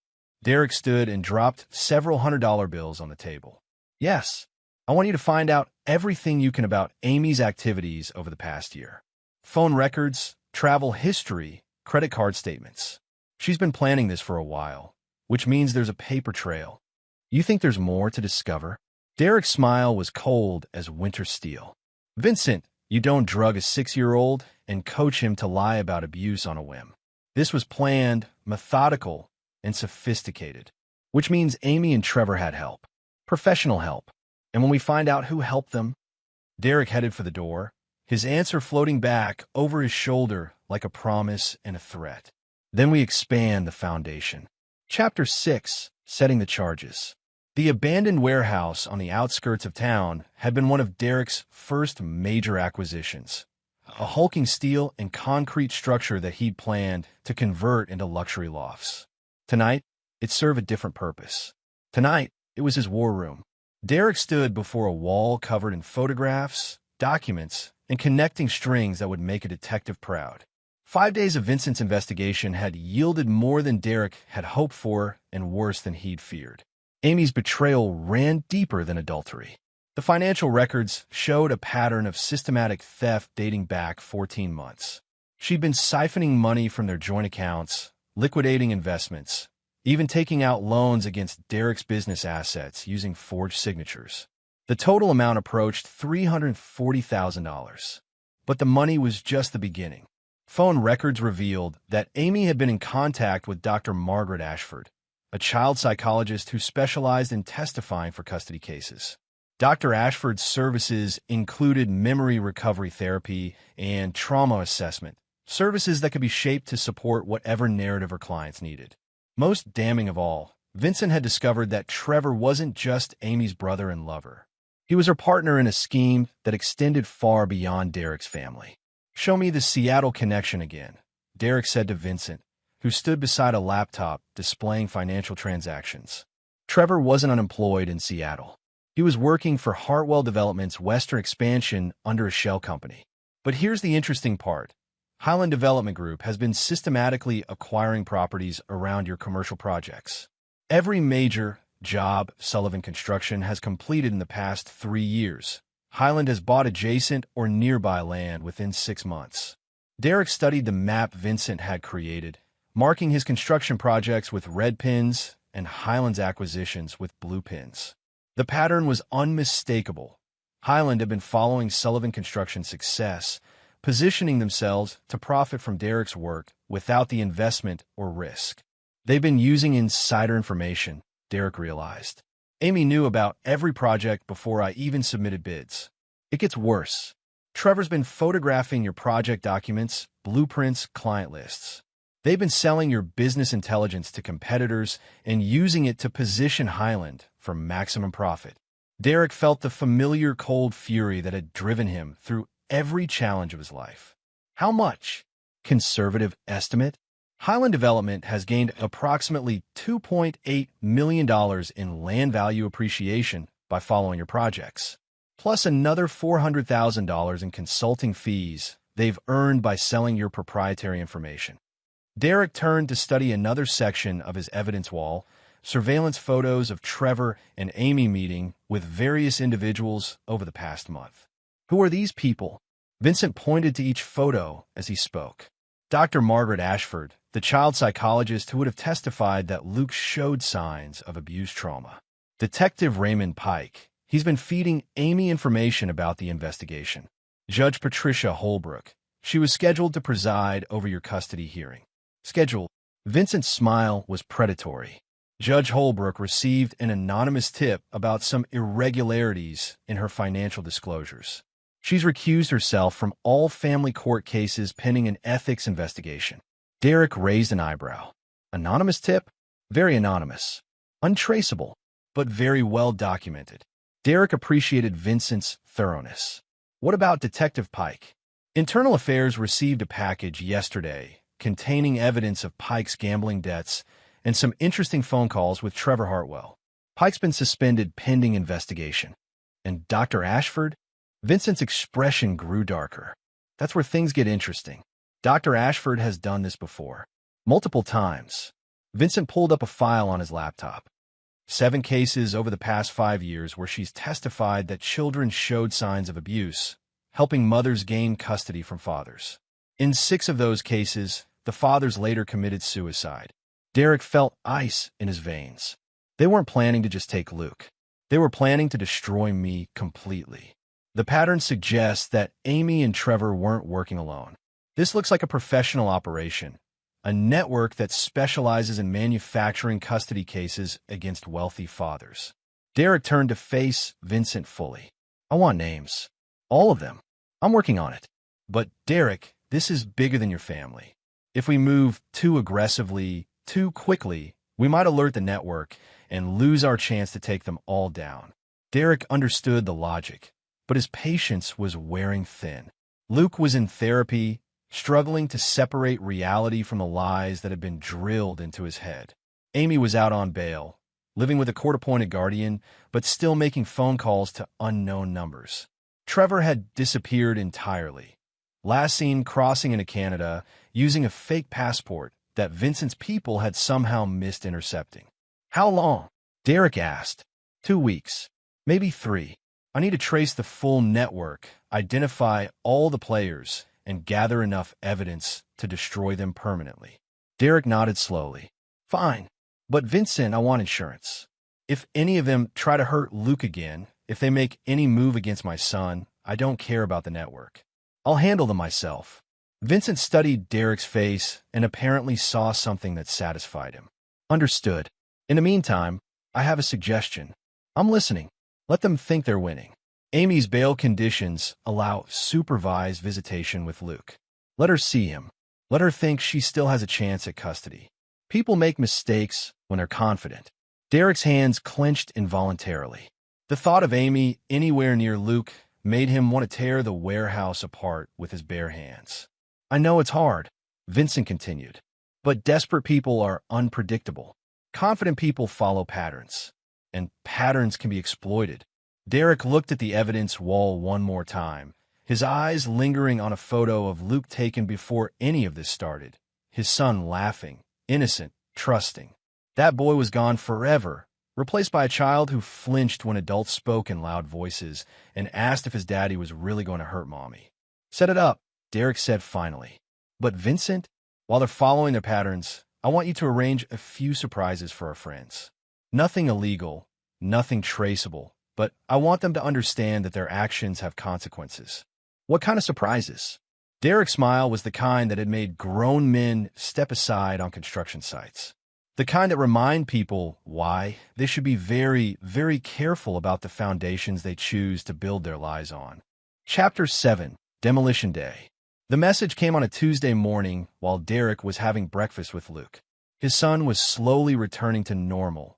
Derek stood and dropped several $100 bills on the table. Yes, I want you to find out everything you can about Amy's activities over the past year. Phone records, travel history, credit card statements. She's been planning this for a while, which means there's a paper trail. You think there's more to discover? Derek's smile was cold as winter steel. Vincent, you don't drug a 6-year-old and coach him to lie about abuse on a whim. This was planned, methodical, and sophisticated, which means Amy and Trevor had help. Professional help. And when we find out who helped them, Derek headed for the door, his answer floating back over his shoulder like a promise and a threat. Then we expand the foundation. Chapter 6, Setting the Charges. The abandoned warehouse on the outskirts of town had been one of Derek's first major acquisitions, a hulking steel and concrete structure that he'd planned to convert into luxury lofts. Tonight, it served a different purpose. Tonight, it was his war room. Derek stood before a wall covered in photographs, documents, and connecting strings that would make a detective proud. 5 days of Vincent's investigation had yielded more than Derek had hoped for and worse than he'd feared. Amy's betrayal ran deeper than adultery. The financial records showed a pattern of systematic theft dating back 14 months. She'd been siphoning money from their joint accounts, liquidating investments, even taking out loans against Derek's business assets using forged signatures. The total amount approached $340,000. But the money was just the beginning. Phone records revealed that Amy had been in contact with Dr. Margaret Ashford, a child psychologist who specialized in testifying for custody cases. Dr. Ashford's services included memory recovery therapy and trauma assessment, services that could be shaped to support whatever narrative her clients needed. Most damning of all, Vincent had discovered that Trevor wasn't just Amy's brother and lover. He was her partner in a scheme that extended far beyond Derek's family. "Show me the Seattle connection again," Derek said to Vincent, who stood beside a laptop displaying financial transactions. Trevor wasn't unemployed in Seattle. He was working for Hartwell Development's Western expansion under a shell company. But here's the interesting part. Highland Development Group has been systematically acquiring properties around your commercial projects. Every major job Sullivan Construction has completed in the past 3 years, Highland has bought adjacent or nearby land within 6 months. Derek studied the map Vincent had created, marking his construction projects with red pins and Highland's acquisitions with blue pins. The pattern was unmistakable. Highland had been following Sullivan Construction's success, positioning themselves to profit from Derek's work without the investment or risk. They've been using insider information, Derek realized. Amy knew about every project before I even submitted bids. It gets worse. Trevor's been photographing your project documents, blueprints, client lists. They've been selling your business intelligence to competitors and using it to position Highland for maximum profit. Derek felt the familiar cold fury that had driven him through every challenge of his life. How much? Conservative estimate? Highland Development has gained approximately $2.8 million in land value appreciation by following your projects, plus another $400,000 in consulting fees they've earned by selling your proprietary information. Derek turned to study another section of his evidence wall, surveillance photos of Trevor and Amy meeting with various individuals over the past month. Who are these people? Vincent pointed to each photo as he spoke. Dr. Margaret Ashford, the child psychologist who would have testified that Luke showed signs of abuse trauma. Detective Raymond Pike, he's been feeding Amy information about the investigation. Judge Patricia Holbrook, she was scheduled to preside over your custody hearing. Schedule. Vincent's smile was predatory. Judge Holbrook received an anonymous tip about some irregularities in her financial disclosures. She's recused herself from all family court cases pending an ethics investigation. Derek raised an eyebrow. Anonymous tip? Very anonymous. Untraceable, but very well documented. Derek appreciated Vincent's thoroughness. What about Detective Pike? Internal Affairs received a package yesterday containing evidence of Pike's gambling debts and some interesting phone calls with Trevor Hartwell. Pike's been suspended pending investigation. And Dr. Ashford? Vincent's expression grew darker. That's where things get interesting. Dr. Ashford has done this before. Multiple times. Vincent pulled up a file on his laptop. 7 cases over the past 5 years where she's testified that children showed signs of abuse, helping mothers gain custody from fathers. In 6 of those cases, the fathers later committed suicide. Derek felt ice in his veins. They weren't planning to just take Luke. They were planning to destroy me completely. The pattern suggests that Amy and Trevor weren't working alone. This looks like a professional operation, a network that specializes in manufacturing custody cases against wealthy fathers. Derek turned to face Vincent fully. I want names. All of them. I'm working on it. But Derek, this is bigger than your family. If we move too aggressively, too quickly, we might alert the network and lose our chance to take them all down. Derek understood the logic, but his patience was wearing thin. Luke was in therapy, struggling to separate reality from the lies that had been drilled into his head. Amy was out on bail, living with a court-appointed guardian, but still making phone calls to unknown numbers. Trevor had disappeared entirely, last seen crossing into Canada using a fake passport that Vincent's people had somehow missed intercepting. How long? Derek asked. 2 weeks. Maybe 3. I need to trace the full network, identify all the players, and gather enough evidence to destroy them permanently. Derek nodded slowly. Fine. But Vincent, I want insurance. If any of them try to hurt Luke again, if they make any move against my son, I don't care about the network. I'll handle them myself. Vincent studied Derek's face and apparently saw something that satisfied him. Understood. In the meantime, I have a suggestion. I'm listening. Let them think they're winning. Amy's bail conditions allow supervised visitation with Luke. Let her see him. Let her think she still has a chance at custody. People make mistakes when they're confident. Derek's hands clenched involuntarily. The thought of Amy anywhere near Luke made him want to tear the warehouse apart with his bare hands. I know it's hard, Vincent continued, but desperate people are unpredictable. Confident people follow patterns, and patterns can be exploited. Derek looked at the evidence wall one more time, his eyes lingering on a photo of Luke taken before any of this started, his son laughing, innocent, trusting. That boy was gone forever, replaced by a child who flinched when adults spoke in loud voices and asked if his daddy was really going to hurt mommy. Set it up, Derek said finally. But Vincent, while they're following their patterns, I want you to arrange a few surprises for our friends. Nothing illegal, nothing traceable, but I want them to understand that their actions have consequences. What kind of surprises? Derek's smile was the kind that had made grown men step aside on construction sites. The kind that remind people why they should be very, very careful about the foundations they choose to build their lives on. Chapter 7, Demolition Day. The message came on a Tuesday morning while Derek was having breakfast with Luke. His son was slowly returning to normal,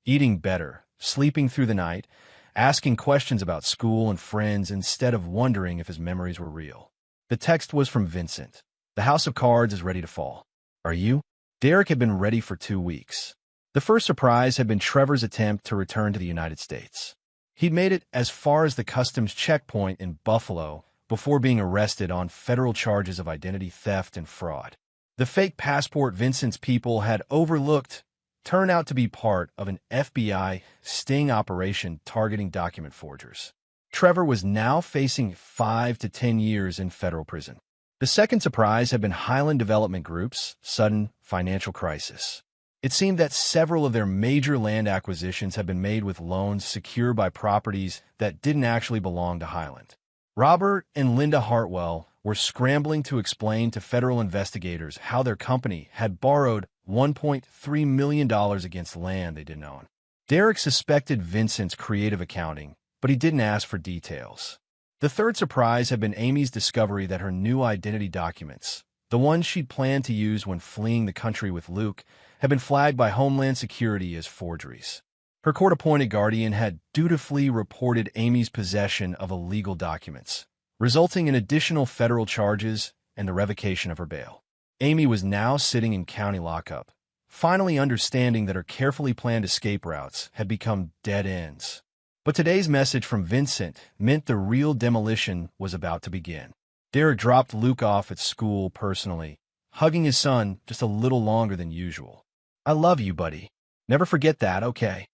eating better, sleeping through the night, asking questions about school and friends instead of wondering if his memories were real. The text was from Vincent. The house of cards is ready to fall. Are you? Derek had been ready for 2 weeks. The first surprise had been Trevor's attempt to return to the United States. He'd made it as far as the customs checkpoint in Buffalo before being arrested on federal charges of identity theft and fraud. The fake passport Vincent's people had overlooked turned out to be part of an FBI sting operation targeting document forgers. Trevor was now facing 5 to 10 years in federal prison. The second surprise had been Highland Development Group's sudden financial crisis. It seemed that several of their major land acquisitions had been made with loans secured by properties that didn't actually belong to Highland. Robert and Linda Hartwell were scrambling to explain to federal investigators how their company had borrowed $1.3 million against land they didn't own. Derek suspected Vincent's creative accounting, but he didn't ask for details. The third surprise had been Amy's discovery that her new identity documents, the ones she'd planned to use when fleeing the country with Luke, had been flagged by Homeland Security as forgeries. Her court-appointed guardian had dutifully reported Amy's possession of illegal documents, resulting in additional federal charges and the revocation of her bail. Amy was now sitting in county lockup, finally understanding that her carefully planned escape routes had become dead ends. But today's message from Vincent meant the real demolition was about to begin. Derek dropped Luke off at school personally, hugging his son just a little longer than usual. "I love you, buddy. Never forget that, okay?"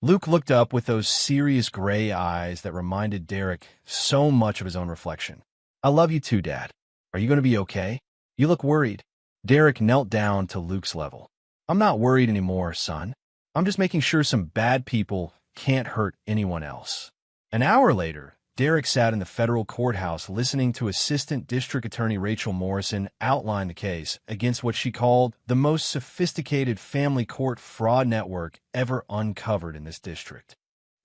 Luke looked up with those serious gray eyes that reminded Derek so much of his own reflection. "I love you too, Dad. Are you going to be okay? You look worried." Derek knelt down to Luke's level. "I'm not worried anymore, son. I'm just making sure some bad people can't hurt anyone else." An hour later, Derek sat in the federal courthouse listening to Assistant District Attorney Rachel Morrison outline the case against what she called the most sophisticated family court fraud network ever uncovered in this district.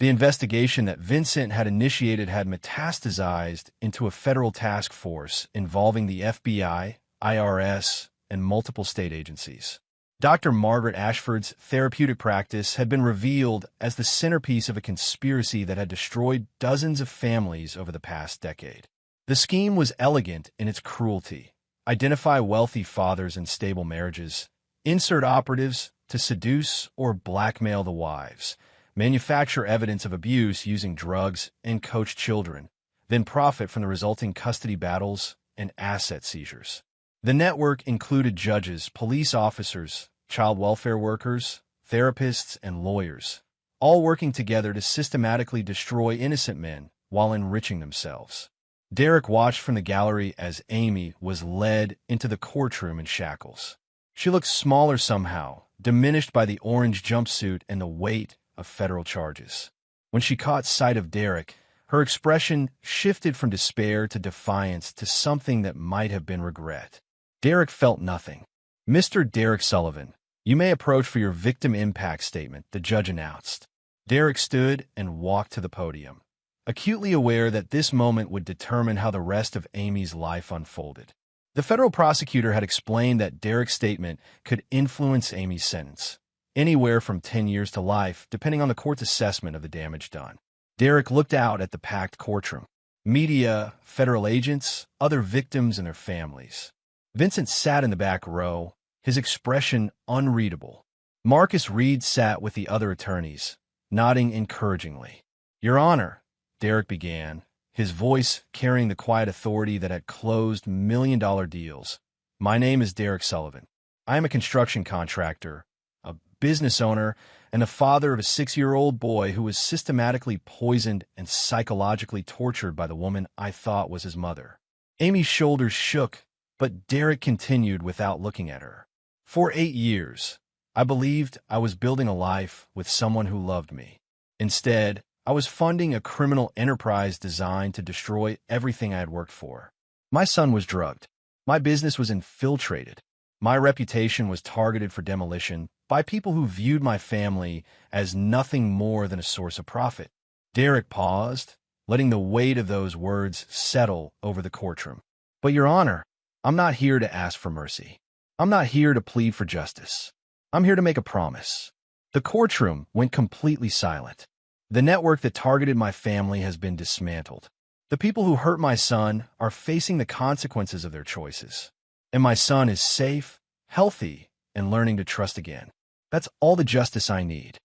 The investigation that Vincent had initiated had metastasized into a federal task force involving the FBI, IRS, and multiple state agencies. Dr. Margaret Ashford's therapeutic practice had been revealed as the centerpiece of a conspiracy that had destroyed dozens of families over the past decade. The scheme was elegant in its cruelty. Identify wealthy fathers in stable marriages, insert operatives to seduce or blackmail the wives, manufacture evidence of abuse using drugs, and coach children, then profit from the resulting custody battles and asset seizures. The network included judges, police officers, child welfare workers, therapists, and lawyers, all working together to systematically destroy innocent men while enriching themselves. Derek watched from the gallery as Amy was led into the courtroom in shackles. She looked smaller somehow, diminished by the orange jumpsuit and the weight of federal charges. When she caught sight of Derek, her expression shifted from despair to defiance to something that might have been regret. Derek felt nothing. "Mr. Derek Sullivan, you may approach for your victim impact statement," the judge announced. Derek stood and walked to the podium, acutely aware that this moment would determine how the rest of Amy's life unfolded. The federal prosecutor had explained that Derek's statement could influence Amy's sentence, anywhere from 10 years to life, depending on the court's assessment of the damage done. Derek looked out at the packed courtroom. Media, federal agents, other victims and their families. Vincent sat in the back row, his expression unreadable. Marcus Reed sat with the other attorneys, nodding encouragingly. "Your Honor," Derek began, his voice carrying the quiet authority that had closed million-dollar deals. "My name is Derek Sullivan. I am a construction contractor, a business owner, and the father of a 6-year-old boy who was systematically poisoned and psychologically tortured by the woman I thought was his mother." Amy's shoulders shook, but Derek continued without looking at her. "For 8 years, I believed I was building a life with someone who loved me. Instead, I was funding a criminal enterprise designed to destroy everything I had worked for. My son was drugged. My business was infiltrated. My reputation was targeted for demolition by people who viewed my family as nothing more than a source of profit." Derek paused, letting the weight of those words settle over the courtroom. "But, Your Honor, I'm not here to ask for mercy. I'm not here to plead for justice. I'm here to make a promise." The courtroom went completely silent. "The network that targeted my family has been dismantled. The people who hurt my son are facing the consequences of their choices. And my son is safe, healthy, and learning to trust again. That's all the justice I need."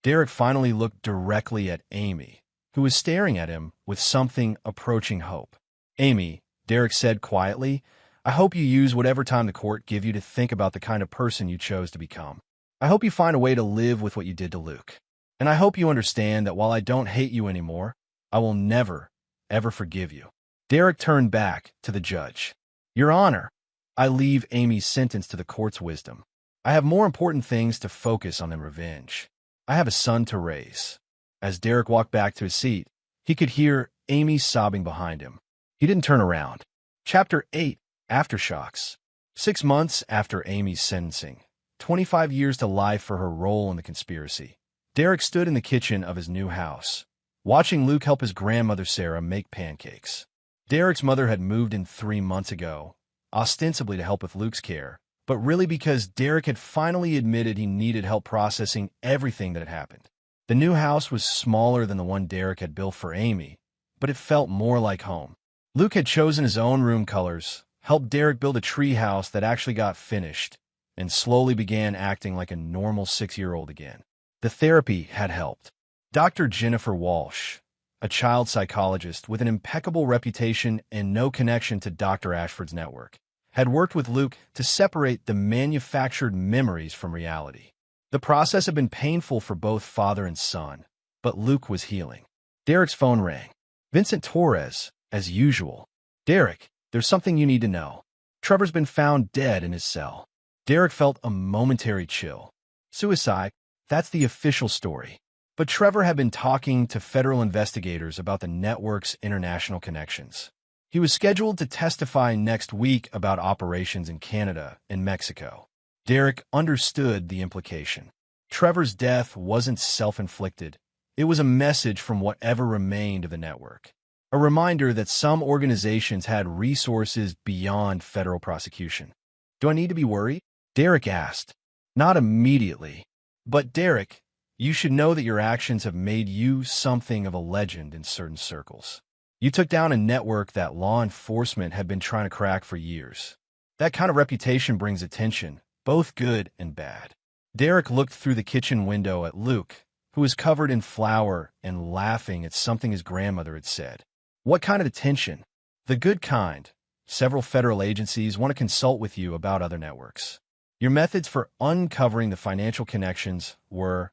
Derek finally looked directly at Amy, who was staring at him with something approaching hope. "Amy," Derek said quietly, "I hope you use whatever time the court give you to think about the kind of person you chose to become. I hope you find a way to live with what you did to Luke. And I hope you understand that while I don't hate you anymore, I will never, ever forgive you." Derek turned back to the judge. "Your Honor, I leave Amy's sentence to the court's wisdom. I have more important things to focus on than revenge. I have a son to raise." As Derek walked back to his seat, he could hear Amy sobbing behind him. He didn't turn around. Chapter 8. Aftershocks. 6 months after Amy's sentencing, 25 years to life for her role in the conspiracy, Derek stood in the kitchen of his new house, watching Luke help his grandmother Sarah make pancakes. Derek's mother had moved in 3 months ago, ostensibly to help with Luke's care, but really because Derek had finally admitted he needed help processing everything that had happened. The new house was smaller than the one Derek had built for Amy, but it felt more like home. Luke had chosen his own room colors, helped Derek build a treehouse that actually got finished and slowly began acting like a normal 6-year-old again. The therapy had helped. Dr. Jennifer Walsh, a child psychologist with an impeccable reputation and no connection to Dr. Ashford's network, had worked with Luke to separate the manufactured memories from reality. The process had been painful for both father and son, but Luke was healing. Derek's phone rang. Vincent Torres, as usual. "Derek, there's something you need to know. Trevor's been found dead in his cell." Derek felt a momentary chill. Suicide, that's the official story. But Trevor had been talking to federal investigators about the network's international connections. He was scheduled to testify next week about operations in Canada and Mexico. Derek understood the implication. Trevor's death wasn't self-inflicted. It was a message from whatever remained of the network. A reminder that some organizations had resources beyond federal prosecution. "Do I need to be worried?" Derek asked. "Not immediately. But Derek, you should know that your actions have made you something of a legend in certain circles. You took down a network that law enforcement had been trying to crack for years. That kind of reputation brings attention, both good and bad." Derek looked through the kitchen window at Luke, who was covered in flour and laughing at something his grandmother had said. "What kind of attention?" "The good kind. Several federal agencies want to consult with you about other networks. Your methods for uncovering the financial connections were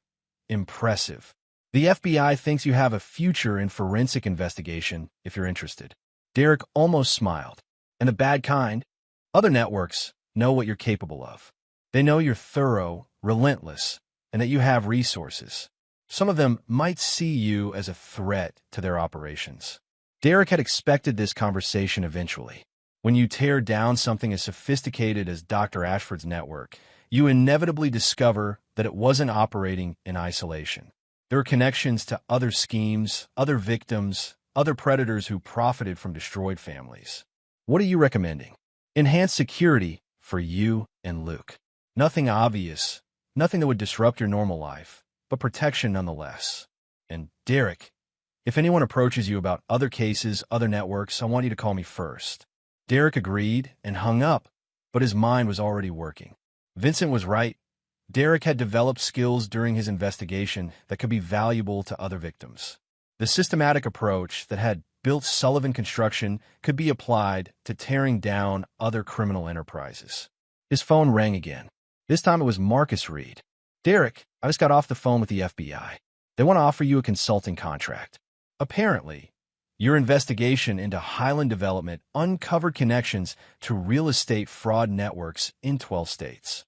impressive. The FBI thinks you have a future in forensic investigation if you're interested." Derek almost smiled. "And the bad kind?" "Other networks know what you're capable of. They know you're thorough, relentless, and that you have resources. Some of them might see you as a threat to their operations." Derek had expected this conversation eventually. When you tear down something as sophisticated as Dr. Ashford's network, you inevitably discover that it wasn't operating in isolation. There were connections to other schemes, other victims, other predators who profited from destroyed families. "What are you recommending?" "Enhanced security for you and Luke. Nothing obvious, nothing that would disrupt your normal life, but protection nonetheless. And Derek, if anyone approaches you about other cases, other networks, I want you to call me first." Derek agreed and hung up, but his mind was already working. Vincent was right. Derek had developed skills during his investigation that could be valuable to other victims. The systematic approach that had built Sullivan Construction could be applied to tearing down other criminal enterprises. His phone rang again. This time it was Marcus Reed. "Derek, I just got off the phone with the FBI. They want to offer you a consulting contract. Apparently, your investigation into Highland Development uncovered connections to real estate fraud networks in 12 states.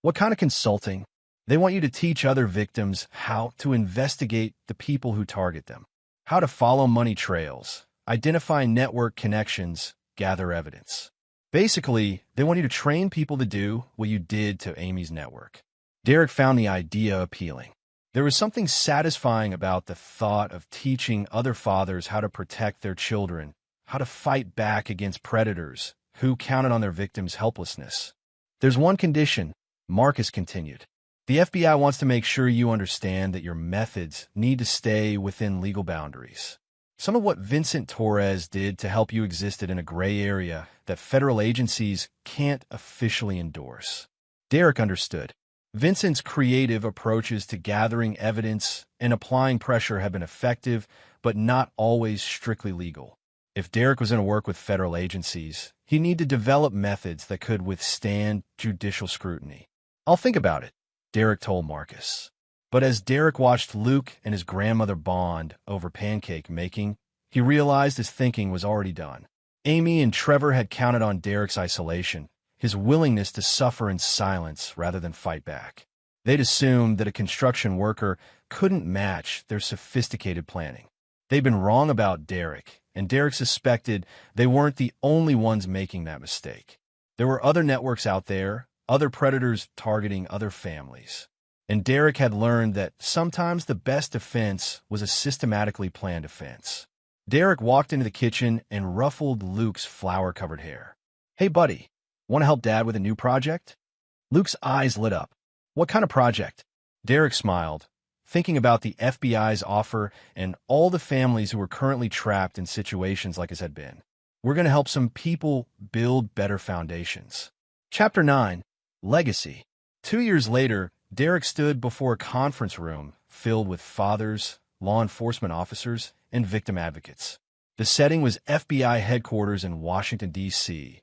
"What kind of consulting?" "They want you to teach other victims how to investigate the people who target them, how to follow money trails, identify network connections, gather evidence. Basically, they want you to train people to do what you did to Amy's network." Derek found the idea appealing. There was something satisfying about the thought of teaching other fathers how to protect their children, how to fight back against predators who counted on their victims' helplessness. "There's one condition," Marcus continued. "The FBI wants to make sure you understand that your methods need to stay within legal boundaries. Some of what Vincent Torres did to help you existed in a gray area that federal agencies can't officially endorse." Derek understood. Vincent's creative approaches to gathering evidence and applying pressure have been effective, but not always strictly legal. If Derek was going to work with federal agencies, he'd need to develop methods that could withstand judicial scrutiny. "I'll think about it," Derek told Marcus. But as Derek watched Luke and his grandmother bond over pancake making, he realized his thinking was already done. Amy and Trevor had counted on Derek's isolation, his willingness to suffer in silence rather than fight back. They'd assumed that a construction worker couldn't match their sophisticated planning. They'd been wrong about Derek, and Derek suspected they weren't the only ones making that mistake. There were other networks out there, other predators targeting other families. And Derek had learned that sometimes the best defense was a systematically planned offense. Derek walked into the kitchen and ruffled Luke's flour-covered hair. "Hey, buddy. Want to help Dad with a new project?" Luke's eyes lit up. "What kind of project?" Derek smiled, thinking about the FBI's offer and all the families who were currently trapped in situations like his had been. We're going to help some people build better foundations. Chapter 9. Legacy. 2 years later, Derek stood before a conference room filled with fathers, law enforcement officers, and victim advocates. The setting was FBI headquarters in Washington, D.C.,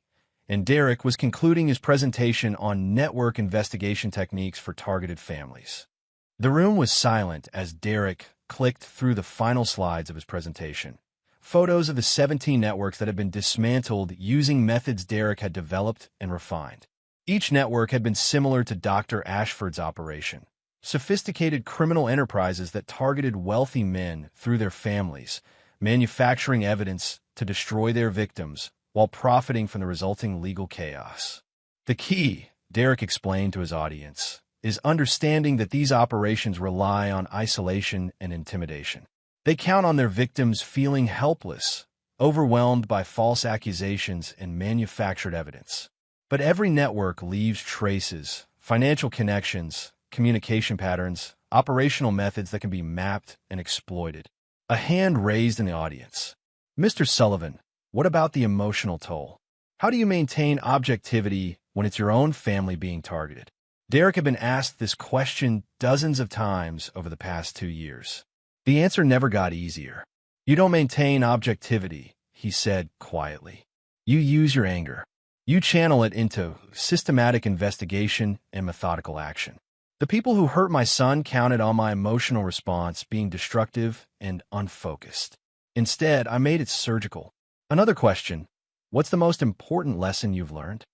and Derek was concluding his presentation on network investigation techniques for targeted families. The room was silent as Derek clicked through the final slides of his presentation. Photos of the 17 networks that had been dismantled using methods Derek had developed and refined. Each network had been similar to Dr. Ashford's operation. Sophisticated criminal enterprises that targeted wealthy men through their families, manufacturing evidence to destroy their victims while profiting from the resulting legal chaos. The key, Derek explained to his audience, is understanding that these operations rely on isolation and intimidation. They count on their victims feeling helpless, overwhelmed by false accusations and manufactured evidence. But every network leaves traces, financial connections, communication patterns, operational methods that can be mapped and exploited. A hand raised in the audience. Mr. Sullivan, what about the emotional toll? How do you maintain objectivity when it's your own family being targeted? Derek had been asked this question dozens of times over the past 2 years. The answer never got easier. You don't maintain objectivity, he said quietly. You use your anger. You channel it into systematic investigation and methodical action. The people who hurt my son counted on my emotional response being destructive and unfocused. Instead, I made it surgical. Another question, what's the most important lesson you've learned?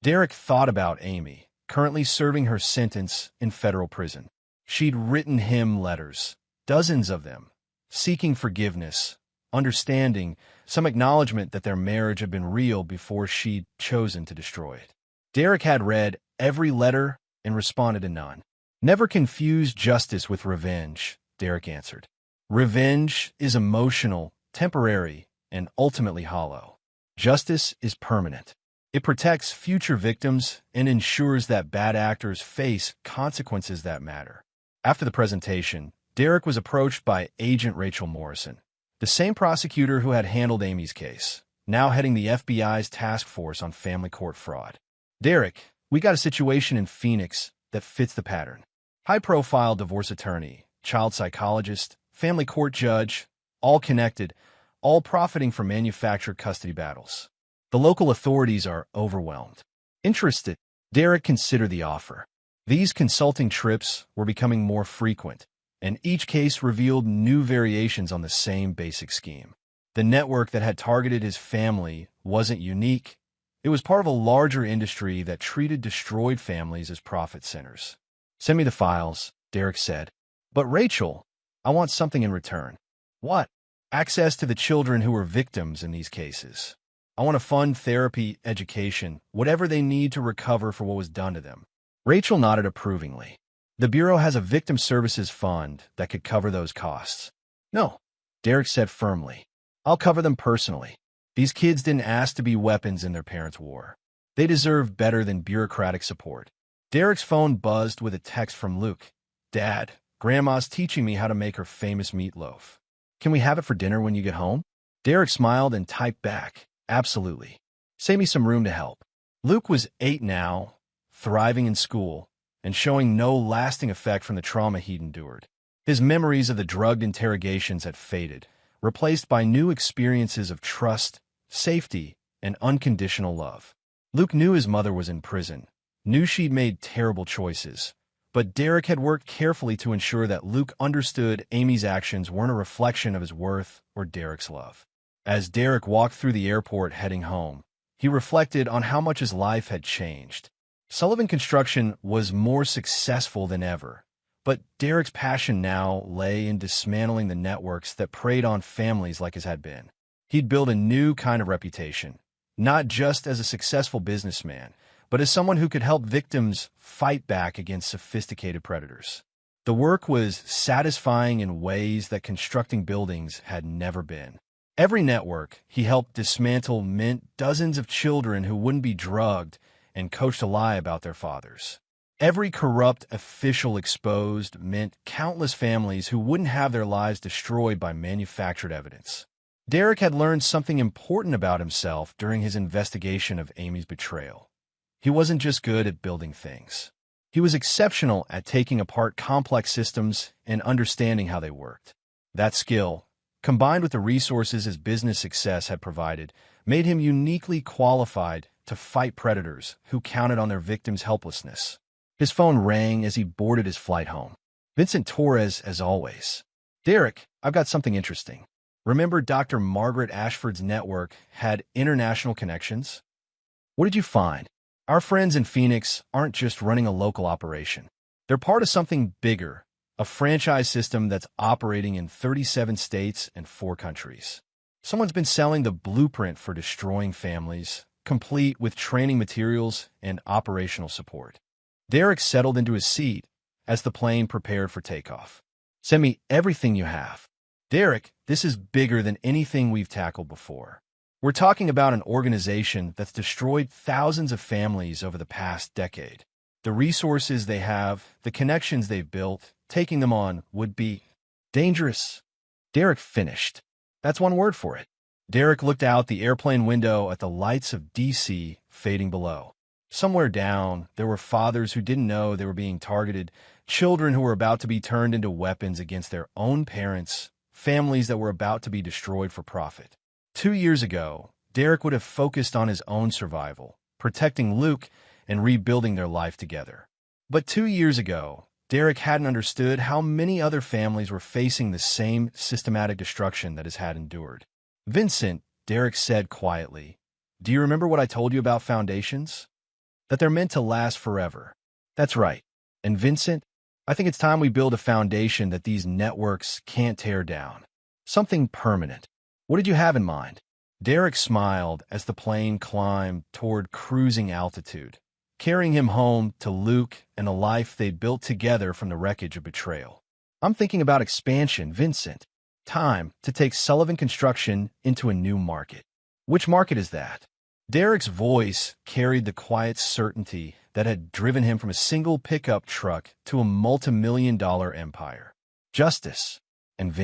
Derek thought about Amy, currently serving her sentence in federal prison. She'd written him letters, dozens of them, seeking forgiveness, understanding, some acknowledgement that their marriage had been real before she'd chosen to destroy it. Derek had read every letter and responded to none. Never confuse justice with revenge, Derek answered. Revenge is emotional, temporary, and ultimately hollow. Justice is permanent. It protects future victims and ensures that bad actors face consequences that matter. After the presentation, Derek was approached by Agent Rachel Morrison, the same prosecutor who had handled Amy's case, now heading the FBI's task force on family court fraud. Derek, we got a situation in Phoenix that fits the pattern. High-profile divorce attorney, child psychologist, family court judge, all connected, all profiting from manufactured custody battles. The local authorities are overwhelmed. Interested, Derek considered the offer. These consulting trips were becoming more frequent, and each case revealed new variations on the same basic scheme. The network that had targeted his family wasn't unique. It was part of a larger industry that treated destroyed families as profit centers. Send me the files, Derek said. But Rachel, I want something in return. What? Access to the children who were victims in these cases. I want to fund therapy, education, whatever they need to recover for what was done to them. Rachel nodded approvingly. The Bureau has a victim services fund that could cover those costs. No, Derek said firmly. I'll cover them personally. These kids didn't ask to be weapons in their parents' war. They deserve better than bureaucratic support. Derek's phone buzzed with a text from Luke. Dad, Grandma's teaching me how to make her famous meatloaf. Can we have it for dinner when you get home? Derek smiled and typed back. Absolutely. Save me some room to help. Luke was 8 now, thriving in school, and showing no lasting effect from the trauma he'd endured. His memories of the drugged interrogations had faded, replaced by new experiences of trust, safety, and unconditional love. Luke knew his mother was in prison, knew she'd made terrible choices, but Derek had worked carefully to ensure that Luke understood Amy's actions weren't a reflection of his worth or Derek's love. As Derek walked through the airport heading home, he reflected on how much his life had changed. Sullivan Construction was more successful than ever, but Derek's passion now lay in dismantling the networks that preyed on families like his had been. He'd built a new kind of reputation, not just as a successful businessman, but as someone who could help victims fight back against sophisticated predators. The work was satisfying in ways that constructing buildings had never been. Every network he helped dismantle meant dozens of children who wouldn't be drugged and coached to lie about their fathers. Every corrupt official exposed meant countless families who wouldn't have their lives destroyed by manufactured evidence. Derek had learned something important about himself during his investigation of Amy's betrayal. He wasn't just good at building things. He was exceptional at taking apart complex systems and understanding how they worked. That skill, combined with the resources his business success had provided, made him uniquely qualified to fight predators who counted on their victims' helplessness. His phone rang as he boarded his flight home. Vincent Torres, as always. "Derek, I've got something interesting. Remember Dr. Margaret Ashford's network had international connections? What did you find? Our friends in Phoenix aren't just running a local operation. They're part of something bigger, a franchise system that's operating in 37 states and 4 countries. Someone's been selling the blueprint for destroying families, complete with training materials and operational support." Derek settled into his seat as the plane prepared for takeoff. "Send me everything you have." "Derek, this is bigger than anything we've tackled before. We're talking about an organization that's destroyed thousands of families over the past decade. The resources they have, the connections they've built, taking them on would be dangerous." Derek finished. That's one word for it. Derek looked out the airplane window at the lights of D.C. fading below. Somewhere down, there were fathers who didn't know they were being targeted, children who were about to be turned into weapons against their own parents, families that were about to be destroyed for profit. 2 years ago, Derek would have focused on his own survival, protecting Luke and rebuilding their life together. But 2 years ago, Derek hadn't understood how many other families were facing the same systematic destruction that his had endured. "Vincent," Derek said quietly, "do you remember what I told you about foundations? That they're meant to last forever." "That's right. And Vincent, I think it's time we build a foundation that these networks can't tear down. Something permanent. What did you have in mind?" Derek smiled as the plane climbed toward cruising altitude, carrying him home to Luke and a life they'd built together from the wreckage of betrayal. "I'm thinking about expansion, Vincent. Time to take Sullivan Construction into a new market." "Which market is that?" Derek's voice carried the quiet certainty that had driven him from a single pickup truck to a multi-million-dollar empire. "Justice." And Vincent